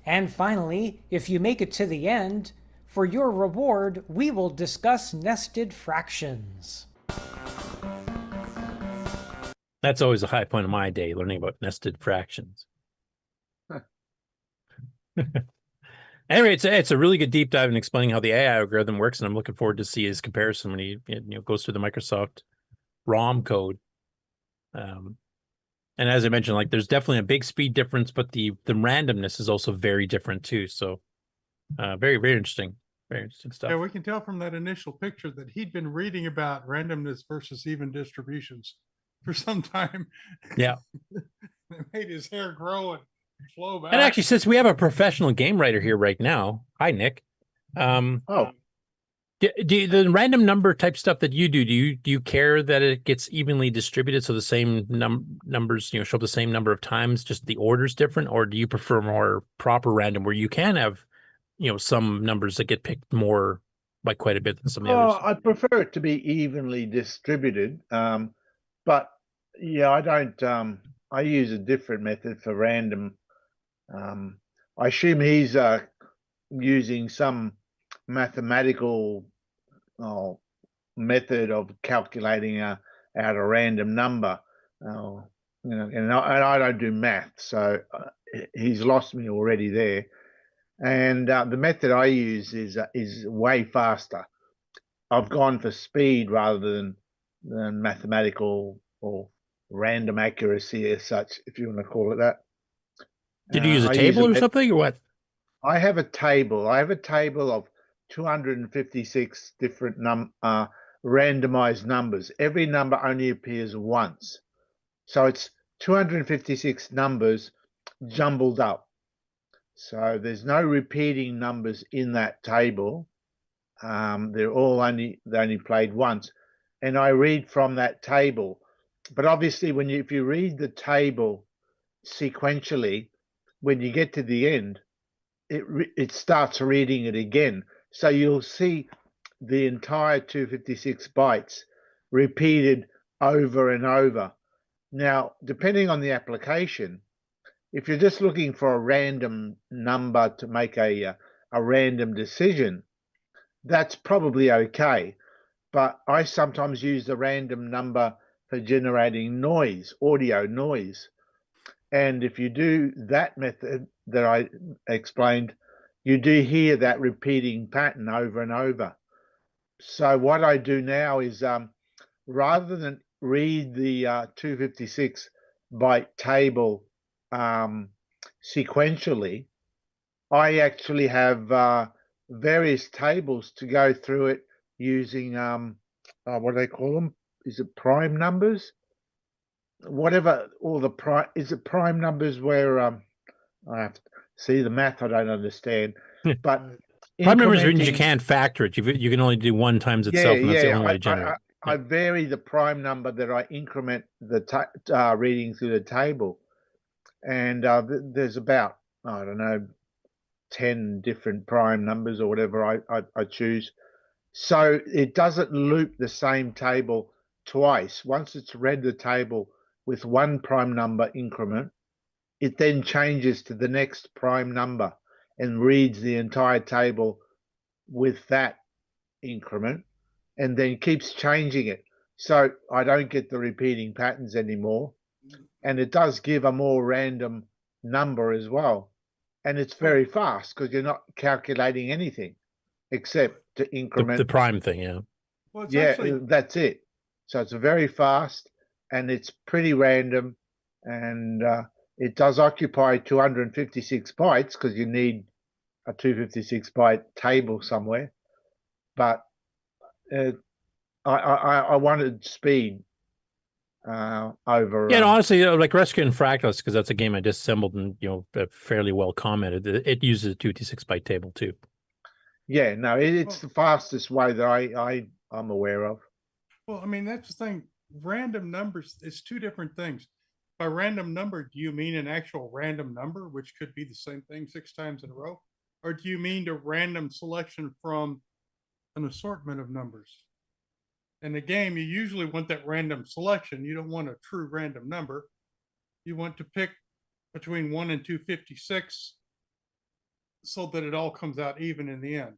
And finally, if you make it to the end, for your reward, we will discuss nested fractions. That's always a high point of my day, learning about nested fractions. Anyway, it's a really good deep dive in explaining how the AI algorithm works, and I'm looking forward to see his comparison when he goes through the Microsoft ROM code. And as I mentioned, like there's definitely a big speed difference, but the randomness is also very different too. So very, very interesting. Very interesting stuff. Yeah, we can tell from that initial picture that he'd been reading about randomness versus even distributions for some time. Yeah. It made his hair grow and flow back. And actually, since we have a professional game writer here right now, hi, Nick. Do the random number type stuff that you do you care that it gets evenly distributed so the same numbers show up the same number of times, just the order's different, or do you prefer more proper random where you can have some numbers that get picked more by quite a bit than some of the others? I prefer it to be evenly distributed, but yeah, I don't. I use a different method for random. I assume he's using some mathematical method of calculating out a random number, and I don't do math, so he's lost me already there. And the method I use is way faster. I've gone for speed rather than mathematical or random accuracy as such, if you want to call it that. Did you use a table or something, or what? I have a table. I have a table of 256 different randomized numbers. Every number only appears once. So it's 256 numbers jumbled up. So there's no repeating numbers in that table. They're all they only played once. And I read from that table. But obviously, if you read the table sequentially, when you get to the end, it starts reading it again. So you'll see the entire 256 bytes repeated over and over. Now, depending on the application, if you're just looking for a random number to make a random decision, that's probably okay. But I sometimes use the random number for generating noise, audio noise. And if you do that method that I explained, you do hear that repeating pattern over and over. So what I do now is rather than read the 256 byte table sequentially, I actually have various tables to go through it using what do they call them? Is it prime numbers? Whatever, all the prime, is it prime numbers where I have to see the math, I don't understand. But prime numbers means you can't factor it. You can only do one times itself, and that's the only way to generate. I vary the prime number that I increment the reading through the table. And there's about, I don't know, 10 different prime numbers or whatever I choose. So it doesn't loop the same table twice. Once it's read the table with one prime number increment, it then changes to the next prime number and reads the entire table with that increment and then keeps changing it. So I don't get the repeating patterns anymore. And it does give a more random number as well. And it's very fast because you're not calculating anything except to increment the prime thing, yeah. Well, that's it. So it's very fast and it's pretty random, and it does occupy 256 bytes because you need a 256 byte table somewhere. But I wanted speed over. Yeah, honestly, like Rescue and Fractals, because that's a game I disassembled and fairly well commented. It uses a 256 byte table too. Yeah, no, it's the fastest way that I'm aware of. Well, I mean, that's the thing. Random numbers, it's two different things. By random number, do you mean an actual random number, which could be the same thing 6 times in a row? Or do you mean a random selection from an assortment of numbers? In the game, you usually want that random selection. You don't want a true random number. You want to pick between 1 and 256 so that it all comes out even in the end.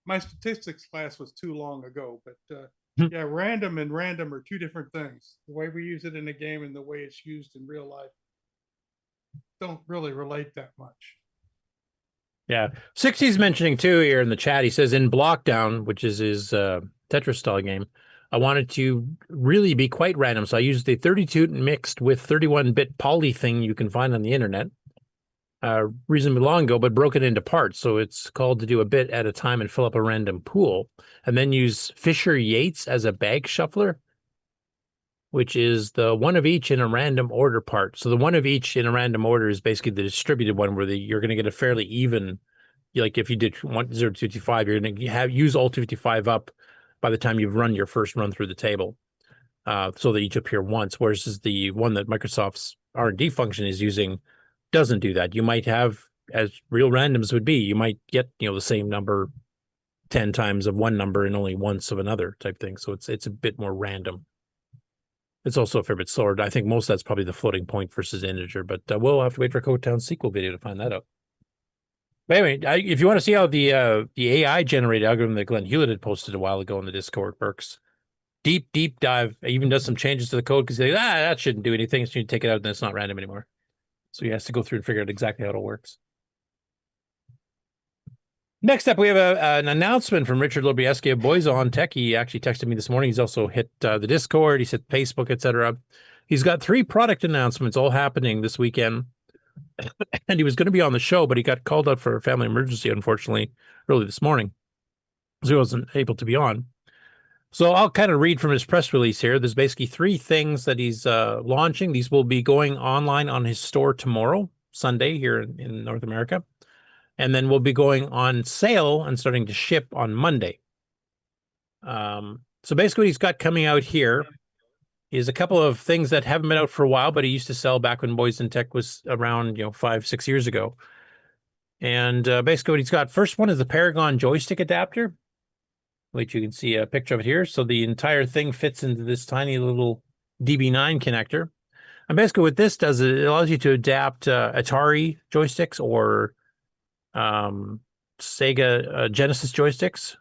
My statistics class was too long ago, but yeah, random and random are two different things. The way we use it in the game and the way it's used in real life don't really relate that much. Yeah. 60's mentioning too here in the chat. He says in Blockdown, which is his Tetris style game, I wanted to really be quite random. So I used the 32 mixed with 31-bit poly thing you can find on the internet reasonably long ago, but broken into parts. So it's called to do a bit at a time and fill up a random pool, and then use Fisher Yates as a bag shuffler, which is the one of each in a random order part. So the one of each in a random order is basically the distributed one where you're going to get a fairly even, like if you did 0 to 255, you're going to use all 255 up by the time you've run your first run through the table. So they each appear once, whereas the one that Microsoft's R&D function is using doesn't do that. You might have, as real randoms would be, you might get the same number 10 times of one number and only once of another type thing. So it's a bit more random. It's also a fair bit slower. I think most of that's probably the floating point versus integer, but we'll have to wait for Coco Town sequel video to find that out. But anyway, if you want to see how the AI generated algorithm that Glenn Hewlett had posted a while ago in the Discord works, deep dive, even does some changes to the code because they that shouldn't do anything. So you take it out and it's not random anymore. So he has to go through and figure out exactly how it all works. Next up, we have an announcement from Richard Lobieski of Boys on Tech. He actually texted me this morning. He's also hit the Discord. He's hit Facebook, etc. He's got 3 product announcements all happening this weekend. And he was going to be on the show, but he got called out for a family emergency, unfortunately, early this morning. So he wasn't able to be on. So I'll kind of read from his press release here. There's basically 3 things that he's launching. These will be going online on his store tomorrow, Sunday, here in North America. And then we'll be going on sale and starting to ship on Monday. So basically what he's got coming out here is a couple of things that haven't been out for a while, but he used to sell back when Boys in Tech was around, 5-6 years ago. And basically what he's got, first one is the Paragon joystick adapter, which you can see a picture of it here. So the entire thing fits into this tiny little DB9 connector. And basically what this does is it allows you to adapt Atari joysticks or Sega Genesis joysticks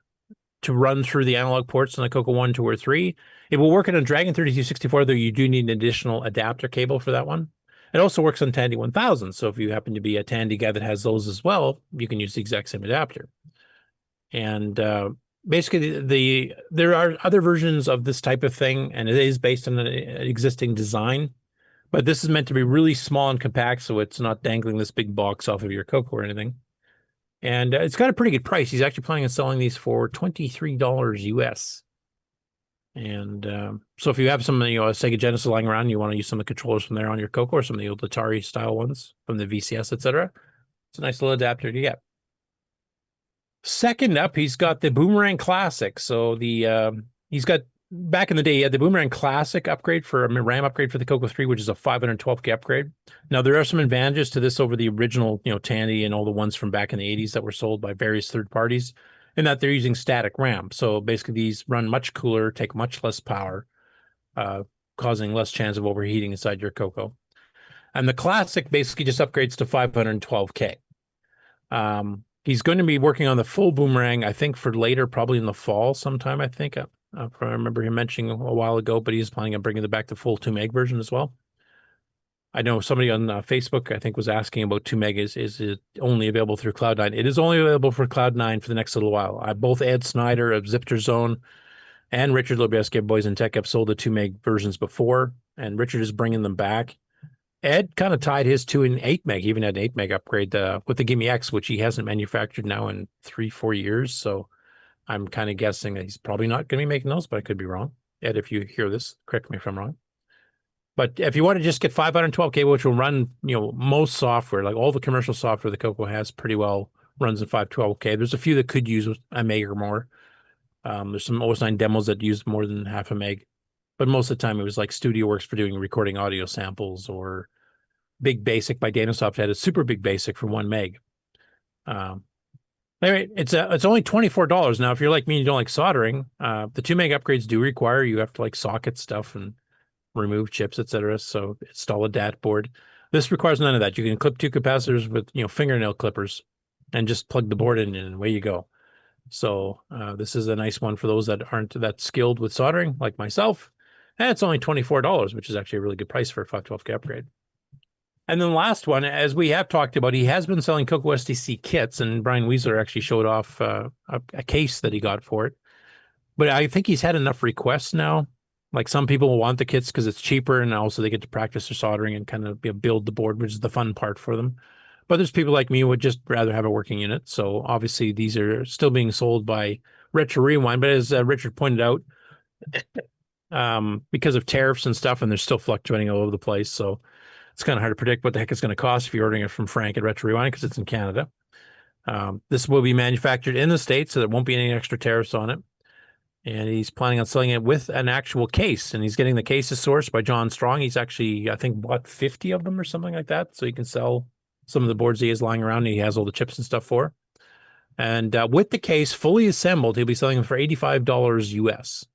to run through the analog ports on the CoCo 1, 2, or 3. It will work on a Dragon 3264, though you do need an additional adapter cable for that one. It also works on Tandy 1000, so if you happen to be a Tandy guy that has those as well, you can use the exact same adapter. And basically, there are other versions of this type of thing, and it is based on an existing design. But this is meant to be really small and compact, so it's not dangling this big box off of your CoCo or anything. And it's got a pretty good price. He's actually planning on selling these for $23 US. And so if you have some, a Sega Genesis lying around, you want to use some of the controllers from there on your CoCo or some of the old Atari style ones from the VCS, etc. It's a nice little adapter to get. Second up, he's got the Boomerang Classic. So he's got, back in the day, he had the Boomerang Classic upgrade for a RAM upgrade for the CoCo 3, which is a 512K upgrade. Now, there are some advantages to this over the original, Tandy and all the ones from back in the 80s that were sold by various third parties, in that they're using static RAM. So basically, these run much cooler, take much less power, causing less chance of overheating inside your CoCo. And the Classic basically just upgrades to 512K. He's going to be working on the full Boomerang, I think, for later, probably in the fall sometime, I think. I remember him mentioning a while ago, but he's planning on bringing it back to full 2 meg version as well. I know somebody on Facebook, I think, was asking about 2 meg. Is it only available through Cloud9? It is only available for Cloud9 for the next little while. Both Ed Snyder of Zipter Zone and Richard Lobieski of Boys in Tech have sold the 2 meg versions before, and Richard is bringing them back. Ed kind of tied his to an 8 meg. He even had an 8 meg upgrade with the Gimme X, which he hasn't manufactured now in 3-4 years. So I'm kind of guessing that he's probably not going to be making those, but I could be wrong. Ed, if you hear this, correct me if I'm wrong. But if you want to just get 512K, which will run, most software, like all the commercial software the CoCo has pretty well runs in 512K. There's a few that could use a meg or more. There's some Os9 demos that use more than half a meg. But most of the time, it was like StudioWorks for doing recording audio samples, or Big Basic by Danasoft had a super Big Basic for 1 meg. Anyway, it's only $24. Now, if you're like me and you don't like soldering, the 2 meg upgrades do require you have to socket stuff and remove chips, etc. So install a DAT board. This requires none of that. You can clip 2 capacitors with fingernail clippers and just plug the board in, and away you go. So this is a nice one for those that aren't that skilled with soldering, like myself. And it's only $24, which is actually a really good price for a 512K upgrade. And then the last one, as we have talked about, he has been selling CoCo SDC kits, and Brian Weasler actually showed off a case that he got for it. But I think he's had enough requests now. Like, some people want the kits because it's cheaper, and also they get to practice their soldering and kind of build the board, which is the fun part for them. But there's people like me who would just rather have a working unit. So obviously these are still being sold by Retro Rewind. But as Richard pointed out, because of tariffs and stuff, and they're still fluctuating all over the place. So it's kind of hard to predict what the heck it's going to cost if you're ordering it from Frank at Retro Rewind, because it's in Canada. This will be manufactured in the States, so there won't be any extra tariffs on it. And he's planning on selling it with an actual case, and he's getting the cases sourced by John Strong. He's actually, I think, bought 50 of them or something like that, so he can sell some of the boards he has lying around, and he has all the chips and stuff for. And with the case fully assembled, he'll be selling them for $85 US.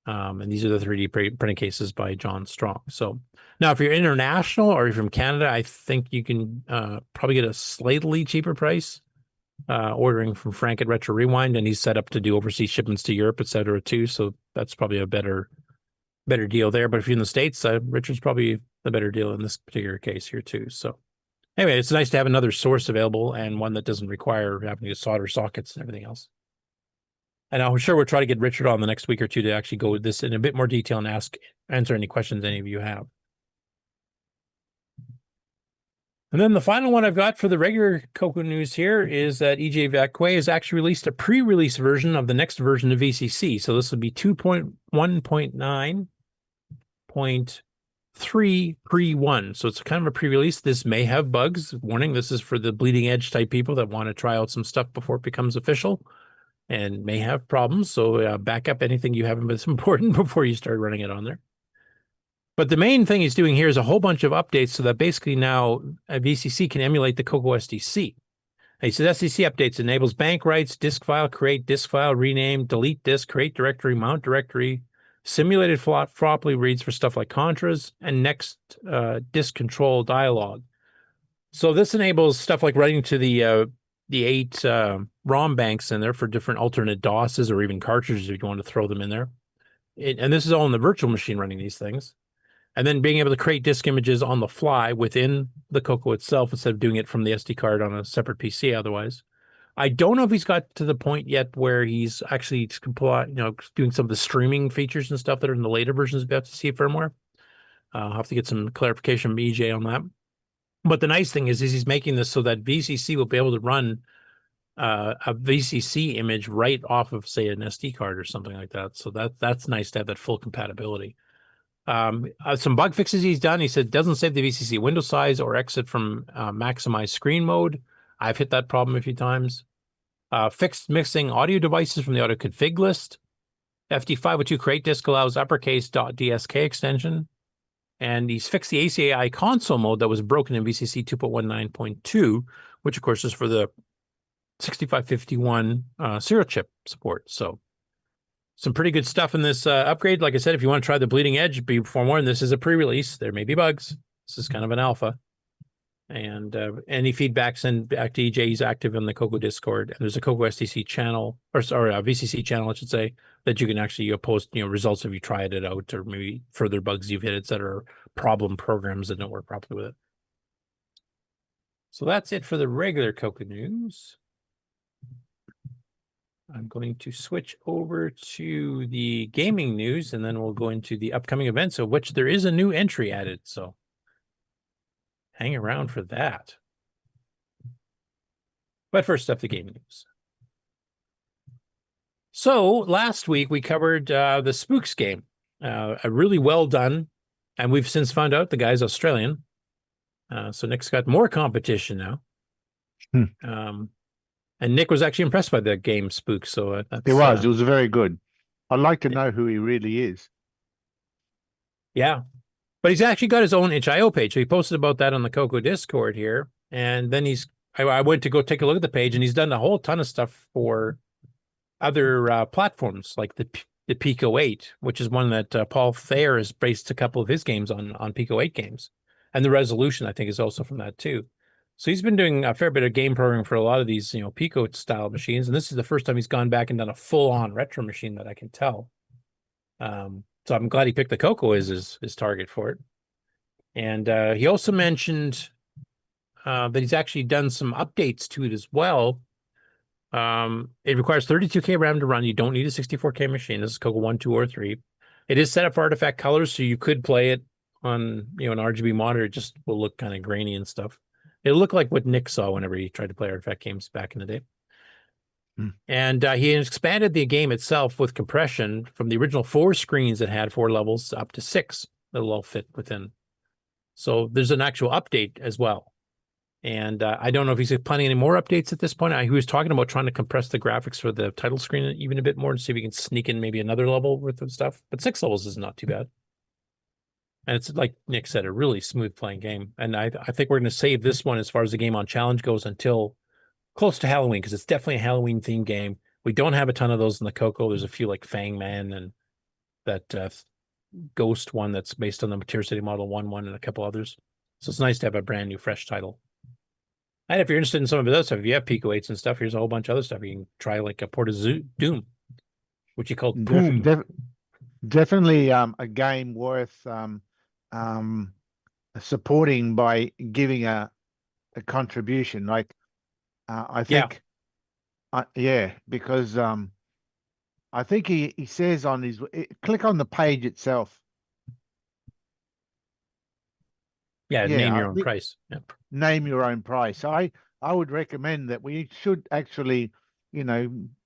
And these are the 3D printing cases by John Strong. So now, if you're international or you're from Canada, I think you can probably get a slightly cheaper price ordering from Frank at Retro Rewind, and he's set up to do overseas shipments to Europe, etc. too. So that's probably a better deal there. But if you're in the States, Richard's probably the better deal in this particular case here too. So anyway, it's nice to have another source available, and one that doesn't require having to solder sockets and everything else. And I'm sure we'll try to get Richard on the next week or two to actually go with this in a bit more detail and answer any questions any of you have. And then the final one I've got for the regular Coco news here is that EJ Vacque has actually released a pre-release version of the next version of VCC. So this will be 2.1.9.3 pre-1. So it's kind of a pre-release. This may have bugs. Warning, this is for the bleeding edge type people that want to try out some stuff before it becomes official and may have problems. So back up anything you haven't, but it's important before you start running it on there. But the main thing he's doing here is a whole bunch of updates so that basically now VCC can emulate the CoCo SDC. And he says SDC updates enables bank writes, disk file, create disk file, rename, delete disk, create directory, mount directory, simulated floppy reads for stuff like contras, and next disk control dialog. So this enables stuff like writing to the 8 ROM banks in there for different alternate DOSs or even cartridges if you want to throw them in there. And this is all in the virtual machine running these things. And then being able to create disk images on the fly within the CoCo itself instead of doing it from the SD card on a separate PC otherwise. I don't know if he's got to the point yet where he's actually doing some of the streaming features and stuff that are in the later versions of VCC firmware. I'll have to get some clarification from EJ on that. But the nice thing is he's making this so that VCC will be able to run a VCC image right off of, say, an SD card or something like that. So that's nice to have that full compatibility. Some bug fixes he's done. He said doesn't save the VCC window size or exit from maximize screen mode. I've hit that problem a few times. Fixed mixing audio devices from the audio config list. FD502 create disk allows uppercase .dsk extension. And he's fixed the ACI console mode that was broken in VCC 2.19.2, which of course is for the 6551 serial chip support. So some pretty good stuff in this upgrade. Like I said, if you want to try the bleeding edge, be forewarned, this is a pre-release. There may be bugs. This is kind of an alpha. And any feedback, send back to EJ. He's active in the CoCo Discord. And there's a CoCo SDC channel, or sorry, a VCC channel, I should say, that you can actually post results if you tried it out or maybe further bugs you've hit, etc., or problem programs that don't work properly with it. So that's it for the regular CoCo news. I'm going to switch over to the gaming news, and then we'll go into the upcoming events, of which there is a new entry added. So hang around for that. But first up, the gaming news. So last week we covered the Spooks game, a really well done, and we've since found out the guy's Australian. So Nick's got more competition now. And Nick was actually impressed by the game Spook. So it was very good. I'd like to know who he really is. Yeah, but he's actually got his own itch.io page. So he posted about that on the CoCo Discord here. And then I went to go take a look at the page, and he's done a whole ton of stuff for other platforms like the Pico 8, which is one that Paul Thayer has based a couple of his games on Pico 8 games. And the resolution, I think, is also from that too. So he's been doing a fair bit of game programming for a lot of these, Pico style machines. And this is the first time he's gone back and done a full on retro machine that I can tell. So I'm glad he picked the CoCo as his target for it. And he also mentioned that he's actually done some updates to it as well. It requires 32K RAM to run. You don't need a 64K machine. This is CoCo 1, 2, or 3. It is set up for artifact colors, so you could play it on an RGB monitor. It just will look kind of grainy and stuff. It'll look like what Nick saw whenever he tried to play artifact games back in the day. And he expanded the game itself with compression from the original 4 screens that had 4 levels up to 6 that'll all fit within. So there's an actual update as well. And I don't know if he's planning any more updates at this point. He was talking about trying to compress the graphics for the title screen even a bit more to see if we can sneak in maybe another level worth of stuff. But 6 levels is not too bad. And it's like Nick said, a really smooth playing game. And I think we're going to save this one as far as the game on challenge goes until close to Halloween, because it's definitely a Halloween themed game. We don't have a ton of those in the CoCo. There's a few like Fang Man and that Ghost one that's based on the Material City Model 1 and a couple others. So it's nice to have a brand new, fresh title. And if you're interested in some of the other stuff, if you have Pico 8s and stuff, here's a whole bunch of other stuff. You can try like a Port of Doom, which you call Boom. Definitely a game worth supporting by giving a contribution. Like I think, because I think he says on his click on the page itself. Yeah, Yeah, name I your own think price. Yep. name your own price. I would recommend that we should actually,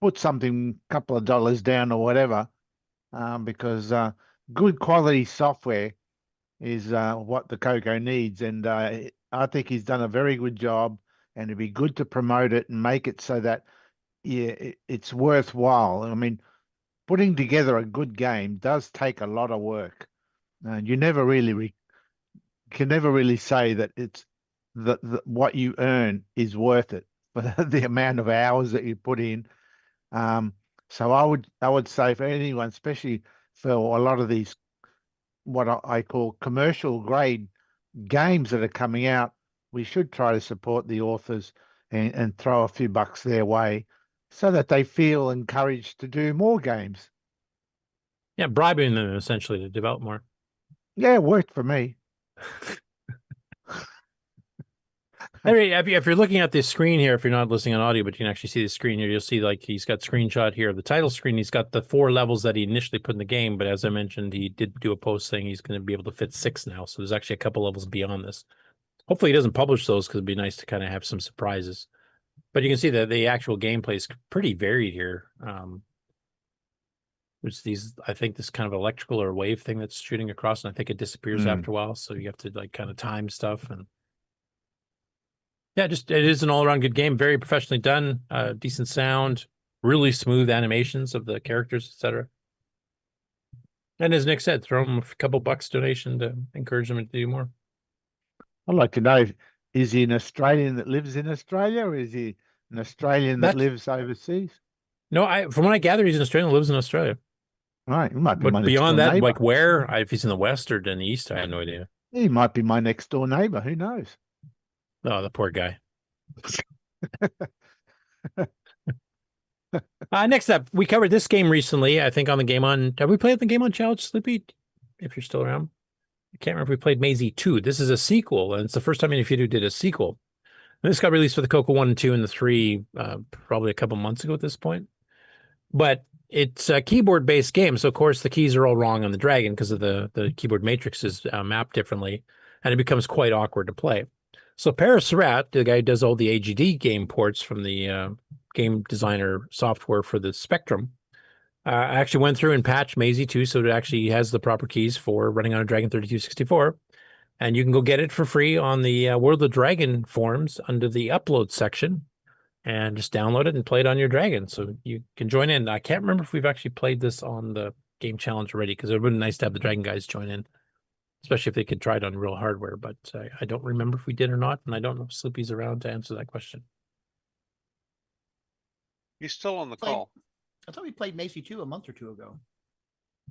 put something, couple of dollars down or whatever, because good quality software is what the Coco needs, and I think he's done a very good job, and it'd be good to promote it and make it so that it's worthwhile. I mean, putting together a good game does take a lot of work, and you never really can never really say that it's what you earn is worth it for the amount of hours that you put in. Um, so I would say for anyone, especially for a lot of these what I call commercial grade games that are coming out, we should try to support the authors and throw a few bucks their way so that they feel encouraged to do more games. Yeah, bribing them essentially to develop more. Yeah, it worked for me. If you're looking at this screen here, if you're not listening on audio, but you can actually see the screen here, you'll see like he's got screenshot here of the title screen. He's got the 4 levels that he initially put in the game, but as I mentioned, he did do a post saying he's going to be able to fit 6 now. So there's actually a couple levels beyond this. Hopefully he doesn't publish those because it'd be nice to kind of have some surprises. But you can see that the actual gameplay is pretty varied here. There's these, I think this kind of electrical or wave thing that's shooting across, and I think it disappears after a while. So you have to like kind of time stuff and. Yeah, just it is an all-around good game, very professionally done, decent sound, really smooth animations of the characters, etc. And as Nick said, throw him a couple bucks donation to encourage them to do more. I'd like to know, is he an Australian that lives in Australia, or is he an Australian that lives overseas? No, from what I gather, he's an Australian that lives in Australia. Right, he might be But my beyond next door that, neighbor. like where, if he's in the west or in the east, I have no idea. He might be my next door neighbor. Who knows? Oh, the poor guy. Next up, we covered this game recently, I think, on the Game On. Have we played the Game On Challenge, Sloopy? If you're still around. I can't remember if we played Maisie 2. This is a sequel, and it's the first time Infinity did a sequel. And this got released for the Coco 1 and 2 and the 3 probably a couple months ago at this point. But it's a keyboard-based game, so of course the keys are all wrong on the Dragon because of the keyboard matrix is mapped differently, and it becomes quite awkward to play. So Paris Surratt, the guy who does all the AGD game ports from the game designer software for the Spectrum, actually went through and patched Maisie 2 so it actually has the proper keys for running on a Dragon 3264. And you can go get it for free on the World of Dragon forums under the upload section and just download it and play it on your Dragon. So you can join in. I can't remember if we've actually played this on the game challenge already because it would be nice to have the Dragon guys join in. Especially if they could try it on real hardware, but I don't remember if we did or not, and I don't know if Sloopy's around to answer that question. He's still on the call. I thought we played Macy 2 a month or two ago.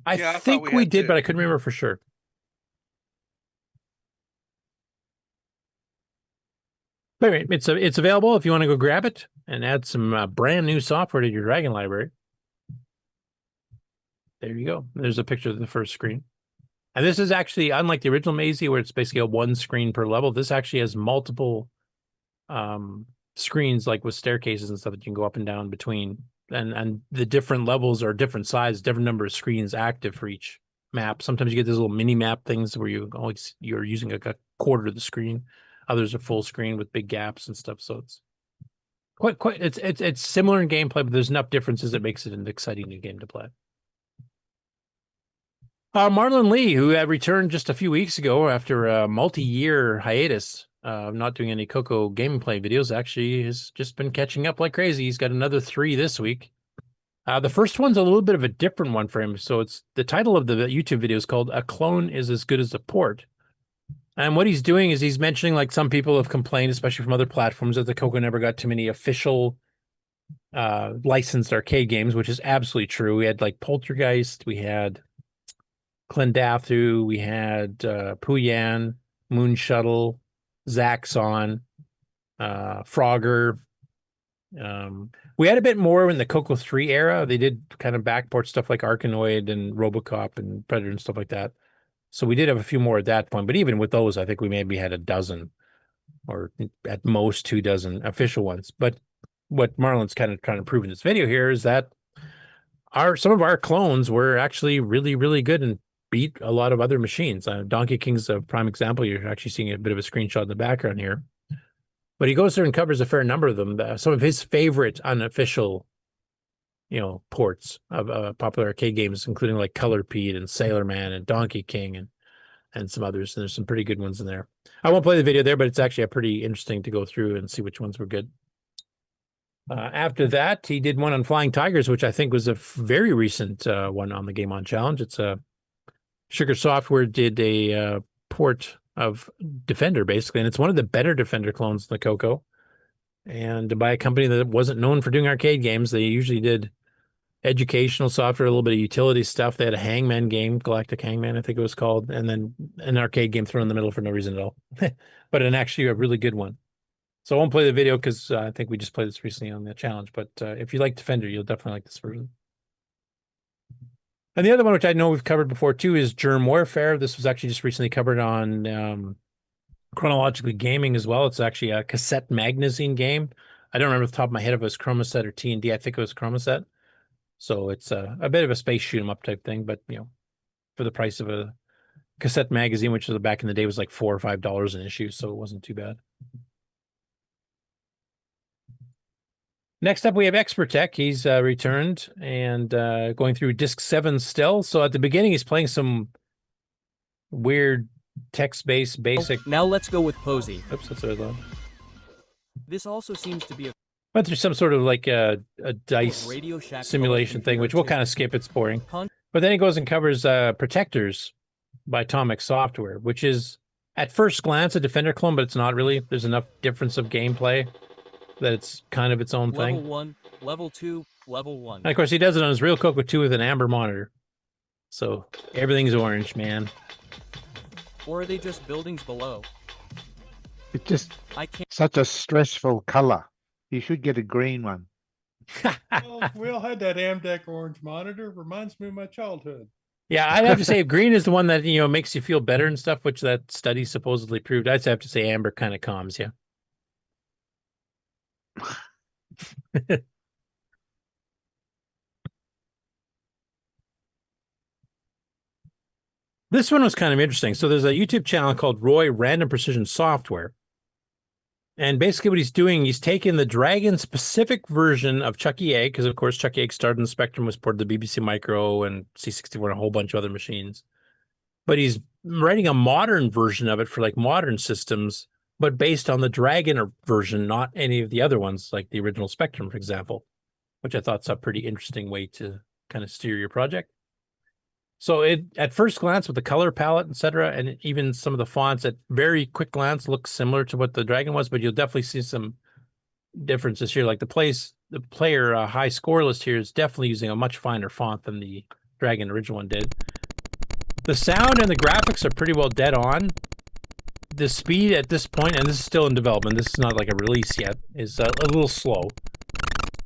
I Yeah, I think thought we had did, too. but I couldn't remember for sure. But anyway, it's available if you want to go grab it and add some brand new software to your Dragon library. There you go. There's a picture of the first screen. And this is actually, unlike the original Maisie, where it's basically a 1 screen per level, this actually has multiple screens, like with staircases and stuff that you can go up and down between. And the different levels are different sizes, different number of screens active for each map. Sometimes you get these little mini map things where you're using a quarter of the screen. Others are full screen with big gaps and stuff. So it's quite it's similar in gameplay, but there's enough differences that makes it an exciting new game to play. Marlin Lee, who had returned just a few weeks ago after a multi-year hiatus, not doing any Coco gameplay videos, actually has just been catching up like crazy. He's got another 3 this week. The first one's a little bit of a different one for him. So it's the title of the YouTube video is called "A Clone is as Good as a Port." And what he's doing is he's mentioning, like, some people have complained, especially from other platforms, that the Coco never got too many official licensed arcade games, which is absolutely true. We had like Poltergeist, we had Clendathu, we had Puyan, Moon Shuttle, Zaxxon, Frogger. We had a bit more in the Coco 3 era. They did kind of backport stuff like Arkanoid and Robocop and Predator and stuff like that. So we did have a few more at that point. But even with those, I think we maybe had a dozen or at most 2 dozen official ones. But what Marlin's kind of trying to prove in this video here is that some of our clones were actually really, really good and beat a lot of other machines. Donkey Kong's a prime example. You're actually seeing a bit of a screenshot in the background here. But he goes through and covers a fair number of them. Some of his favorite unofficial, ports of popular arcade games, including like Color Pete and Sailor Man and Donkey King and some others. And there's some pretty good ones in there. I won't play the video there, but it's actually pretty interesting to go through and see which ones were good. After that, he did one on Flying Tigers, which I think was a very recent one on the Game On Challenge. It's Sugar Software did a port of Defender, basically, and it's one of the better Defender clones in the CoCo. And by a company that wasn't known for doing arcade games, they usually did educational software, a little bit of utility stuff. They had a Hangman game, Galactic Hangman, I think it was called, and then an arcade game thrown in the middle for no reason at all. But actually a really good one. So I won't play the video because I think we just played this recently on the challenge. But if you like Defender, you'll definitely like this version. And the other one, which I know we've covered before too, is Germ Warfare. This was actually just recently covered on Chronologically Gaming as well. It's actually a cassette magazine game. I don't remember off the top of my head if it was Chromaset or T&D. I think it was Chromaset. So it's a bit of a space shoot 'em up type thing, but for the price of a cassette magazine, which was back in the day was like $4 or $5 an issue, so it wasn't too bad. Next up, we have Expert Tech. He's returned and going through Disc 7 still. So at the beginning, he's playing some weird text-based basic. Now let's go with Posey. Oops, that's what I thought. This also seems to be a Went through some sort of like a dice simulation thing, which we'll kind of skip. It's boring. But then he goes and covers Protectors by Atomic Software, which is at first glance a Defender clone, but it's not really. There's enough difference of gameplay that it's kind of its own thing. Level 1, Level 2, Level 1. And of course, he does it on his real Coco 2 with an amber monitor. So everything's orange, man. Or are they just buildings below? It's just I can't. such a stressful color. You should get a green one. Well, we all had that Amdec orange monitor. Reminds me of my childhood. Yeah, I'd have to say green is the one that, makes you feel better and stuff, which that study supposedly proved. I'd have to say amber kind of calms you. This one was kind of interesting. So there's a YouTube channel called Roy Random Precision Software. And basically what he's doing, he's taking the Dragon specific version of Chuckie Egg, because of course Chuckie Egg started in the Spectrum, was ported to BBC Micro and C64 and a whole bunch of other machines. But he's writing a modern version of it for like modern systems, but based on the Dragon version, not any of the other ones, like the original Spectrum, for example, which I thought's a pretty interesting way to kind of steer your project. So at first glance with the color palette, etc., and even some of the fonts at very quick glance looks similar to what the Dragon was, but you'll definitely see some differences here. Like the player high score list here is definitely using a much finer font than the Dragon original one did. The sound and the graphics are pretty well dead on. The speed at this point, and this is still in development, this is not like a release yet, is a little slow.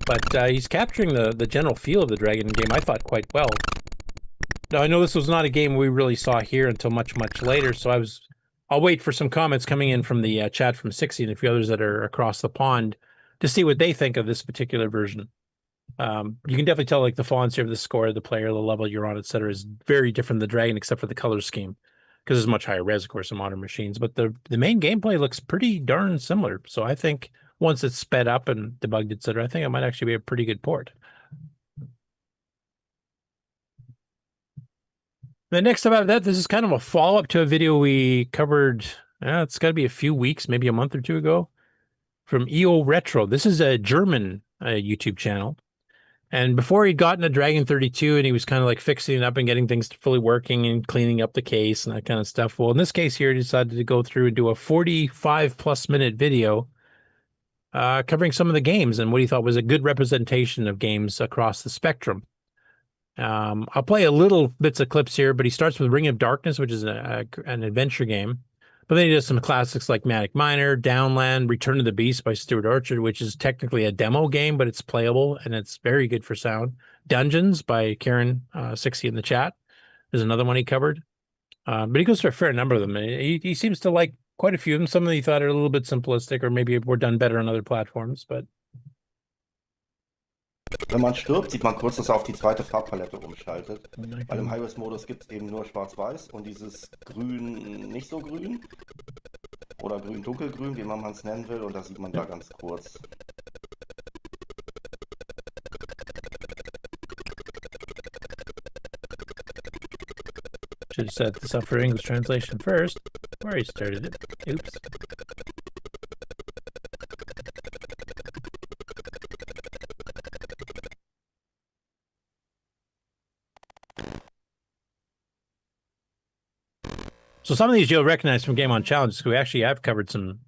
But he's capturing the general feel of the Dragon game, I thought, quite well. Now, I know this was not a game we really saw here until much, much later, so I'll wait for some comments coming in from the chat from 60 and a few others that are across the pond to see what they think of this particular version. You can definitely tell, like, the fonts here, the score, the player, the level you're on, etc., is very different than the Dragon, except for the color scheme, because it's much higher res, of course, in modern machines. But the main gameplay looks pretty darn similar, so I think once it's sped up and debugged, etc., I think it might actually be a pretty good port. The next about that, this is kind of a follow-up to a video we covered, it's got to be a few weeks, maybe a month or two ago, from EO Retro. This is a German YouTube channel. And before he'd gotten a Dragon 32 and he was kind of like fixing it up and getting things fully working and cleaning up the case and that kind of stuff. Well, in this case here, he decided to go through and do a 45+ minute video covering some of the games and what he thought was a good representation of games across the spectrum. I'll play a little bits of clips here, but he starts with Ring of Darkness, which is an adventure game. But then he does some classics like Manic Miner, Downland, Return to the Beast by Stuart Orchard, which is technically a demo game, but it's playable and it's very good for sound. Dungeons by Karen 60 in the chat is another one he covered. But he goes through a fair number of them. He seems to like quite a few of them. Some of them he thought are a little bit simplistic or maybe were done better on other platforms, but Wenn man stirbt, sieht man kurz, dass er auf die zweite Farbpalette umschaltet. Weil im High-Res-Modus gibt es eben nur Schwarz-Weiß und dieses Grün nicht so grün. Oder grün-dunkelgrün, wie man es nennen will. Und das sieht man da ganz kurz. Should have set this up for English translation first, where he started it. Oops. So some of these you'll recognize from Game On Challenge, because we actually have covered some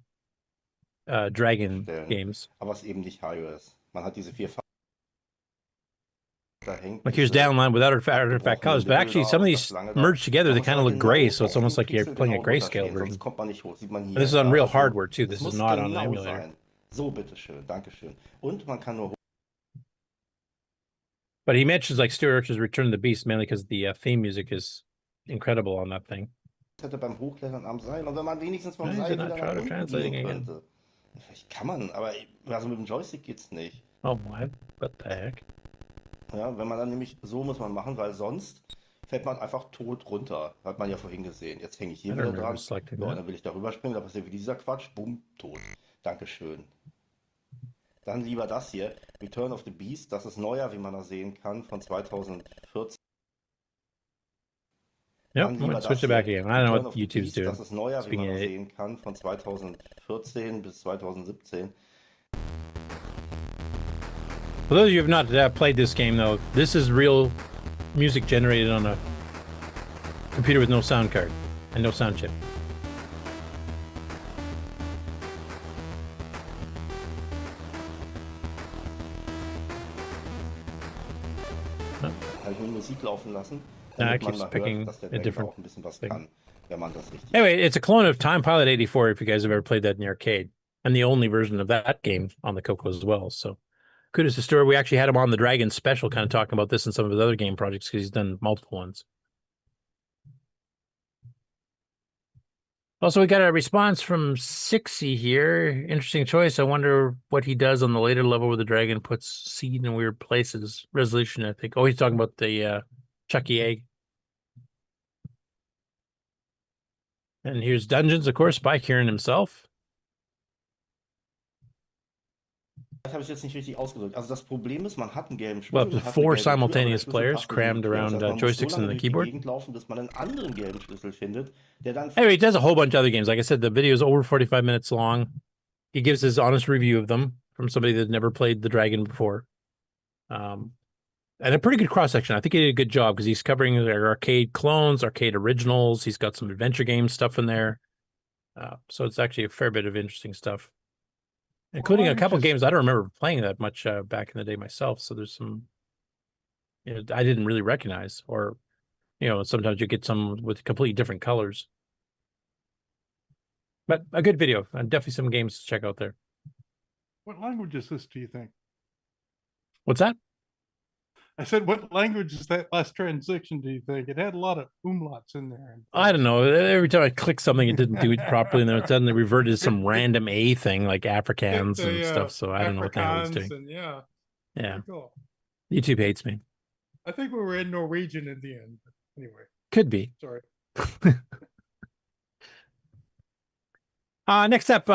Dragon games. Aber es eben nicht High-Res. Man hat diese 4 Farben. Like here's Downline without artifact colors, but actually some of these merged together, they kind of look gray, so it's almost like you're playing a grayscale version. And this is on real hardware too. This is not on an emulator. So, bitteschön, dankeschön. Und man kann nur. But he mentions like Stuart Archer's Return of the Beast mainly because the theme music is incredible on that thing. Hätte beim Hochklettern am Seil und wenn man wenigstens vom Seil wieder nach unten gehen könnte. Vielleicht kann man, aber also mit dem Joystick geht's nicht. Oh, what the heck? Ja, wenn man dann nämlich, so muss man machen, weil sonst fällt man einfach tot runter. Hat man ja vorhin gesehen. Jetzt hänge ich hier wieder dran. Ja, dann will ich darüber springen, da passiert wie dieser Quatsch. Bumm, tot. Dankeschön. Dann lieber das hier, Return of the Beast. Das ist neuer, wie man da sehen kann, von 2014. Yep, I'm going to switch it back again. I don't know what YouTube's doing. Das ist neuer, wie man da sehen kann, von 2014 bis 2017. For those of you who have not played this game, though, this is real music generated on a computer with no sound card and no sound chip. Habe ich nur Musik laufen lassen, I damit man keep mal picking hört, dass der a Bank different auch ein bisschen was thing. kann, wenn man das richtig. Anyway, it's a clone of Time Pilot 84 if you guys have ever played that in the arcade, and the only version of that game on the CoCo as well. So kudos to Stuart. We actually had him on the Dragon special kind of talking about this and some of his other game projects because he's done multiple ones. Also, we got a response from Sixy here. Interesting choice. I wonder what he does on the later level where the dragon puts seed in weird places. Resolution, I think. Oh, he's talking about the Chuckie Egg. And here's Dungeons, of course, by Kieran himself. Das habe ich jetzt nicht richtig ausgedrückt. Also das Problem ist, man hat einen gelben Schlüssel. Well, up to 4 simultaneous players crammed around joysticks and the keyboard. Laufen, bis man einen anderen gelben Schlüssel findet, der dann anyway, he does a whole bunch of other games. Like I said, the video is over 45 minutes long. He gives his honest review of them from somebody that never played the Dragon before. And a pretty good cross-section. I think he did a good job because he's covering their arcade clones, arcade originals. He's got some adventure game stuff in there. So it's actually a fair bit of interesting stuff. Including a couple games I don't remember playing that much back in the day myself. So there's some, you know, I didn't really recognize, or, you know, sometimes you get some with completely different colors. But a good video, and definitely some games to check out there. What language is this, do you think? What's that? I said, what language is that last transition, do you think? It had a lot of umlauts in there. I don't know. Every time I click something, it didn't do it properly, and then it suddenly reverted to some random A thing like Afrikaans and stuff. So I don't know what the hell it's doing. And yeah. Cool. YouTube hates me. I think we were in Norwegian in the end. Anyway. Could be. Sorry. Next up,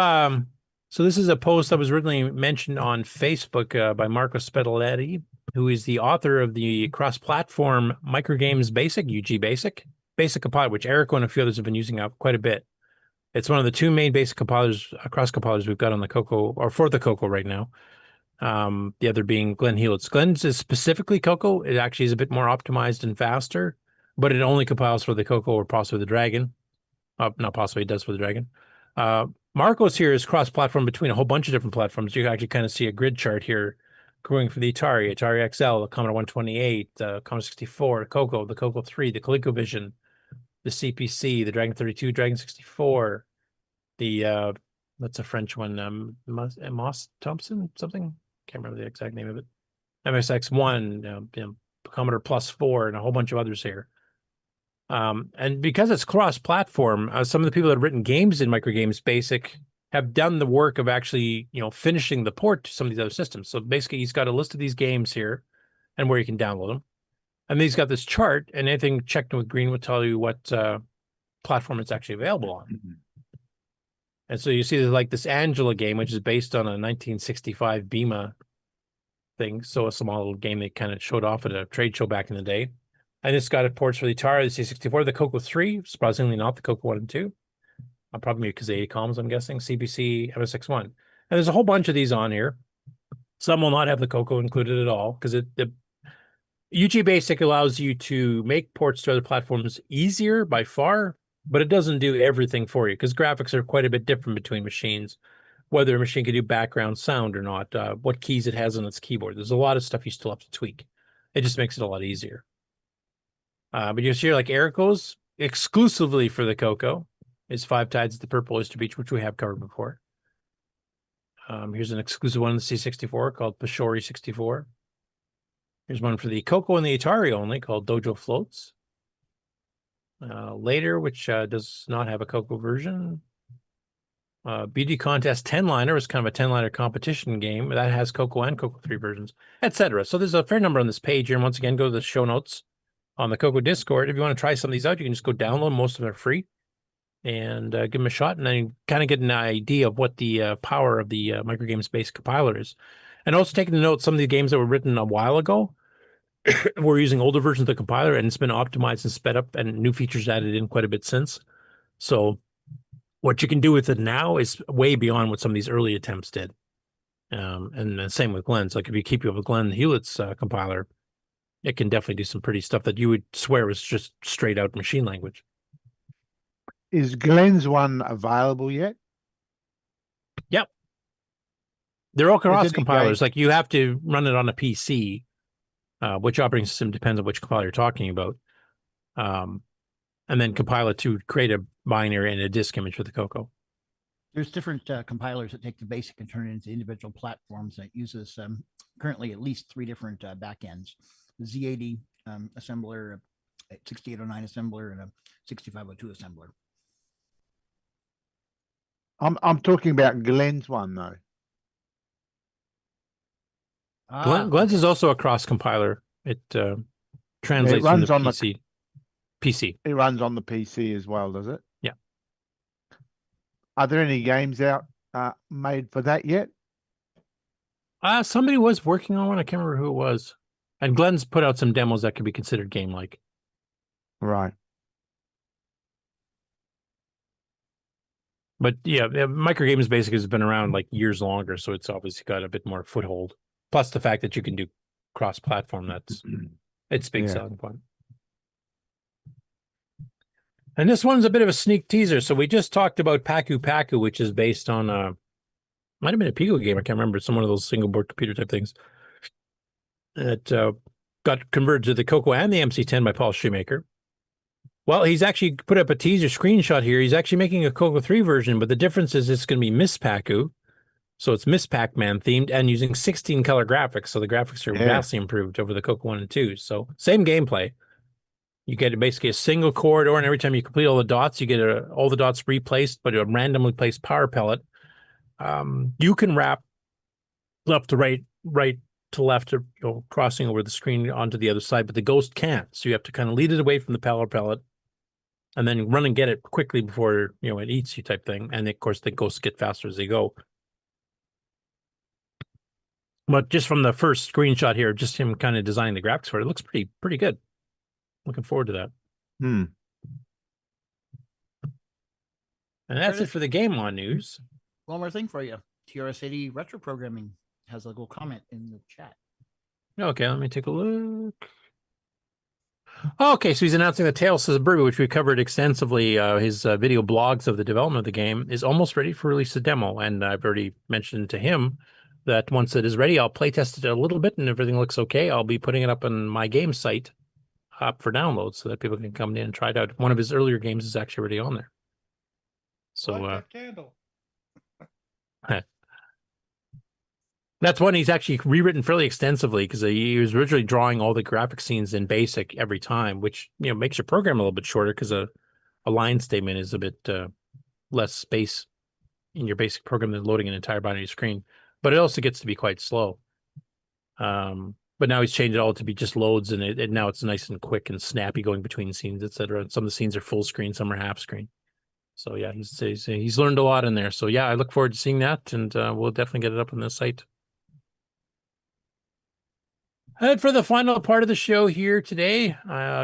so this is a post that was originally mentioned on Facebook by Marco Spedaletti, who is the author of the cross-platform Microgames Basic, UG Basic compiler, which Erico and a few others have been using up quite a bit. It's one of the two main basic compilers, cross-compilers we've got on the CoCo, or for the CoCo right now. The other being Glenn Hewlett's. Glenn's is specifically CoCo. It actually is a bit more optimized and faster, but it only compiles for the CoCo or possibly the Dragon. Not possibly, it does for the Dragon. Marco's here is cross-platform between a whole bunch of different platforms. You actually kind of see a grid chart here going for the Atari XL, the Commodore 128, the Commodore 64, the CoCo, the CoCo 3, the ColecoVision, the CPC, the Dragon 32, Dragon 64, the, that's a French one, Moss Thompson, something? Can't remember the exact name of it. MSX1, Commodore Plus 4, and a whole bunch of others here. And because it's cross-platform, some of the people that have written games in Microgames Basic have done the work of actually, finishing the port to some of these other systems. So basically, he's got a list of these games here and where you can download them. And then he's got this chart, and anything checked with green will tell you what platform it's actually available on. And so you see there's like this Angela game, which is based on a 1965 Bema thing. So a small little game they kind of showed off at a trade show back in the day. And it's got ports for the Atari, the C64, the CoCo 3, surprisingly not the CoCo 1 and 2. Probably because the ACOMs, I'm guessing, CBC, MSX1. And there's a whole bunch of these on here. Some will not have the CoCo included at all, because the UG Basic allows you to make ports to other platforms easier by far, but it doesn't do everything for you, because graphics are quite a bit different between machines, whether a machine can do background sound or not, what keys it has on its keyboard. There's a lot of stuff you still have to tweak. It just makes it a lot easier. But you see like Erico's exclusively for the CoCo is Five Tides at the Purple Oyster Beach, which we have covered before. Here's an exclusive one in the C64 called Pashori 64. Here's one for the CoCo and the Atari only called Dojo Floats. Later, which does not have a CoCo version. Beauty Contest 10-liner is kind of a 10-liner competition game that has CoCo and CoCo 3 versions, etc. So there's a fair number on this page here. And once again, go to the show notes on the CoCo Discord. If you want to try some of these out, you can just go download them. Most of them are free. And give them a shot, and then you kind of get an idea of what the power of the microgames-based compiler is. And also taking the note, some of the games that were written a while ago we're using older versions of the compiler, and it's been optimized and sped up, and new features added in quite a bit since. So what you can do with it now is way beyond what some of these early attempts did. And the same with Glenn's. Like if you keep with Glenn Hewlett's compiler, it can definitely do some pretty stuff that you would swear was just straight out machine language. Is Glenn's one available yet? Yep. They're all cross Is it compilers. Like you have to run it on a PC, which operating system depends on which compiler you're talking about. And then compile it to create a binary and a disk image for the CoCo. There's different compilers that take the basic and turn it into individual platforms that uses currently at least 3 different backends. The Z80 assembler, a 6809 assembler, and a 6502 assembler. I'm talking about Glenn's one though. Glenn's is also a cross compiler. It translates it runs from the on PC. PC. It runs on the PC as well, does it? Yeah. Are there any games out made for that yet? Somebody was working on one. I can't remember who it was. And Glenn's put out some demos that could be considered game-like. Right. But yeah, Microgames Basic has been around like years longer, so it's obviously got a bit more foothold. Plus the fact that you can do cross-platform, it's big selling point. And this one's a bit of a sneak teaser. So we just talked about Paku Paku, which is based on might have been a Pico game. I can't remember. It's one of those single board computer type things. It got converted to the CoCo and the MC10 by Paul Shoemaker. Well, he's actually put up a teaser screenshot here. He's actually making a CoCo 3 version, but the difference is it's going to be Miss Paku. So it's Miss Pac-Man themed and using 16 color graphics. So the graphics are vastly improved over the CoCo 1 and 2. So same gameplay. You get basically a single corridor, and every time you complete all the dots, you get all the dots replaced, but a randomly placed power pellet. You can wrap left to right, right to left, or crossing over the screen onto the other side, but the ghost can't. So you have to kind of lead it away from the power pellet, and then run and get it quickly before it eats you, type thing. And of course, the ghosts get faster as they go. But just from the first screenshot here, just him kind of designing the graphics for it, it looks pretty good. Looking forward to that. And that's it for the Game On news. One more thing for you. TRS-80 Retro Programming has a little comment in the chat. Okay, let me take a look. Okay, so he's announcing that Tales of Burby, which we covered extensively, his video blogs of the development of the game, is almost ready for release a demo. And I've already mentioned to him that once it is ready, I'll play test it a little bit, and if everything looks okay, I'll be putting it up on my game site up for download so that people can come in and try it out. One of his earlier games is actually already on there. So that candle. That's one he's actually rewritten fairly extensively, because he was originally drawing all the graphic scenes in BASIC every time, which makes your program a little bit shorter because a line statement is a bit less space in your basic program than loading an entire binary screen. But it also gets to be quite slow. But now he's changed it all to be just loads, and now it's nice and quick and snappy going between scenes, etc. And some of the scenes are full screen, some are half screen. So yeah, he's learned a lot in there. So yeah, I look forward to seeing that, and we'll definitely get it up on the site. And for the final part of the show here today,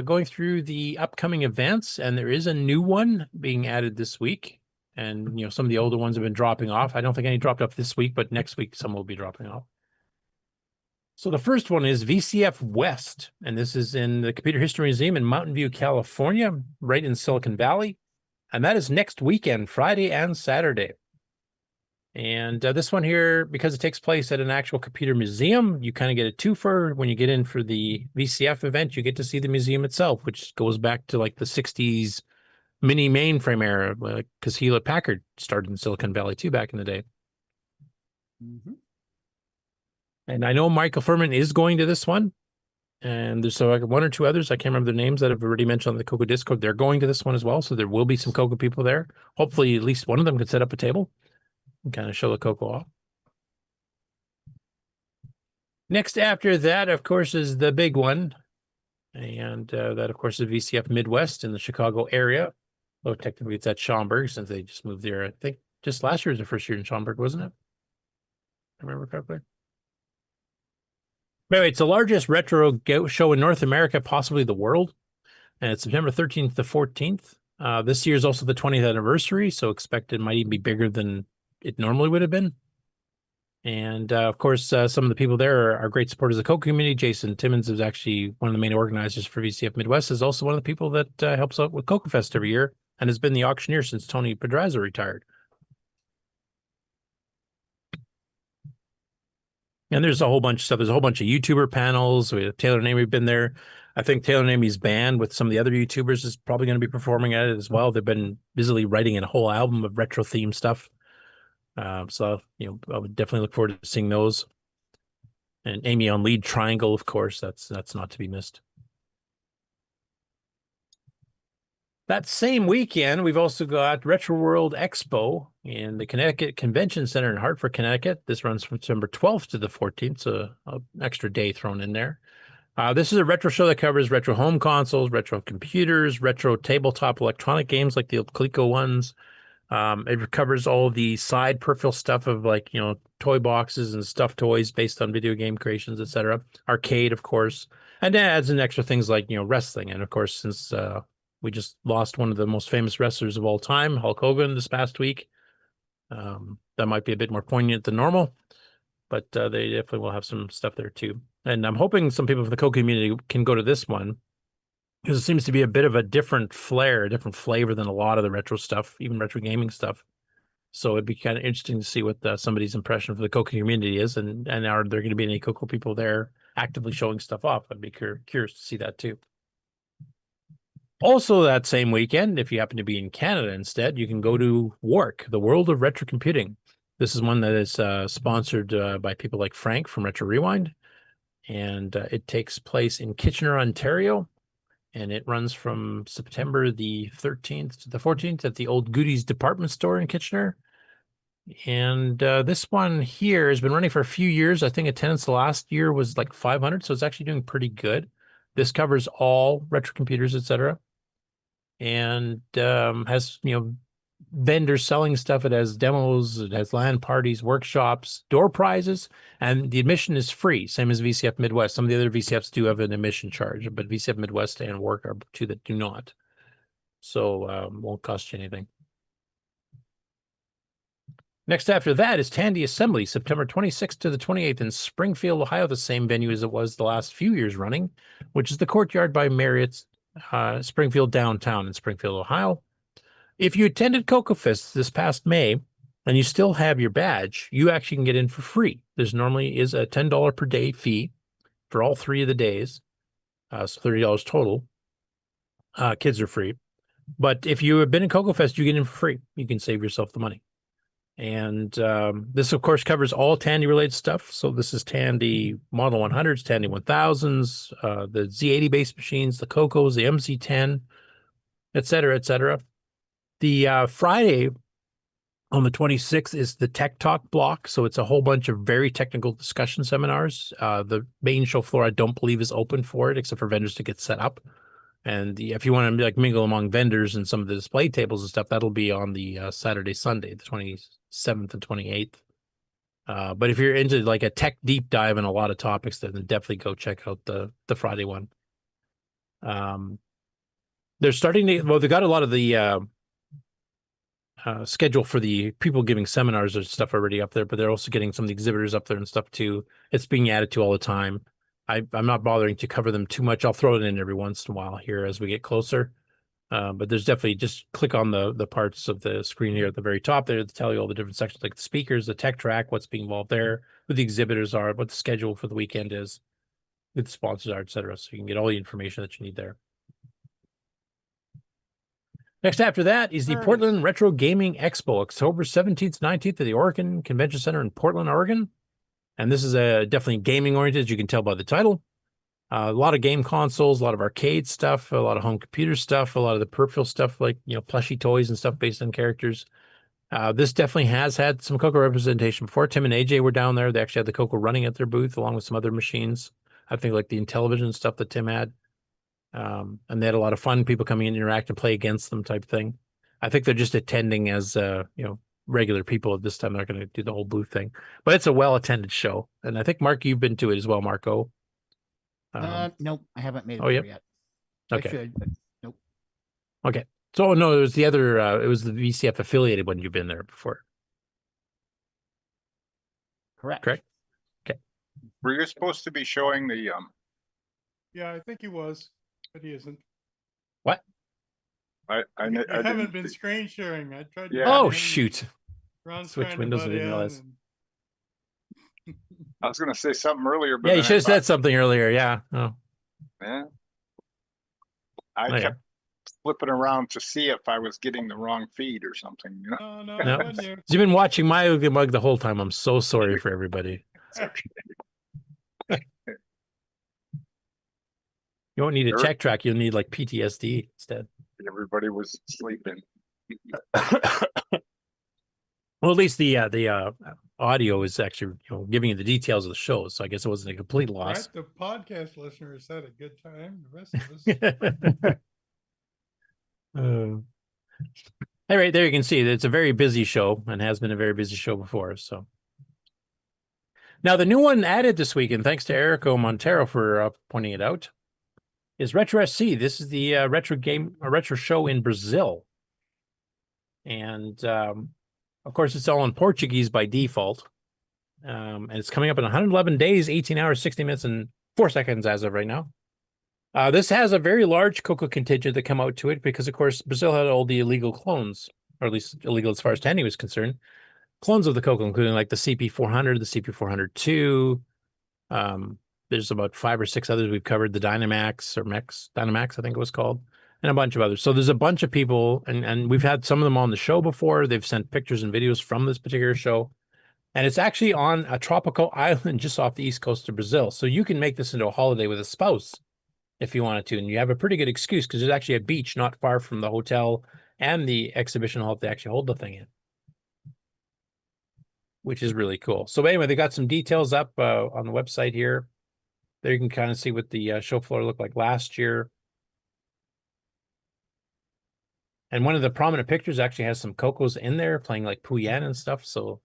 going through the upcoming events, and there is a new one being added this week. And, you know, some of the older ones have been dropping off. I don't think any dropped off this week, but next week some will be dropping off. So the first one is VCF West, and this is in the Computer History Museum in Mountain View, California, right in Silicon Valley. And that is next weekend, Friday and Saturday. And this one here, because it takes place at an actual computer museum, you kind of get a twofer. When you get in for the VCF event, you get to see the museum itself, which goes back to like the 60s mini mainframe era, because Hewlett-Packard started in Silicon Valley too back in the day. Mm-hmm. And I know Michael Furman is going to this one. And there's like one or two others, I can't remember their names, that have already mentioned on the CoCo Discord. They're going to this one as well. So there will be some CoCo people there. Hopefully at least one of them can set up a table and kind of show the CoCo off. Next after that, of course, is the big one. And that, of course, is VCF Midwest in the Chicago area. Well, technically it's at Schaumburg since they just moved there. I think just last year was the first year in Schaumburg, wasn't it? I remember correctly. But anyway, it's the largest retro show in North America, possibly the world. And it's September 13th to 14th. This year is also the 20th anniversary, so expect it might even be bigger than it normally would have been. And, of course, some of the people there are great supporters of the CoCo community. Jason Timmons is actually one of the main organizers for VCF Midwest, is also one of the people that helps out with CoCoFEST every year and has been the auctioneer since Tony Pedraza retired. And there's a whole bunch of stuff. There's a whole bunch of YouTuber panels. We have Taylor Namey's been there. I think Taylor Namey's band with some of the other YouTubers is probably going to be performing at it as well. They've been busily writing a whole album of retro themed stuff. So, you know, I would definitely look forward to seeing those. And Amy on lead triangle, of course, that's not to be missed. That same weekend, we've also got Retro World Expo in the Connecticut Convention Center in Hartford, Connecticut. This runs from September 12th to the 14th, so an extra day thrown in there. This is a retro show that covers retro home consoles, retro computers, retro tabletop electronic games like the Coleco ones. It covers all the side peripheral stuff of, like, you know, toy boxes and stuffed toys based on video game creations, etc. Arcade, of course, and it adds in extra things like, you know, wrestling. And of course, since we just lost one of the most famous wrestlers of all time, Hulk Hogan, this past week, that might be a bit more poignant than normal, but they definitely will have some stuff there too. And I'm hoping some people from the CoCo community can go to this one, because it seems to be a bit of a different flair, a different flavor than a lot of the retro stuff, even retro gaming stuff. So it'd be kind of interesting to see what somebody's impression for the CoCo community is, and are there going to be any CoCo people there actively showing stuff off? I'd be curious to see that too. Also that same weekend, if you happen to be in Canada instead, you can go to WARC, the World of Retro Computing. This is one that is sponsored by people like Frank from Retro Rewind, and it takes place in Kitchener, Ontario. And it runs from September the 13th to the 14th at the Old Goodies department store in Kitchener. And this one here has been running for a few years. I think attendance last year was like 500, so it's actually doing pretty good. This covers all retro computers, etc. And has, you know, vendors selling stuff. It has demos, it has LAN parties, workshops, door prizes, and the admission is free, same as VCF Midwest. Some of the other VCFs do have an admission charge, but VCF Midwest and WARC are two that do not. So won't cost you anything. Next after that is Tandy Assembly, September 26th to the 28th in Springfield, Ohio, the same venue as it was the last few years running, which is the Courtyard by Marriott's Springfield downtown in Springfield, Ohio. If you attended CoCoFEST this past May and you still have your badge, you actually can get in for free. There's normally is a $10 per day fee for all 3 of the days, so $30 total. Kids are free. But if you have been in CoCoFEST, you get in for free. You can save yourself the money. And this, of course, covers all Tandy-related stuff. So this is Tandy Model 100s, Tandy 1000s, the Z80-based machines, the CoCos, the MC10, etc., etc. The Friday On the 26th is the Tech Talk block. So it's a whole bunch of very technical discussion seminars. The main show floor, I don't believe, is open for it, except for vendors to get set up. And if you want to like mingle among vendors and some of the display tables and stuff, that'll be on the Saturday, Sunday, the 27th and 28th. But if you're into like a tech deep dive and a lot of topics, then definitely go check out the Friday one. They're starting to, well, they got a lot of the schedule for the people giving seminars or stuff already up there, but they're also getting some of the exhibitors up there and stuff too. It's being added to all the time. I'm not bothering to cover them too much. I'll throw it in every once in a while here as we get closer. But there's definitely, just click on the parts of the screen here at the very top there to tell you all the different sections, like the speakers, the tech track, what's being involved there, who the exhibitors are, what the schedule for the weekend is, who the sponsors are, etc. So you can get all the information that you need there. Next after that is the Portland Retro Gaming Expo, October 17th, 19th at the Oregon Convention Center in Portland, Oregon. And this is definitely gaming oriented, as you can tell by the title. A lot of game consoles, a lot of arcade stuff, a lot of home computer stuff, a lot of the peripheral stuff like, plushy toys and stuff based on characters. This definitely has had some CoCo representation before. Tim and AJ were down there. They actually had the CoCo running at their booth along with some other machines. I think like the Intellivision stuff that Tim had. And they had a lot of fun, people coming in, interact and play against them type thing. I think they're just attending as, regular people at this time. They're not going to do the whole booth thing, but it's a well-attended show. And I think, Mark, you've been to it as well, Marco. Nope, I haven't made it there yet. Okay. I should, but nope. Okay. So, no, it was the other, it was the VCF affiliated one. You've been there before. Correct. Okay. Were you supposed to be showing the Yeah, I think he was, but he isn't. What? I haven't been screen sharing. I tried. Yeah. Oh, shoot. Ron's Switch trying to windows, butt I didn't in realize. I was going to say something earlier, but Yeah, you then should have I said something earlier. Yeah. Oh. Yeah. I kept flipping around to see if I was getting the wrong feed or something. No, No. You've been watching my Ugly Mug the whole time. I'm so sorry for everybody. You won't need a check track. You'll need like PTSD instead. Everybody was sleeping. Well, at least the audio is actually giving you the details of the show. So I guess it wasn't a complete loss. Right? The podcast listeners had a good time. The rest of us. All right, there you can see that it's a very busy show and has been a very busy show before. So now the new one added this week, and thanks to Erico Monteiro for pointing it out, is Retro SC. This is the retro show in Brazil. And of course, it's all in Portuguese by default. And it's coming up in 111 days, 18 hours, 60 minutes, and 4 seconds as of right now. This has a very large CoCo contingent that come out to it because, of course, Brazil had all the illegal clones, or at least illegal as far as Tandy was concerned. Clones of the CoCo, including like the CP400, the CP402. There's about 5 or 6 others we've covered, the Dynamax, I think it was called, and a bunch of others. So there's a bunch of people, and we've had some of them on the show before. They've sent pictures and videos from this particular show. And it's actually on a tropical island just off the east coast of Brazil. So you can make this into a holiday with a spouse if you wanted to. And you have a pretty good excuse because there's actually a beach not far from the hotel and the exhibition hall they actually hold the thing in, which is really cool. So anyway, they got some details up on the website here. There you can kind of see what the show floor looked like last year. And one of the prominent pictures actually has some CoCos in there playing like Puyan and stuff. So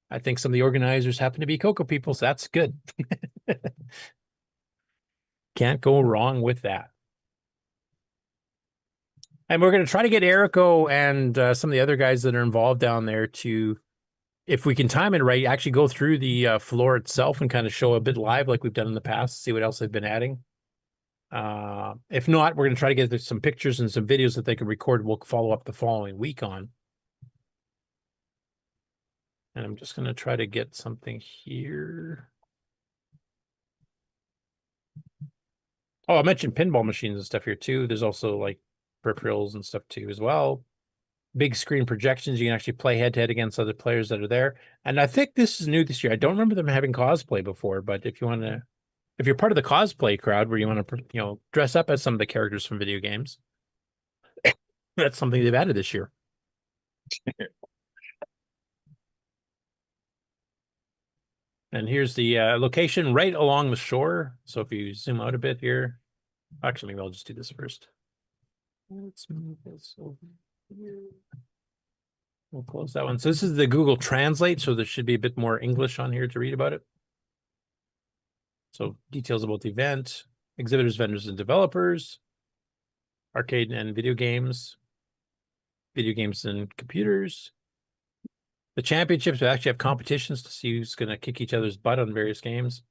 I think some of the organizers happen to be CoCo people, so that's good. Can't go wrong with that. And we're going to try to get Erico and some of the other guys that are involved down there to, if we can time it right, actually go through the floor itself and kind of show a bit live like we've done in the past, see what else they've been adding. If not, we're going to try to get some pictures and some videos that they can record. We'll follow up the following week on. And I'm just going to try to get something here. Oh, I mentioned pinball machines and stuff here too. There's also like peripherals and stuff too as well. Big screen projections. You can actually play head-to-head against other players that are there. And I think this is new this year. I don't remember them having cosplay before, but if you want to, if you're part of the cosplay crowd where you want to, dress up as some of the characters from video games, that's something they've added this year. And here's the location right along the shore. So if you zoom out a bit here, actually, maybe I'll just do this first. Let's move this over here. We'll close that one. So this is the Google Translate, so there should be a bit more English on here to read about it. So details about the event, exhibitors, vendors, and developers, arcade and video games and computers. The championships will actually have competitions to see who's going to kick each other's butt on various games.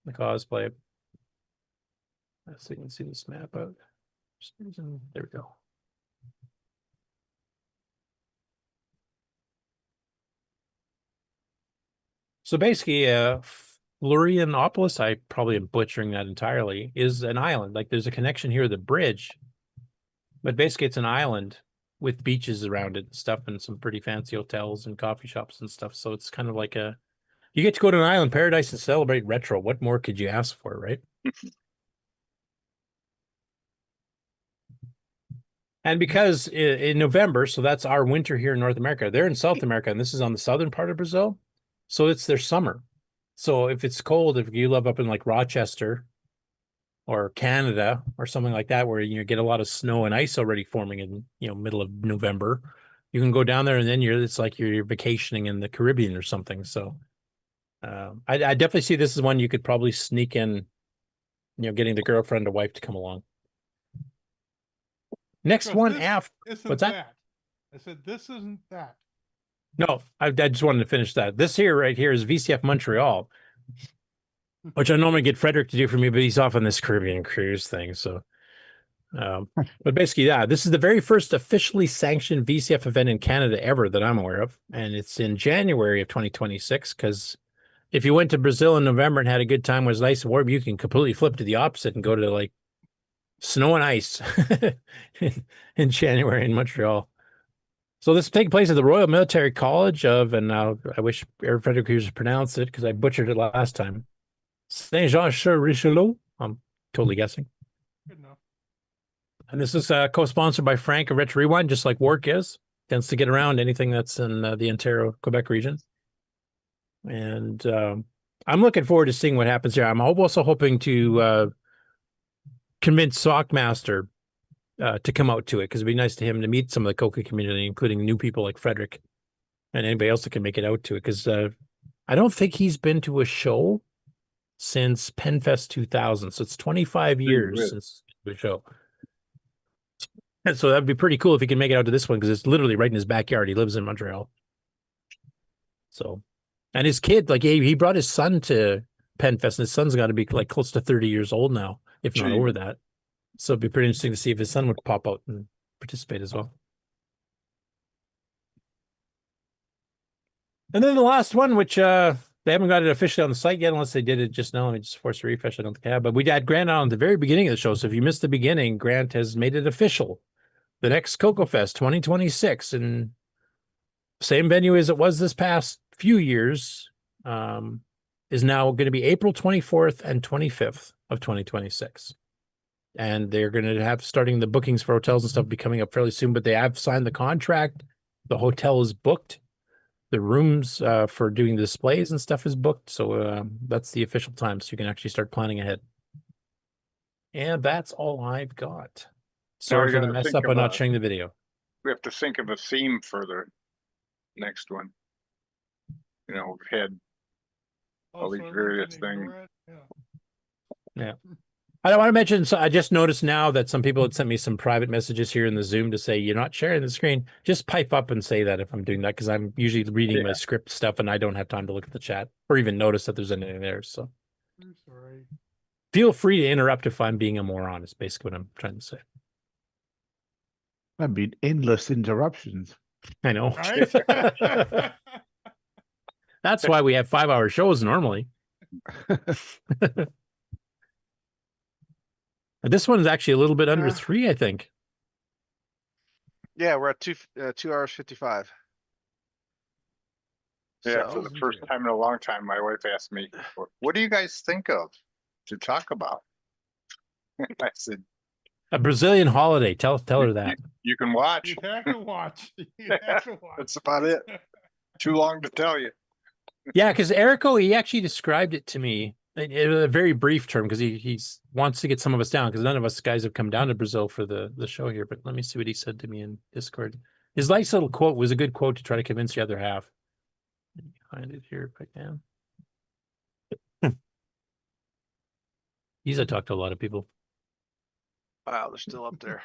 The cosplay. Let's see, you can see this map out. There we go. So basically, Florianopolis, I probably am butchering that entirely, is an island. Like there's a connection here, the bridge, but basically it's an island with beaches around it and stuff, and some pretty fancy hotels and coffee shops and stuff. So it's kind of like you get to go to an island paradise and celebrate retro. What more could you ask for, right? And because in November, so that's our winter here in North America, they're in South America, and this is on the southern part of Brazil. So it's their summer. So if it's cold, if you live up in like Rochester or Canada or something like that, where you get a lot of snow and ice already forming in middle of November, you can go down there and then it's like you're vacationing in the Caribbean or something. So I definitely see this as one you could probably sneak in, getting the girlfriend or wife to come along. Next one after what's that? I said this isn't that. No, I just wanted to finish that. This here right here is VCF Montreal, which I normally get Frederick to do for me, but he's off on this Caribbean cruise thing. So, but basically, yeah, this is the very first officially sanctioned VCF event in Canada ever that I'm aware of. And it's in January of 2026, because if you went to Brazil in November and had a good time, was nice and warm, you can completely flip to the opposite and go to like snow and ice in January in Montreal. So this is taking place at the Royal Military College of, and now I wish Eric Frederick could pronounce it because I butchered it last time, Saint-Jean-sur-Richelieu. I'm totally guessing. Good enough. And this is co-sponsored by Frank of Retro Rewind, just like Work is. Tends to get around anything that's in the Ontario, Quebec region. And I'm looking forward to seeing what happens here. I'm also hoping to convince Sockmaster to come out to it, because it'd be nice to him to meet some of the CoCo community, including new people like Frederick and anybody else that can make it out to it. Because I don't think he's been to a show since PenFest 2000, so it's 25 years since the show. And so that'd be pretty cool if he can make it out to this one, because it's literally right in his backyard. He lives in Montreal. So, and his kid, like he brought his son to PenFest, and his son's got to be like close to 30 years old now, if not over that. So it'd be pretty interesting to see if his son would pop out and participate as well. And then the last one, which they haven't got it officially on the site yet, unless they did it just now. Let me just force a refresh. I don't think I have. But we had Grant on at the very beginning of the show. So if you missed the beginning, Grant has made it official. The next CoCoFEST 2026, and same venue as it was this past few years, is now going to be April 24th and 25th of 2026. And they're going to have starting the bookings for hotels and stuff be coming up fairly soon, but they have signed the contract. The hotel is booked. The rooms for doing the displays and stuff is booked. So that's the official time. So you can actually start planning ahead. And that's all I've got. Sorry for the mess up on not showing the video. We have to think of a theme for the next one. We've had all these various things. Yeah. I want to mention, so I just noticed now that some people had sent me some private messages here in the Zoom to say, you're not sharing the screen. Just pipe up and say that if I'm doing that, because I'm usually reading my script stuff and I don't have time to look at the chat or even notice that there's anything there. So I'm sorry. Feel free to interrupt if I'm being a moron, is basically what I'm trying to say. That'd be endless interruptions. I know. Right? That's why we have 5-hour shows normally. This one is actually a little bit under 3, I think. Yeah, we're at 2 hours 55. Yeah, for the first time in a long time, my wife asked me, "What do you guys think of to talk about?" I said, "A Brazilian holiday." Tell her that. You can watch. You have to watch. You have to watch. That's about it. Too long to tell you. Yeah, because Erico, he actually described it to me in a very brief term because he wants to get some of us down because none of us guys have come down to Brazil for the show here. But let me see what he said to me in Discord. His nice little quote was a good quote to try to convince the other half. Let me find it here if I can. He's talked to a lot of people. Wow, they're still up there.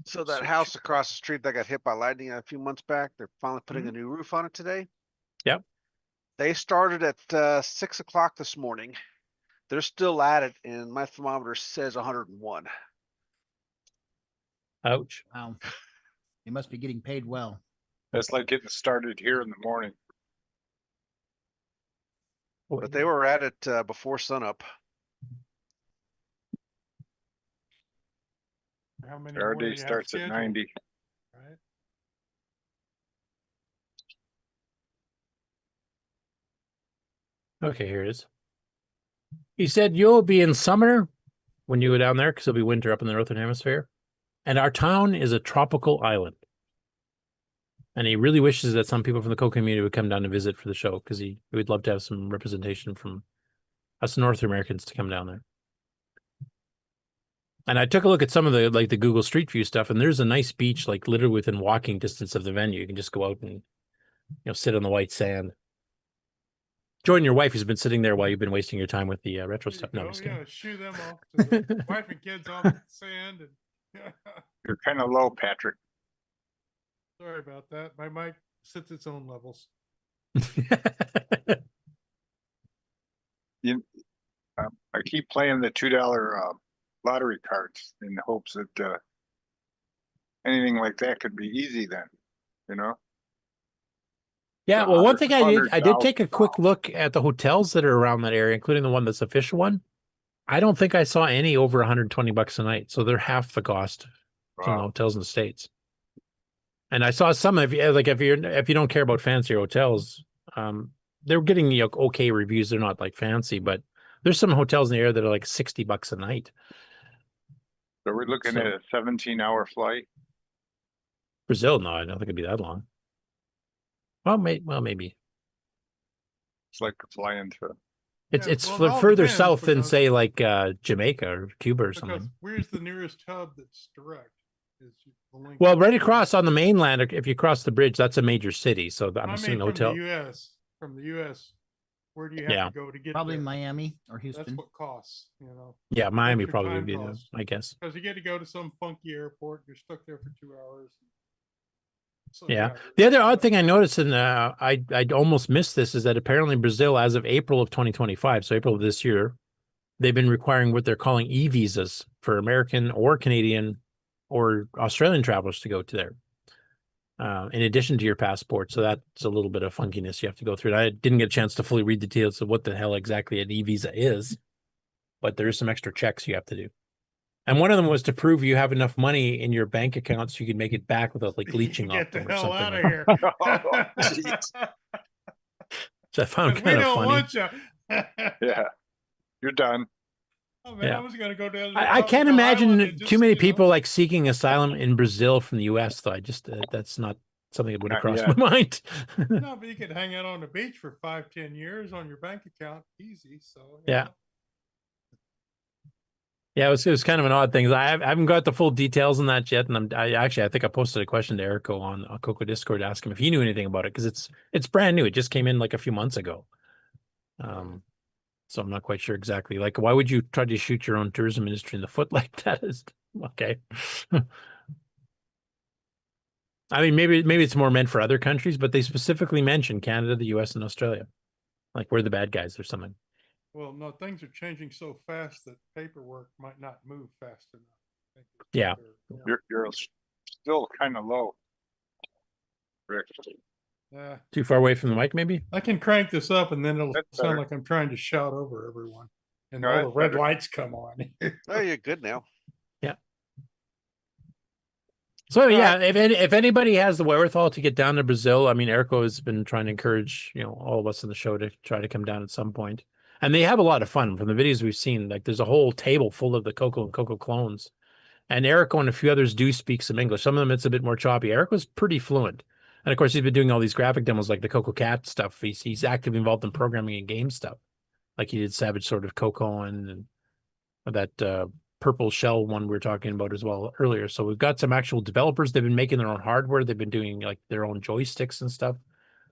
So that house across the street that got hit by lightning a few months back, they're finally putting a new roof on it today. Yep. They started at 6 o'clock this morning. They're still at it, and my thermometer says 101. Ouch. Wow. They must be getting paid well. That's like getting started here in the morning. But they were at it before sunup. How many Our more do day you have starts at scheduled? 90. Right. Okay, here it is. He said you'll be in summer when you go down there because it'll be winter up in the northern hemisphere. And our town is a tropical island. And he really wishes that some people from the Coco community would come down to visit for the show because he would love to have some representation from us North Americans to come down there. And I took a look at some of the Google Street View stuff, and there's a nice beach like literally within walking distance of the venue. You can just go out and sit on the white sand. Join your wife who's been sitting there while you've been wasting your time with the retro stuff. No, I'm just kidding. Yeah, shoo them off. To the wife and kids off the sand. And You're kind of low, Patrick. sorry about that. My mic sets its own levels. I keep playing the $2 lottery cards in the hopes that anything like that could be easy then, Yeah, well, one thing I did take a $100,000. quick look at the hotels that are around that area, including the one that's official one. I don't think I saw any over $120 a night, so they're half the cost from the hotels in the States. And I saw some of you, like if you don't care about fancier hotels, they're getting okay reviews. They're not like fancy, but there's some hotels in the area that are like $60 a night. So we're looking at a 17-hour flight. Brazil, no, I don't think it'd be that long. Well, maybe. It's like flying to. It's well, it all further depends south than because- say like Jamaica or Cuba or Because something. where's the nearest hub that's direct? Is the link Well, right across on the mainland, if you cross the bridge, that's a major city. So I'm I assuming mean, the hotel. From the U.S., where do you have Yeah. to go to get Probably there? Miami or Houston. That's what costs, Yeah, Miami Extra probably time would be costs. I guess. Because you get to go to some funky airport, you're stuck there for 2 hours. So, Yeah. The other odd thing I noticed, and I'd almost missed this, is that apparently Brazil, as of April of 2025, so April of this year, they've been requiring what they're calling e-visas for American or Canadian or Australian travelers to go to there, in addition to your passport. So that's a little bit of funkiness you have to go through. I didn't get a chance to fully read the details of what the hell exactly an e-visa is, but there is some extra checks you have to do. And one of them was to prove you have enough money in your bank account so you can make it back without like leeching off Get the them or hell something. out of like here. So I found we kind of don't funny. want you. Yeah, you're done. Oh man, Yeah. I was gonna go down. To the I can't tropical island imagine and too just, many people like seeking asylum in Brazil from the U.S. though. I just that's not something that would have Not crossed yet. my mind. No, but you could hang out on the beach for 5-10 years on your bank account, easy. So Yeah. Yeah, it was kind of an odd thing. I haven't got the full details on that yet, and I think I posted a question to Erico on Coco Discord to ask him if he knew anything about it because it's brand new. It just came in like a few months ago. So I'm not quite sure exactly. Like, why would you try to shoot your own tourism industry in the foot like that? Is okay. I mean, maybe it's more meant for other countries, but they specifically mentioned Canada, the U.S., and Australia. Like we're the bad guys or something. Well, no, things are changing so fast that paperwork might not move fast enough. I think it's Yeah. better, You're still kind of low, Rick. Yeah. Too far away from the mic, maybe? I can crank this up and then it'll That's sound better. like I'm trying to shout over everyone. And No, all the that's red better. lights come on. Oh, you're good now. Yeah. So yeah, if anybody has the wherewithal to get down to Brazil, I mean, Erico has been trying to encourage all of us in the show to try to come down at some point, and they have a lot of fun. From the videos we've seen, like there's a whole table full of the Coco and Coco clones, and Erico and a few others do speak some English. Some of them it's a bit more choppy. Erico's pretty fluent, And of course, he's been doing all these graphic demos like the CoCo Cat stuff. He's actively involved in programming and game stuff. Like he did Savage Sword of Coco and that purple shell one we were talking about as well earlier. So we've got some actual developers. They've been making their own hardware. They've been doing like their own joysticks and stuff.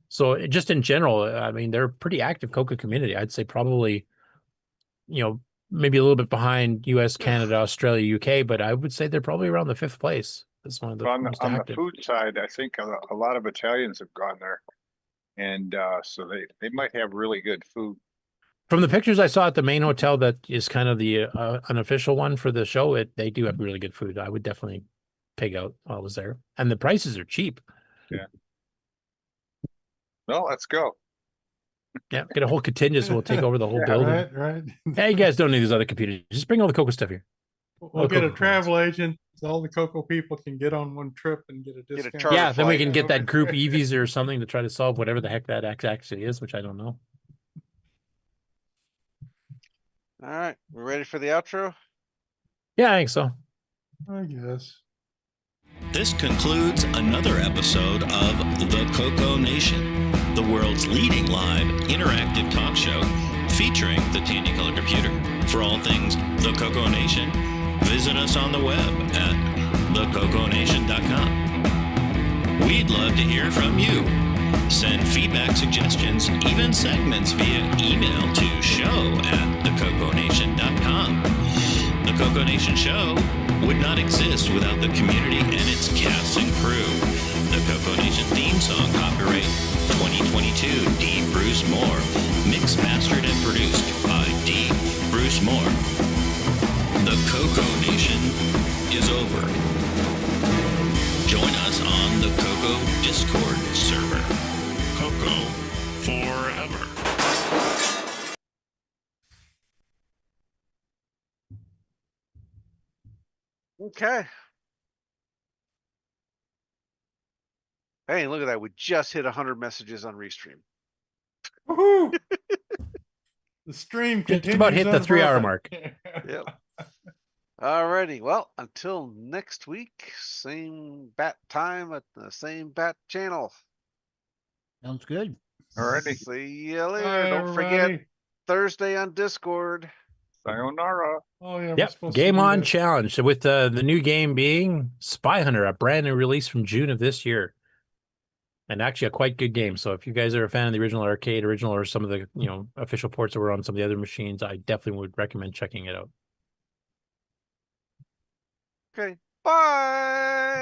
So just in general, I mean, they're a pretty active Coco community. I'd say probably, maybe a little bit behind US, Canada, Australia, UK, but I would say they're probably around the 5th place. That's one of the most on active. the food side, I think a lot of Italians have gone there, and so they might have really good food. From the pictures I saw at the main hotel, that is kind of the unofficial one for the show. They do have really good food. I would definitely pig out while I was there, and the prices are cheap. Yeah. Well, let's go. Yeah, get a whole contingent. We'll take over the whole Yeah, building. right. Hey, you guys don't need these other computers. Just bring all the Coco stuff here. We'll get a travel agent so all the Coco people can get on one trip and get a discount. Yeah, then we can get that group e-visa or something to try to solve whatever the heck that actually is, which I don't know. All right, we're ready for the outro? Yeah, I think so. I guess. This concludes another episode of the CoCoNation, the world's leading live interactive talk show featuring the Tandy Color Computer. For all things the CoCoNation, visit us on the web at thecoconation.com. We'd love to hear from you. Send feedback, suggestions, even segments via email to show@thecoconation.com. The CoCoNation show would not exist without the community and its cast and crew. The CoCoNation theme song, copyright 2022, D. Bruce Moore. Mixed, mastered, and produced by D. Bruce Moore. The CoCoNation is over. Join us on the Coco Discord server. Coco forever. Okay. Hey, look at that. We just hit 100 messages on Restream. Woohoo! The stream Just continues. about hit the 3-hour uninterrupted. mark. Yep. Alrighty. Well, until next week, same bat time at the same bat channel. Sounds good. Alrighty. See you later. Bye, Don't forget everybody. Thursday on Discord. Sayonara. Oh yeah. Yep, Game On Challenge. So with the new game being Spy Hunter, a brand new release from June of this year. And actually a quite good game. So if you guys are a fan of the original arcade, or some of the official ports that were on some of the other machines, I definitely would recommend checking it out. Okay. Bye.